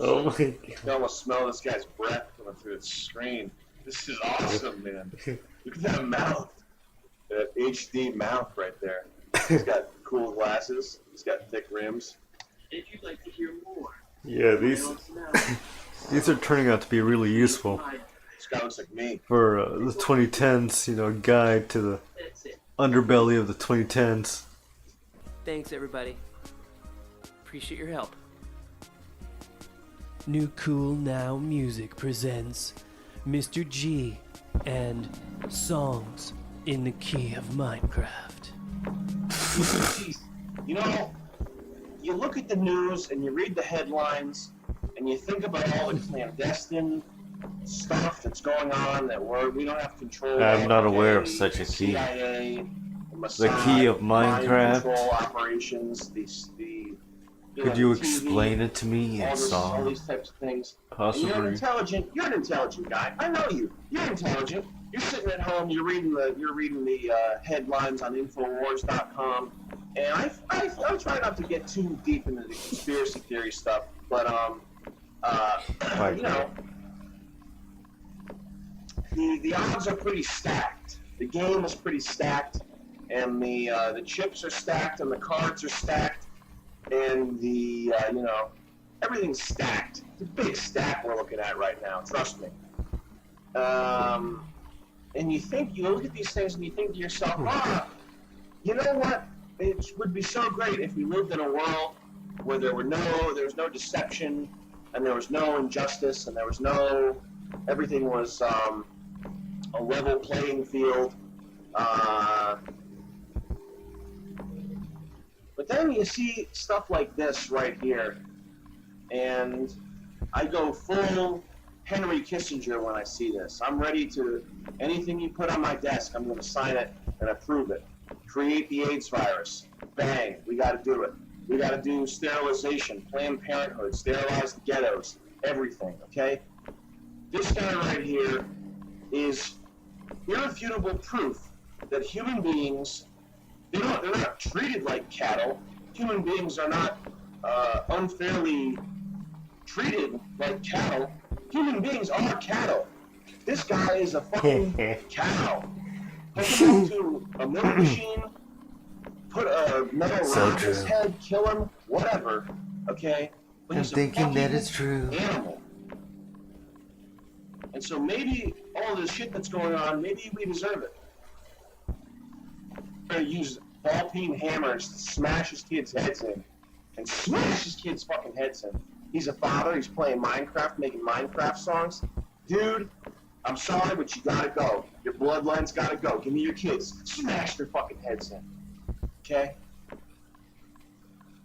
Oh my God. You can almost smell this guy's breath coming through the screen. This is awesome, man. Look at that mouth. That HD mouth right there. He's got cool glasses. He's got thick rims. If you'd like to hear more. Yeah, these are turning out to be really useful. This guy looks like me. For the 2010s, guide to the underbelly of the 2010s. Thanks, everybody. Appreciate your help. New Cool Now Music presents Mr. G and Songs in the Key of Minecraft. You know, you look at the news and you read the headlines and you think about all the clandestine stuff that's going on that we don't have control. I'm not aware of such a key. CIA, The key of mind Minecraft. control operations. Could you explain it to me in all song? these types of things. And Possibly. you're an intelligent guy. I know you. You're intelligent. You're sitting at home. You're reading the headlines on Infowars.com. And I try not to get too deep into the conspiracy theory stuff, but you know, the odds are pretty stacked. The game is pretty stacked, and the chips are stacked, and the cards are stacked, and the everything's stacked. It's a big stack we're looking at right now. Trust me. And you look at these things and you think to yourself, you know what? It would be so great if we lived in a world where there was no deception, and there was no injustice, and everything was a level playing field. But then you see stuff like this right here, and I go full Henry Kissinger when I see this. I'm ready to, anything you put on my desk, I'm going to sign it and approve it. Create the AIDS virus. Bang, we got to do it. We got to do sterilization, Planned Parenthood, sterilize the ghettos, everything, okay? This guy right here is irrefutable proof that human beings, they're not treated like cattle. Human beings are not unfairly treated like cattle. Human beings are cattle. This guy is a fucking cow. Hook him up to a milk machine, put a metal rod in his head, kill him, whatever, okay? But I'm he's a thinking that fucking is true. Animal. And so maybe all this shit that's going on, maybe we deserve it. We're gonna use ball-peen hammers to smash his kids' heads in. And smash his kids' fucking heads in. He's a father, he's playing Minecraft, making Minecraft songs. Dude, I'm sorry, but you gotta go. Your bloodline's gotta go. Give me your kids. Smash their fucking heads in. Okay?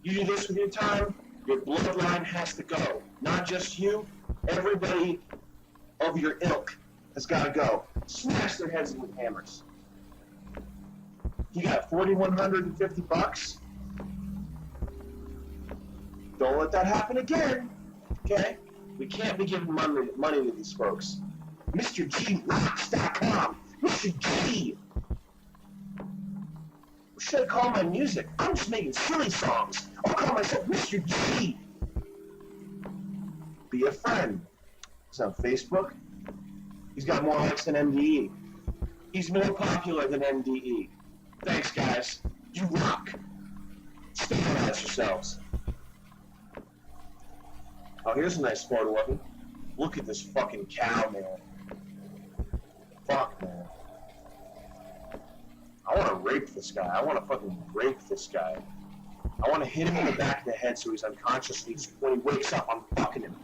You do this with your time, your bloodline has to go. Not just you, everybody of your ilk has gotta go. Smash their heads in with hammers. You got $4,150? Don't let that happen again. Okay? We can't be giving money to these folks. MrGRocks.com. Mr. G. What should I call my music? I'm just making silly songs. I'll call myself Mr. G. Be a friend. He's on Facebook. He's got more likes than MDE. He's more popular than MDE. Thanks, guys. You rock. Stabilize yourselves. Oh, here's a nice photo of him. Look at this fucking cow, man. Fuck, man. I want to rape this guy. I want to fucking rape this guy. I want to hit him in the back of the head so he's unconscious. When he wakes up, I'm fucking him.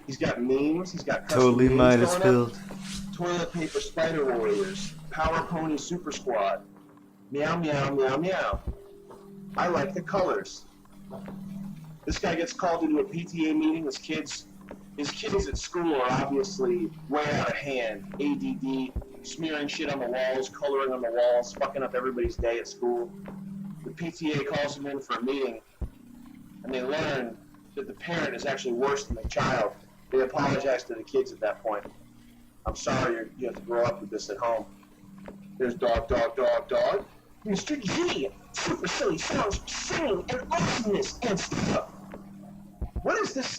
He's got memes. He's got custom Totally memes might as going spilled. up. Toilet paper spider warriors. Power pony super squad. Meow meow meow meow. I like the colors. This guy gets called into a PTA meeting. His kids at school are obviously way out of hand. ADD, smearing shit on the walls, coloring on the walls, fucking up everybody's day at school. The PTA calls him in for a meeting, and they learn that the parent is actually worse than the child. They apologize to the kids at that point. I'm sorry, you have to grow up with this at home. There's dog. Mr. G, super silly sounds, singing, and awesomeness and stuff. What is this,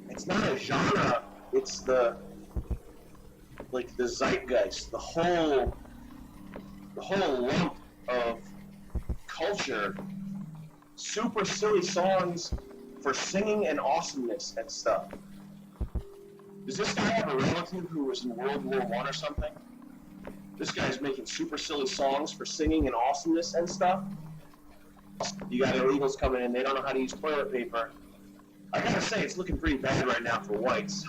it's not a genre, it's the zeitgeist, the whole lump of culture. Super silly songs for singing and awesomeness and stuff. Does this guy have a relative who was in World War I or something? This guy's making super silly songs for singing and awesomeness and stuff. You got illegals coming in, they don't know how to use toilet paper. I gotta say, it's looking pretty bad right now for whites.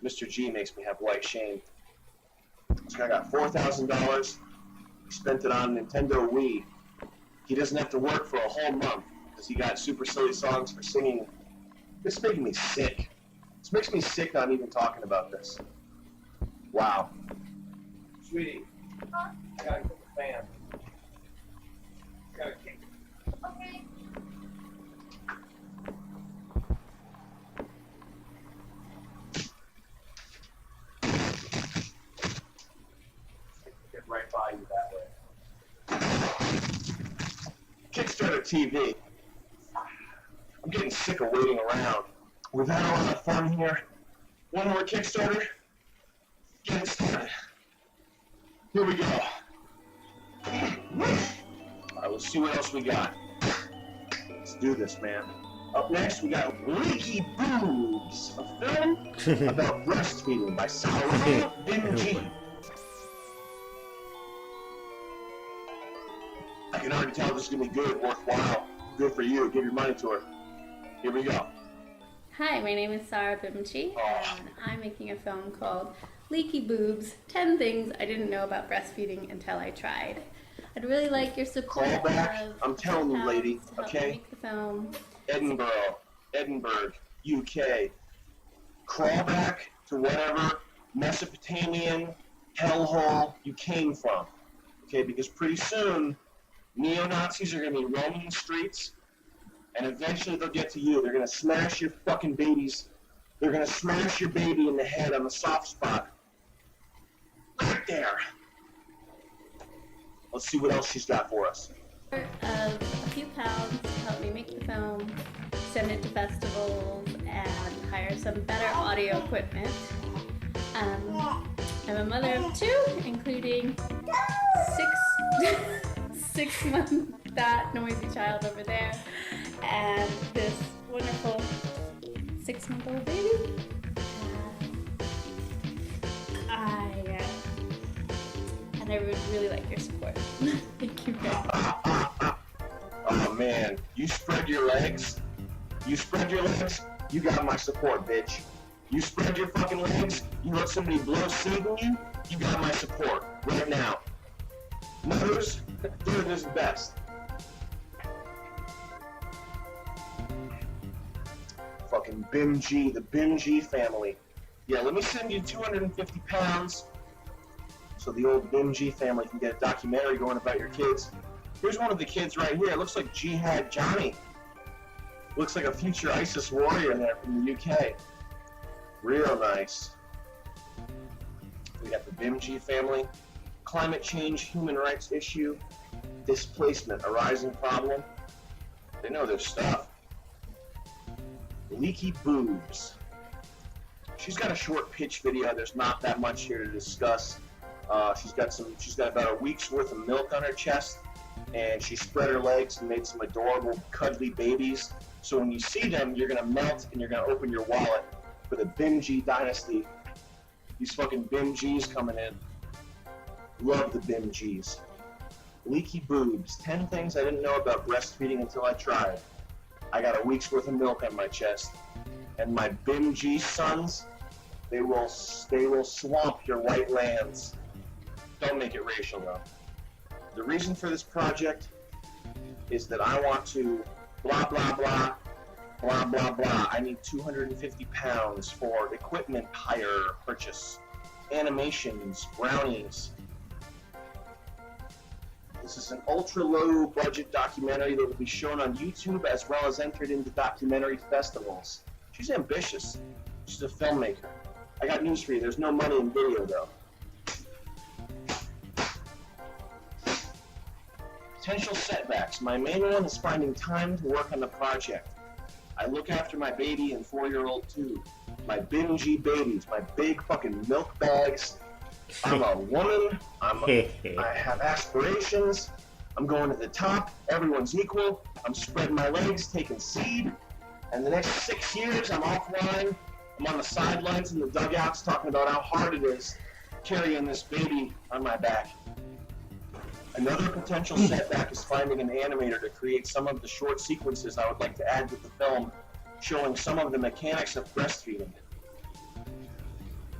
Mr. G makes me have white shame. This guy got $4,000. He spent it on Nintendo Wii. He doesn't have to work for a whole month because he got super silly songs for singing. This is making me sick. This makes me sick not even talking about this. Wow. Sweetie, I gotta cook the fan. I gotta kick. Okay. Get right by you that way. Kickstarter TV. I'm getting sick of waiting around. We've had a lot of fun here. One more Kickstarter. Get it started. Here we go. Alright, let's see what else we got. Let's do this, man. Up next, we got Leaky Boobs, a film about breastfeeding by Sarah Bimji. I can already tell this is going to be good, worthwhile, good for you. Give your money to her. Here we go. Hi, my name is Sarah Bimchi, and I'm making a film called Leaky Boobs, 10 Things I Didn't Know About Breastfeeding Until I Tried. I'd really like your support. Call back. I'm telling you, lady, to help okay? make the film. Edinburgh, UK. Crawl back to whatever Mesopotamian hellhole you came from, okay? Because pretty soon, neo-Nazis are going to be roaming the streets, and eventually they'll get to you. They're going to smash your fucking babies. They're going to smash your baby in the head on the soft spot. Right there. Let's see what else she's got for us. Of a few pounds to help me make the film, send it to festivals, and hire some better audio equipment. I'm a mother of 2, including 6-month that noisy child over there, and this wonderful 6-month-old baby. And I would really like your support. Thank you very much. Oh man, you spread your legs. You got my support, bitch. You spread your fucking legs, you let somebody blow seed in you got my support right now. Mothers, do this best. Fucking Bimji, the Bimji family. Yeah, let me send you 250 pounds so the old Bimji family can get a documentary going about your kids. Here's one of the kids right here. It looks like Jihad Johnny. Looks like a future ISIS warrior in there from the UK. Real nice. We got the Bimji family. Climate change, human rights issue, displacement, a rising problem. They know their stuff. Leaky boobs. She's got a short pitch video. There's not that much here to discuss. She's got about a week's worth of milk on her chest, and she spread her legs and made some adorable, cuddly babies. So when you see them, you're gonna melt and you're gonna open your wallet for the Bimji dynasty. These fucking Bimjis coming in. Love the Bimjis. Leaky boobs. 10 things I didn't know about breastfeeding until I tried. I got a week's worth of milk on my chest, and my Bimji sons, they will swamp your white lands. Don't make it racial though. The reason for this project is that I want to blah blah blah blah blah blah. I need 250 pounds for equipment hire purchase, animations, brownies. This is an ultra-low budget documentary that will be shown on YouTube as well as entered into documentary festivals. She's ambitious. She's a filmmaker. I got news for you. There's no money in video, though. Potential setbacks. My main one is finding time to work on the project. I look after my baby and 4-year-old too. My Bimji babies, my big fucking milk bags. I'm a woman. I have aspirations. I'm going to the top. Everyone's equal. I'm spreading my legs, taking seed. And the next 6 years, I'm offline. I'm on the sidelines in the dugouts talking about how hard it is carrying this baby on my back. Another potential setback is finding an animator to create some of the short sequences I would like to add to the film, showing some of the mechanics of breastfeeding.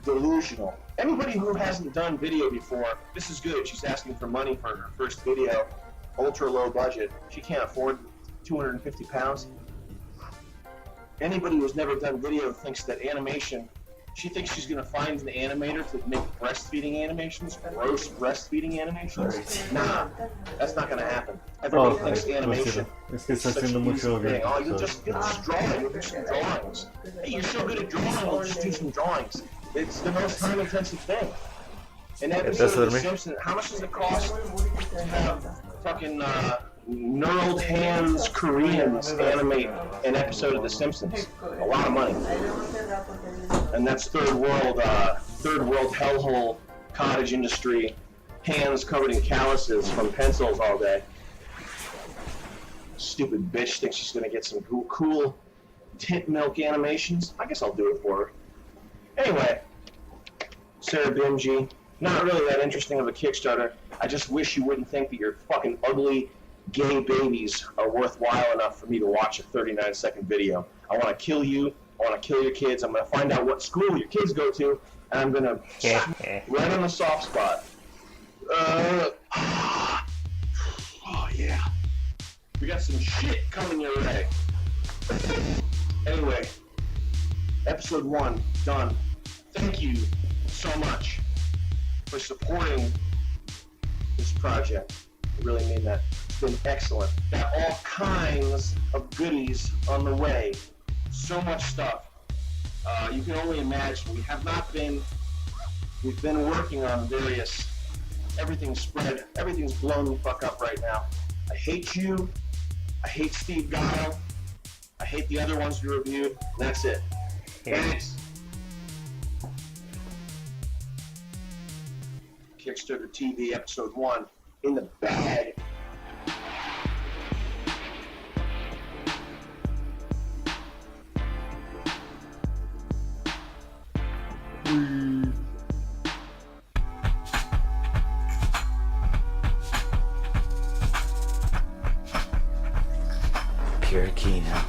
Delusional. Anybody who hasn't done video before, this is good. She's asking for money for her first video, ultra low budget. She can't afford 250 pounds. Anybody who's never done video thinks that animation, she thinks she's gonna find an animator to make breastfeeding animations, gross breastfeeding animations. Nah, that's not gonna happen. Everybody thinks animation Es que is está such haciendo an easy mucho thing. Oh, bien. you'll just draw, you'll do some drawings. Hey, you're so good at drawing, we'll just do some drawings. It's the most time-intensive thing. An episode of The Simpsons, how much does it cost to have fucking knurled hands Koreans animate an episode of The Simpsons? A lot of money. And that's third world hellhole cottage industry, hands covered in calluses from pencils all day. Stupid bitch thinks she's gonna get some cool tit milk animations. I guess I'll do it for her. Anyway, Sarah Bimji, not really that interesting of a Kickstarter. I just wish you wouldn't think that your fucking ugly gay babies are worthwhile enough for me to watch a 39-second video. I want to kill you. I want to kill your kids. I'm going to find out what school your kids go to, and I'm going to right on the soft spot. Oh yeah. We got some shit coming your way. Anyway, episode 1 done. Thank you so much for supporting this project. I really mean that. It's been excellent. Got all kinds of goodies on the way. So much stuff. You can only imagine. We've been working on various, everything's spread, everything's blown the fuck up right now. I hate you. I hate Steve Guile. I hate the other ones we reviewed. That's it. Thanks. Kickstarter TV episode 1 in the bag. Pure Kino.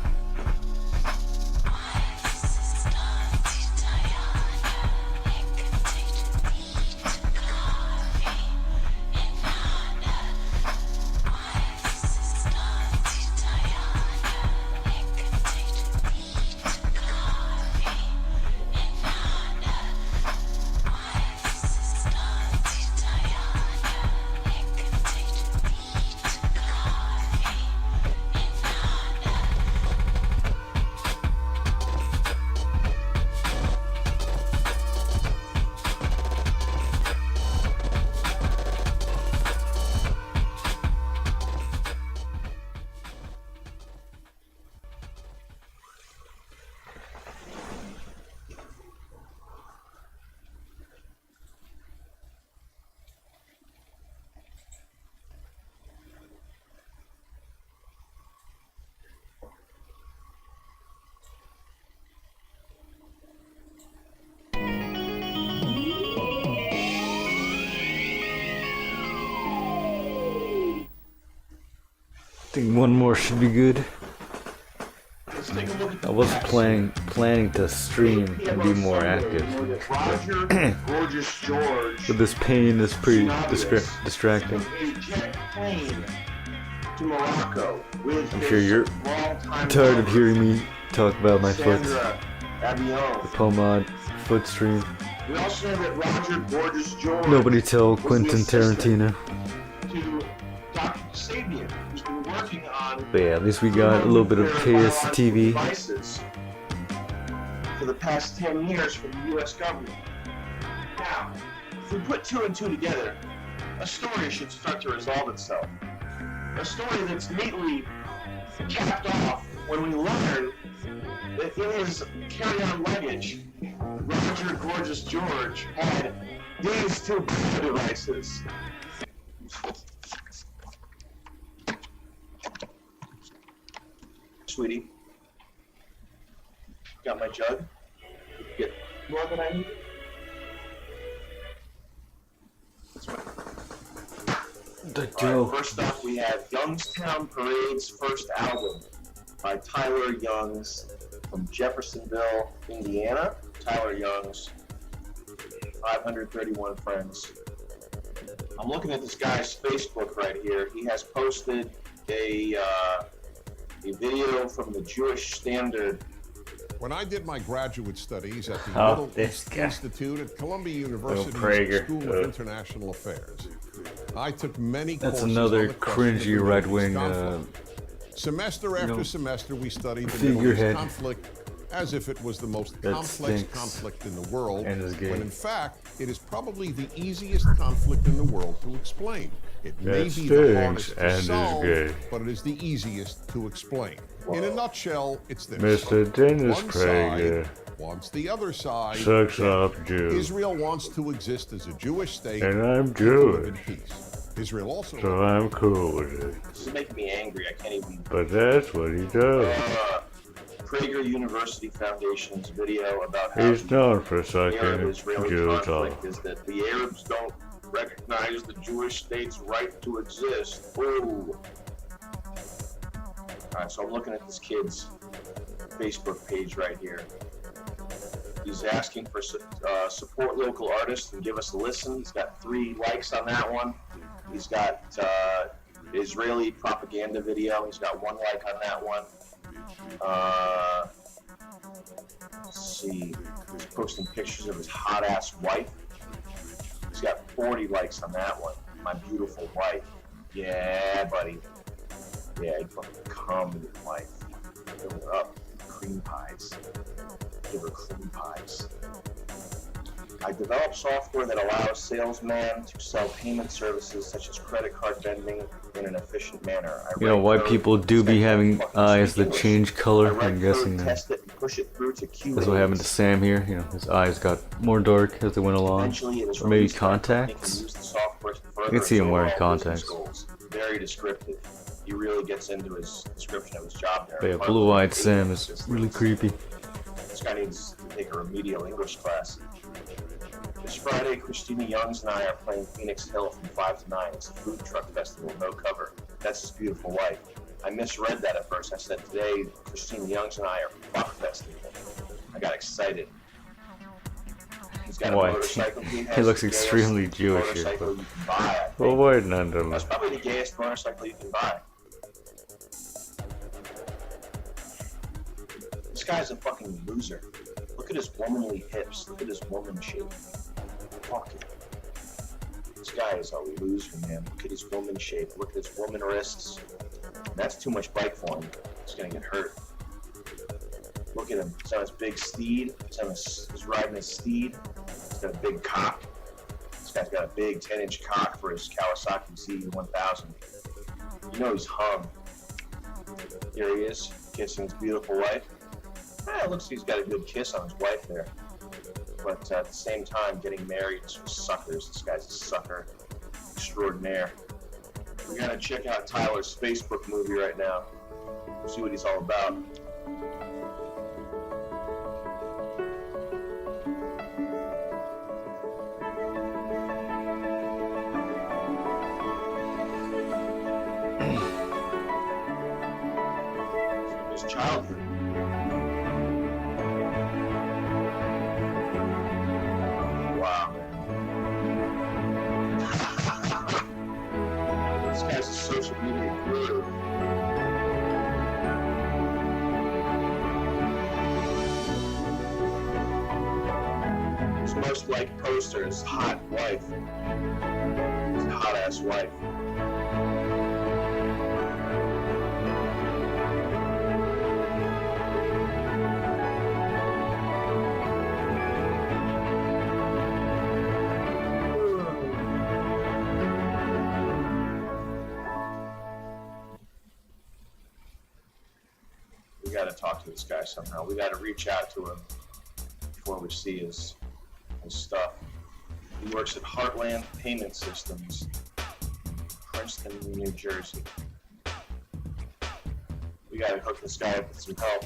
think one more should be good. Let's take a look at the I wasn't planning to stream and be more active. Roger Gorgeous George. But this pain is pretty distracting. A jet plane to Morocco with I'm sure you're longtime tired of lover, hearing me talk about my foot. Sandra Abion. The Pomade foot stream. We also know that Roger Gorgeous George. Nobody tell was the Quentin assistant Tarantino. To Dr. Sabian, who's been working on But yeah, at least we got a little bit of KSTV. devices for the past 10 years for the U.S. government. Now, if we put two and two together, a story should start to resolve itself. A story that's neatly capped off when we learn that in his carry-on luggage, Roger Gorgeous George had these two devices. Sweetie, got my jug? Get more than I need? All right, first up, we have Youngstown Parade's first album by Tyler Youngs from Jeffersonville, Indiana. Tyler Youngs, 531 friends. I'm looking at this guy's Facebook right here. He has posted a video from the Jewish Standard. When I did my graduate studies at the Oh, Middle this East guy. Institute at Columbia University's Prager. School of International Affairs, I took many That's courses another on the question of cringy the right-wing, Middle East conflict. Semester after know, semester, we studied the Middle East figurehead. conflict as if it was the most That complex stinks conflict in the world, and is gay. when in fact, it is probably the easiest conflict in the world to explain. It may That be the stinks hardest and to is solve, gay. but it is the easiest to explain. In a nutshell, it's this. Mr. Dennis One Prager side wants the other side sucks dead. off Jews. Israel wants to exist as a Jewish state And I'm to live in Jewish. peace. Israel also So I'm cool with it. This is making me angry. I can't even. But that's what he does. Prager University Foundation's video about how He's known for the sucking Arab-Israeli Jews conflict off. is that the Arabs don't recognize the Jewish state's right to exist. Ooh. Alright, so I'm looking at this kid's Facebook page right here. He's asking for support local artists and give us a listen. He's got 3 likes on that one. He's got Israeli propaganda video. He's got 1 like on that one. Let's see. He's posting pictures of his hot ass wife. He's got 40 likes on that one. My beautiful wife. Yeah, buddy. Yeah, he fucking come with his wife. Fill her up. Cream pies. Give her cream pies. I developed software that allows salesmen to sell payment services such as credit card vending in an efficient manner. You know, white people do be having eyes that change color. I'm guessing Test it and push it through to Q. that's what happened to Sam here. You know, his eyes got more dark as they went along. Eventually, it was Or maybe released by a company that contacts. can use the software to further I can see him its wearing overall business contacts. goals. Very descriptive. He really gets into his description of his job there. But yeah, blue-eyed Sam is really creepy. This guy needs to take a remedial English class. This Friday, Christina Youngs and I are playing Phoenix Hill from 5 to 9. It's a food truck festival, no cover. That's his beautiful wife. I misread that at first. I said today, Christina Youngs and I are fuck festival. I got excited. He's got a What? motorcycle. He has looks the gayest extremely Jewish here, motorcycle but you can buy, I think. well, why not? That's probably the gayest motorcycle you can buy. This guy's a fucking loser. Look at his womanly hips. Look at his woman shape. Fuck it. This guy is a loser, man. Look at his woman shape. Look at his woman wrists. That's too much bike for him. He's gonna get hurt. Look at him. He's on his big steed. He's riding his steed. He's got a big cock. This guy's got a big 10-inch cock for his Kawasaki Z1000. You know he's hung. Here he is, kissing his beautiful wife. It looks like he's got a good kiss on his wife there. But at the same time, getting married to suckers. This guy's a sucker extraordinaire. We gotta check out Tyler's Facebook movie right now. See what he's all about. his childhood. Wow. This guy's a social media guru. His most liked poster is hot wife. His hot ass wife. We gotta talk to this guy somehow. We gotta reach out to him before we see his stuff. He works at Heartland Payment Systems, Princeton, New Jersey. We gotta hook this guy up with some help.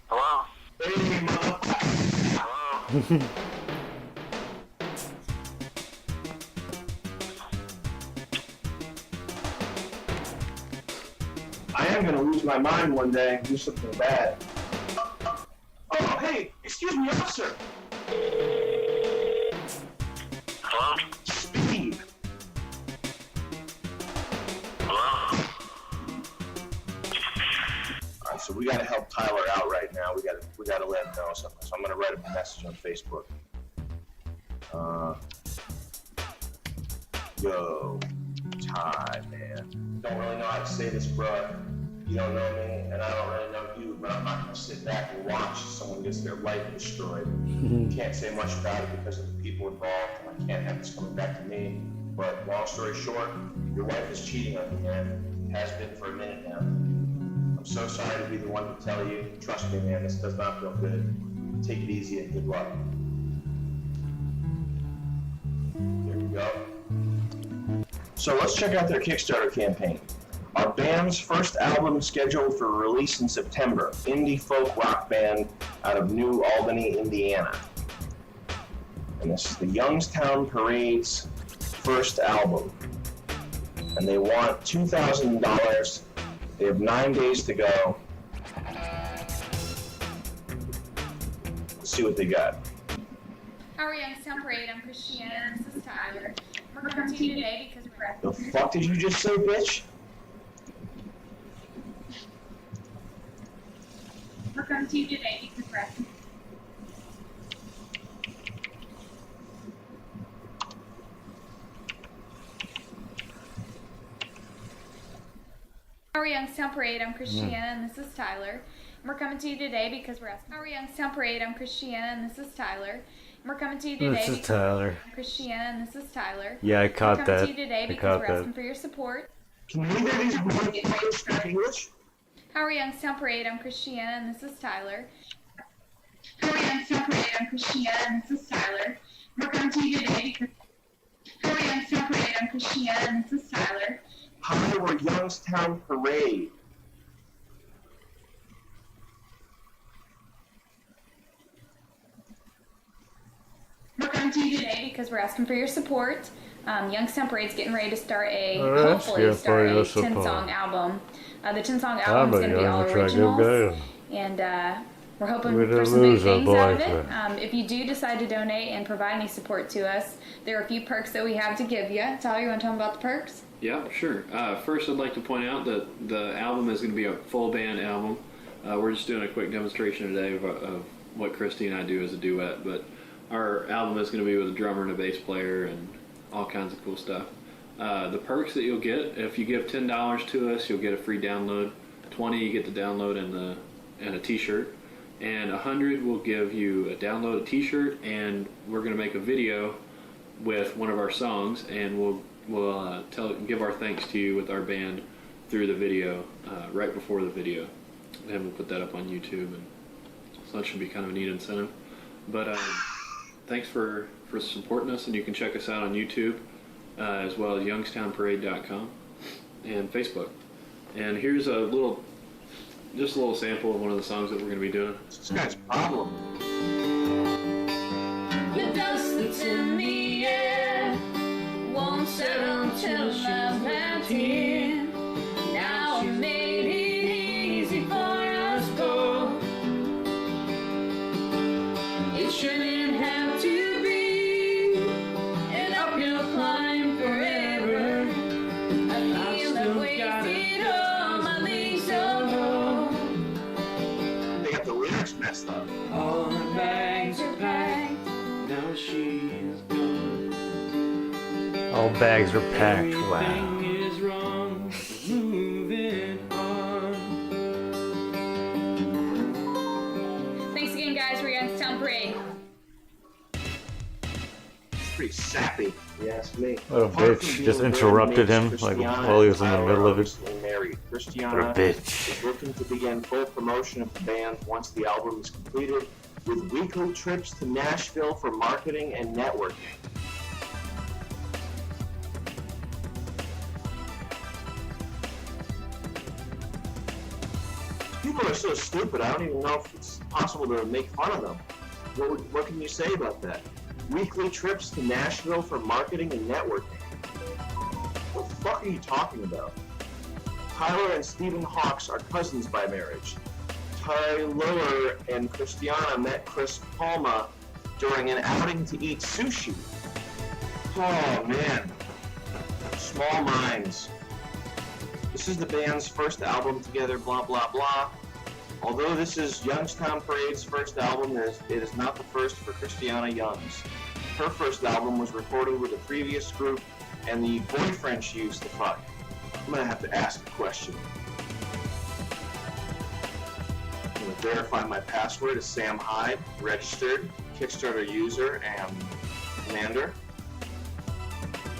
Hello? Hey, Mom. Hello? I am gonna lose my mind one day and do something bad. Oh, hey, excuse me, officer. Hello? Speed. Hello? Alright, so we gotta help Tyler out right now. We gotta let him know something. So I'm gonna write him a message on Facebook. Yo, Ty, man. Don't really know how to say this, bro. You don't know me, and I don't really know you, but I'm not gonna sit back and watch someone gets their life destroyed. Can't say much about it because of the people involved, and I can't have this coming back to me. But long story short, your wife is cheating on you, man. Has been for a minute now. I'm so sorry to be the one to tell you. Trust me, man, this does not feel good. Take it easy and good luck. There we go. So let's check out their Kickstarter campaign. Our band's first album scheduled for release in September. Indie folk rock band out of New Albany, Indiana. And this is the Youngstown Parade's first album. And they want $2,000. They have 9 days to go. Let's see what they got. How are Youngstown Parade? I'm Christiana. This is Tyler. We're coming to you today because we're The fuck did you just say, bitch? We're coming to you today because we're How are Youngstown Parade? I'm Christiana and this is Tyler. And we're coming to you today because we're asking. How are Youngstown Parade? I'm Christiana and this is Tyler. And we're coming to you today. This is because Tyler. I'm Christiana and this is Tyler. Yeah, I caught we're coming that. to you today I because caught we're that. asking for your support. Can neither of these boys speak English? How are Youngstown Parade? I'm Christiana and this is Tyler. How are Youngstown Parade? I'm Christiana and this is Tyler. We're coming to you today because. How are Youngstown Parade? I'm Christiana and this is Tyler. Hi, we're Youngstown Parade. We're coming to you today because we're asking for your support. Youngstown Parade's getting ready to start hopefully start a 10-song album. The 10-song album is going to be all originals, and we're hoping for some big things out of it. If you do decide to donate and provide any support to us, there are a few perks that we have to give you. Tyler, you want to tell them about the perks? Yeah, sure. First, I'd like to point out that the album is going to be a full band album. We're just doing a quick demonstration today of what Christy and I do as a duet, but our album is going to be with a drummer and a bass player and all kinds of cool stuff. The perks that you'll get, if you give $10 to us, you'll get a free download. $20 you get the download and a t-shirt. And $100 will give you a download, a t-shirt, and we're going to make a video with one of our songs, and we'll give our thanks to you with our band through the video, right before the video. And we'll put that up on YouTube, and so that should be kind of a neat incentive. But thanks for supporting us, and you can check us out on YouTube, as well as youngstownparade.com and Facebook. And here's just a little sample of one of the songs that we're going to be doing. This guy's problem. The dust that's in the air won't settle till I'm planted. Now I made it easy for us both. It shouldn't have to be an uphill climb forever. I feel I've wasted all my leaves of hope. They got the lyrics messed up. All her bags are packed. Now she's gone. All bags are packed. Wow. Everything is wrong. Moving on. Thanks again, guys, for your Youngstown Parade. It's pretty sappy, if you ask me. What a bitch. Just interrupted him like while he was in the middle of it. Married. What Christiana a bitch. is looking to begin full promotion of the band once the album is completed, with weekly trips to Nashville for marketing and networking. People are so stupid, I don't even know if it's possible to make fun of them. What can you say about that? Weekly trips to Nashville for marketing and networking. What the fuck are you talking about? Tyler and Stephen Hawks are cousins by marriage. Tyler and Christiana met Chris Palma during an outing to eat sushi. Oh man, small minds. This is the band's first album together, blah blah blah. Although this is Youngstown Parade's first album, it is not the first for Christiana Youngs. Her first album was recorded with a previous group and the boyfriend she used to fuck. I'm gonna have to ask a question. I'm gonna verify my password is Sam Hyde, registered, Kickstarter user, and commander.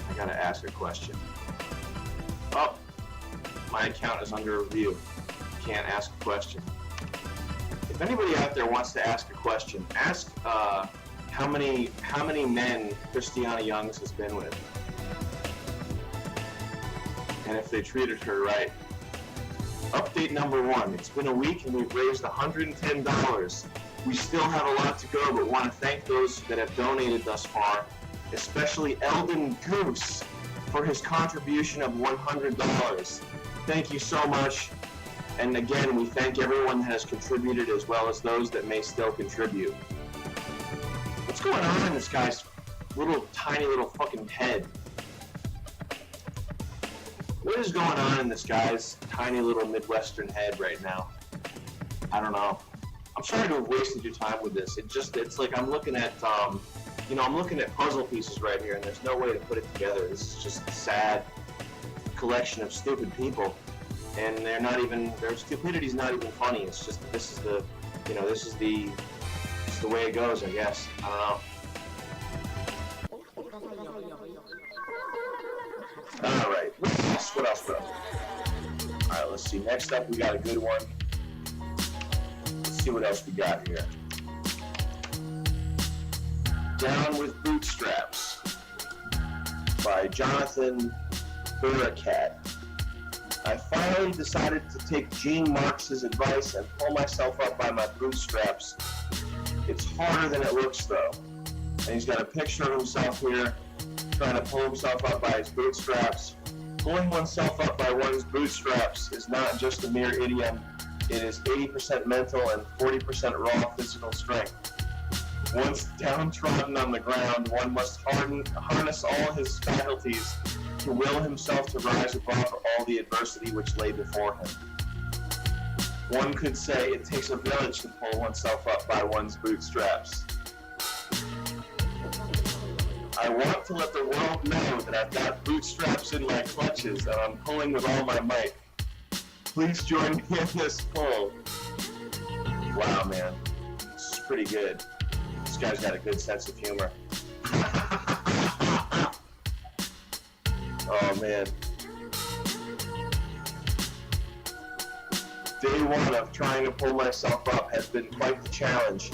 I gotta ask a question. Oh, my account is under review. Can't ask a question. If anybody out there wants to ask a question, ask how many men Christiana Youngs has been with, and if they treated her right. Update number 1. It's been a week and we've raised $110. We still have a lot to go, but want to thank those that have donated thus far, especially Eldon Goose for his contribution of $100. Thank you so much. And again, we thank everyone that has contributed as well as those that may still contribute. What's going on in this guy's tiny little fucking head? What is going on in this guy's tiny little Midwestern head right now? I don't know. I'm sorry to have wasted your time with this. It's like I'm looking at, I'm looking at puzzle pieces right here, and there's no way to put it together. This is just a sad collection of stupid people. And their stupidity's not even funny. It's just, this is the way it goes, I guess. I don't know. All right, what else? All right, let's see. Next up, we got a good one. Let's see what else we got here. Down with Bootstraps by Jonathan Buracat. I finally decided to take Gene Marks' advice and pull myself up by my bootstraps. It's harder than it looks, though. And he's got a picture of himself here, trying to pull himself up by his bootstraps. Pulling oneself up by one's bootstraps is not just a mere idiom. It is 80% mental and 40% raw physical strength. Once downtrodden on the ground, one must harness all his faculties to will himself to rise above all the adversity which lay before him. One could say it takes a village to pull oneself up by one's bootstraps. I want to let the world know that I've got bootstraps in my clutches and I'm pulling with all my might. Please join me in this pull. Wow, man. This is pretty good. This guy's got a good sense of humor. Oh, man. Day one of trying to pull myself up has been quite the challenge.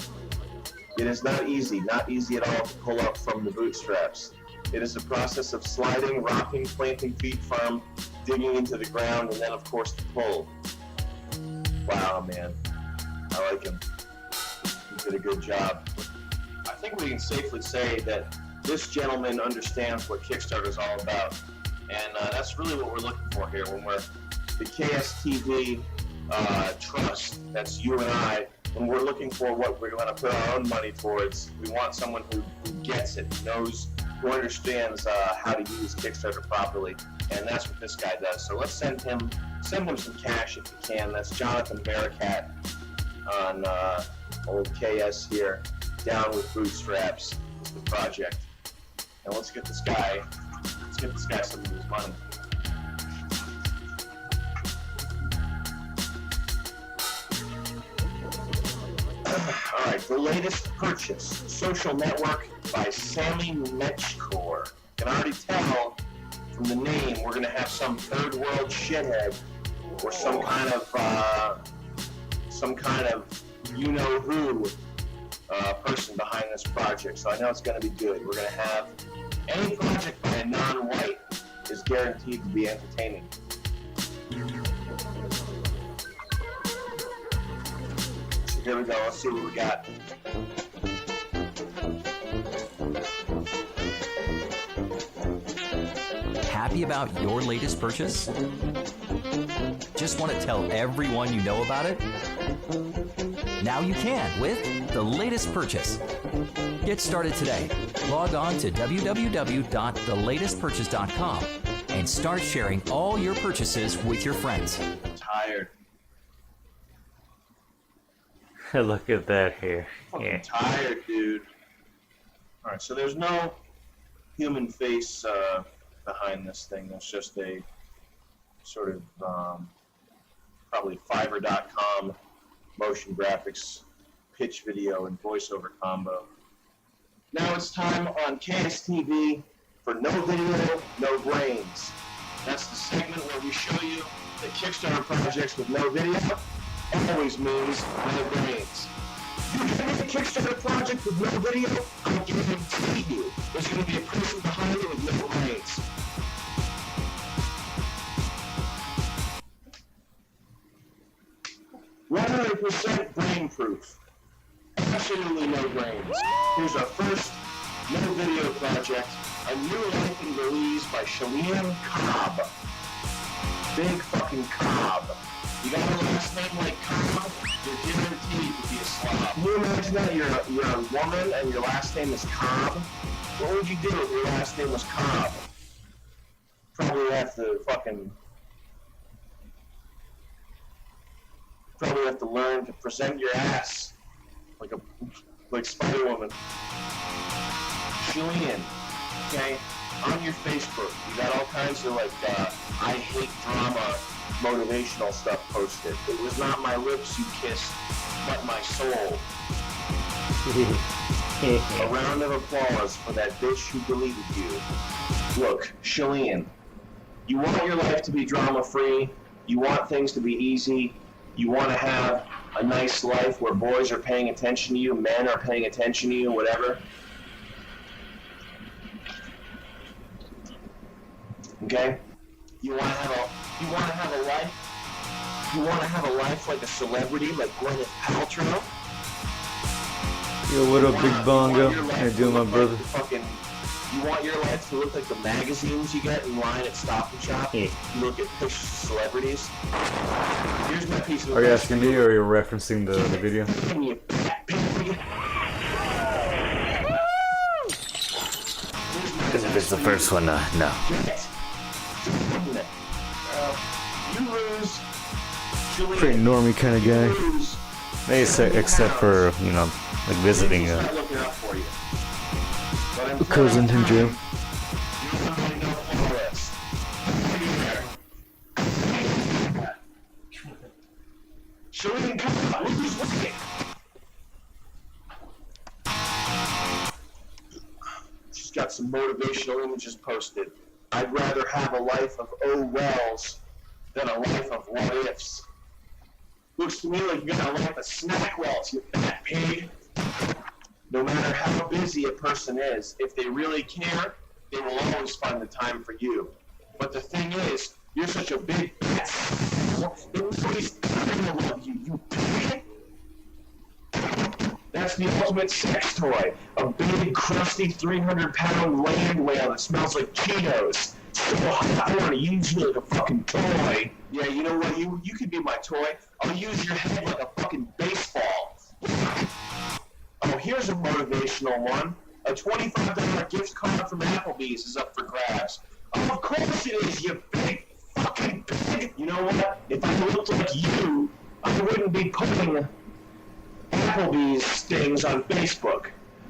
It is not easy at all to pull up from the bootstraps. It is a process of sliding, rocking, planting feet firm, digging into the ground, and then, of course, the pull. Wow, man. I like him. He did a good job. I think we can safely say that this gentleman understands what Kickstarter is all about. And that's really what we're looking for here when we're the KSTV trust. That's you and I. When we're looking for what we're going to put our own money towards, we want someone who gets it, who understands how to use Kickstarter properly, and that's what this guy does. So let's send him some cash if you can. That's Jonathan Barakat on old KS here. Down with Bootstraps is the project, and let's get this guy some of his money. All right, the latest purchase, Social Network by Sammy Mechkor. You can already tell from the name we're going to have some third world shithead or some kind of you-know-who person behind this project. So I know it's going to be good. We're going to have any project by a non-white is guaranteed to be entertaining. So here we go. Let's see what we got. Happy about your latest purchase? Just want to tell everyone you know about it? Now you can with The Latest Purchase. Get started today. Log on to www.thelatestpurchase.com and start sharing all your purchases with your friends. I'm tired. Look at that hair. Fucking tired, dude. All right, so there's no human face behind this thing. That's just a sort of probably Fiverr.com motion graphics pitch video and voiceover combo. Now it's time on KSTV for No Video, No Brains. That's the segment where we show you that Kickstarter projects with no video always means no brains. You get a Kickstarter project with no video, I guarantee you there's going to be a person behind it with no brains. %100% brain proof. Absolutely no brains. Here's our first no video project, A New Life in Belize by Shalene Cobb. Big fucking Cobb. You got a last name like Cobb, you're guaranteed to be a slob. Can you imagine that you're a woman and your last name is Cobb? What would you do if your last name was Cobb? Probably have to learn to present your ass like Spider-Woman. Shalene, okay? On your Facebook, you got all kinds of I hate drama, motivational stuff posted. It was not my lips you kissed, but my soul. A round of applause for that bitch who deleted you. Look, Shalene, you want your life to be drama-free, you want things to be easy, you want to have a nice life where boys are paying attention to you, men are paying attention to you, whatever. Okay? You want to have a life? You want to have a life like a celebrity, like Gwyneth Paltrow? Yo, what up, Big Bongo? How you doing, my brother? You want your life to look like the magazines you get in line at Stop and Shop? You look at push celebrities. Here's my piece of Are you asking me or are you referencing the video? If it's the first one, no. You lose. Pretty normie kind of guy. Maybe except for, like visiting a cousin in jail. She's got some motivational images posted. I'd rather have a life of oh wells than a life of what ifs. Looks to me like you got a life of snack wells, you fat pig. No matter how busy a person is, if they really care, they will always find the time for you. But the thing is, you're such a big nobody's gonna love you, you pig. That's the ultimate sex toy. A big, crusty, 300-pound land whale that smells like Cheetos. So I want to use you like a fucking toy. Yeah, you know what? You could be my toy. I'll use your head like a fucking baseball. Oh, here's a motivational one. A $25 gift card from Applebee's is up for grabs. Oh, of course it is, you big fucking pig. You know what? If I looked like you, I wouldn't be putting Applebee's things on Facebook.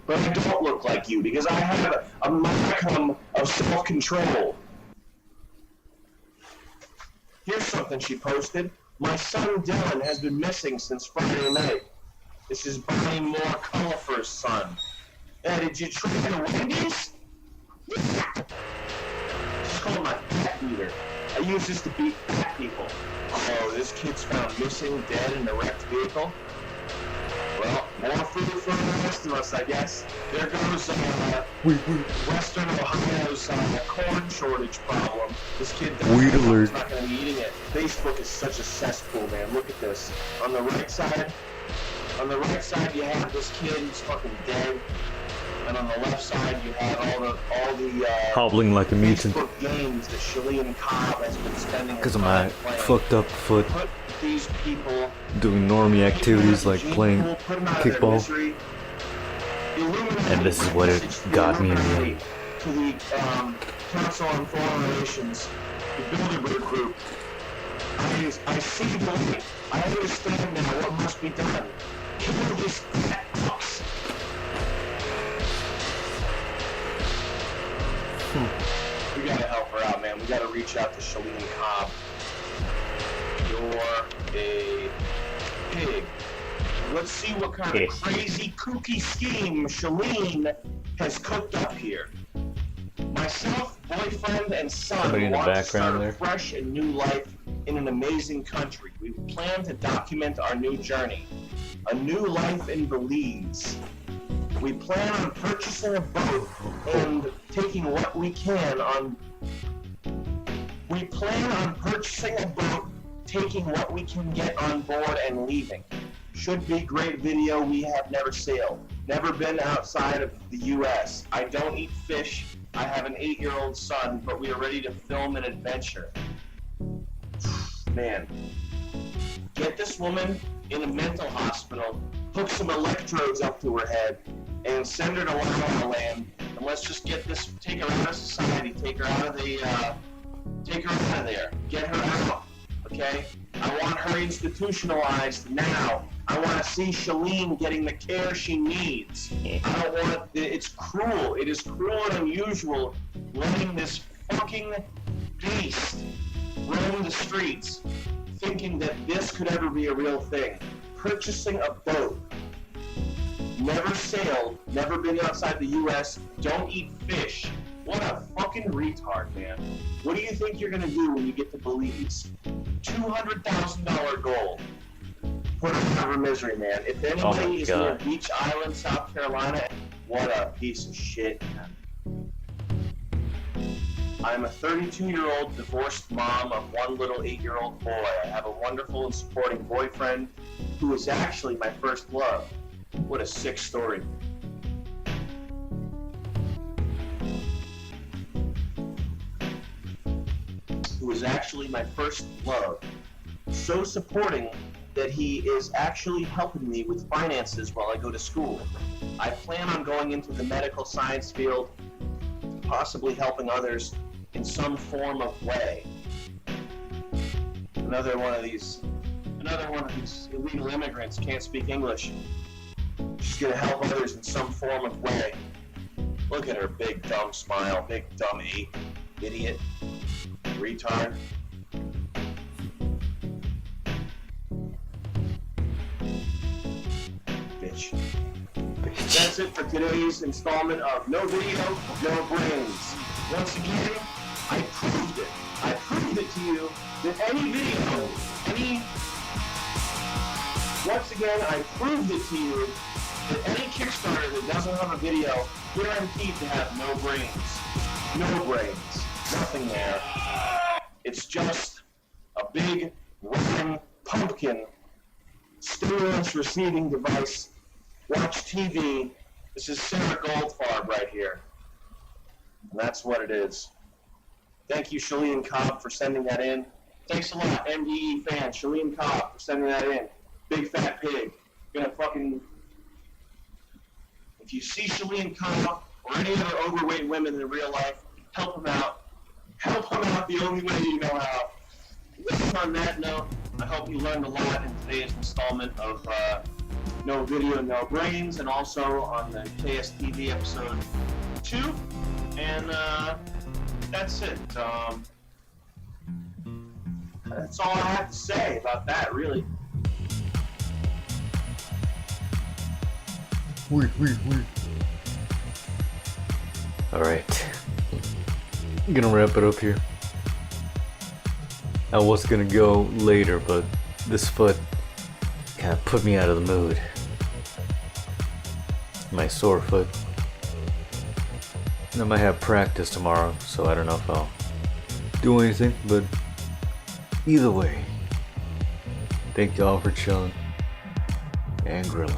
But I don't look like you because I have a modicum of self-control. Here's something she posted. My son Dylan has been missing since Friday night. This is Bonnie Moore Cullifer's son. Did you try the Wendy's? It's called my fat beater. I use this to beat fat people. Oh, this kid's found missing, dead in a wrecked vehicle. Well, more food for the rest of us, I guess. There goes Western Ohio's corn shortage problem. This kid Weed alert. is not going to be eating it. Facebook is such a cesspool, man. Look at this. On the right side, you have this kid who's fucking dead. And on the left side, you have all the Hobbling like a mutant. Facebook games that Shalene Cobb has been spending Because of my fucked up foot. Put these people Doing normie activities like playing kickball. And this is what it got me in the end. To the Council on Foreign Relations, the Bilderberg Group. I see the light. I understand now what must be done. Kill these fat fucks. We gotta help her out, man. We gotta reach out to Shalene Cobb. You're a pig. Let's see what kind of crazy, kooky scheme Shalene has cooked up here. Myself, boyfriend, and son Somebody in the want to background start there. a fresh and new life in an amazing country. We plan to document our new journey. A new life in Belize. We plan on purchasing a boat and taking what we can on... We plan on purchasing a boat, taking what we can get on board and leaving. Should be great video. We have never sailed. Never been outside of the U.S. I don't eat fish. I have an 8-year-old son, but we are ready to film an adventure. Man. Get this woman in a mental hospital, hook some electrodes up to her head, and send her to La La Land, and let's just get this, take her out of society, take her out of there, get her out, okay? I want her institutionalized now. I want to see Shalene getting the care she needs. I don't want, it's cruel, it is cruel and unusual letting this fucking beast roam the streets, thinking that this could ever be a real thing. Purchasing a boat. Never sailed, never been outside the U.S., don't eat fish. What a fucking retard, man. What do you think you're gonna do when you get to Belize? $200,000 goal. Put her out of her misery, man. If anybody is near Beach Island, South Carolina, what a piece of shit, man. I'm a 32-year-old divorced mom of one little 8-year-old boy. I have a wonderful and supporting boyfriend who is actually my first love. What a sick story. Who was actually my first love. So supporting that he is actually helping me with finances while I go to school. I plan on going into the medical science field, possibly helping others in some form of way. Another one of these illegal immigrants can't speak English. She's gonna help others in some form of way. Look at her big dumb smile, big dumb idiot, retard. Bitch. That's it for today's installment of No Video, No Brains. Once again, I proved it. I proved it to you that any video, once again, I proved it to you that any Kickstarter that doesn't have a video, guaranteed to have no brains. No brains. Nothing there. It's just a big, round pumpkin stimulus receiving device. Watch TV. This is Sarah Goldfarb right here. And that's what it is. Thank you, Shalene Cobb, for sending that in. Thanks a lot, MDE fans. Shalene Cobb for sending that in. Big Fat Pig. Gonna fucking... If you see Shalene Cobb or any other overweight women in real life, help them out. Help them out the only way you know how. On that note, I hope you learned a lot in today's installment of No Video, No Brains, and also on the KSTV episode 2. And that's it. That's all I have to say about that, really. Alright. I'm gonna wrap it up here. I was gonna go later, but this foot kind of put me out of the mood. My sore foot. I might have practice tomorrow, so I don't know if I'll do anything, but either way, thank y'all for chilling and grilling.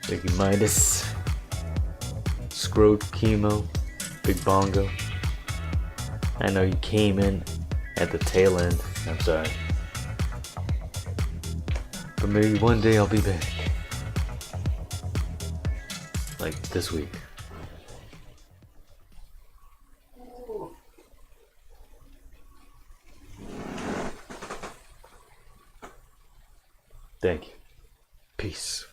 Thank you, Midas, Scrote, Chemo, Big Bongo. I know you came in at the tail end. I'm sorry. But maybe one day I'll be back. Like this week. Thank you. Peace.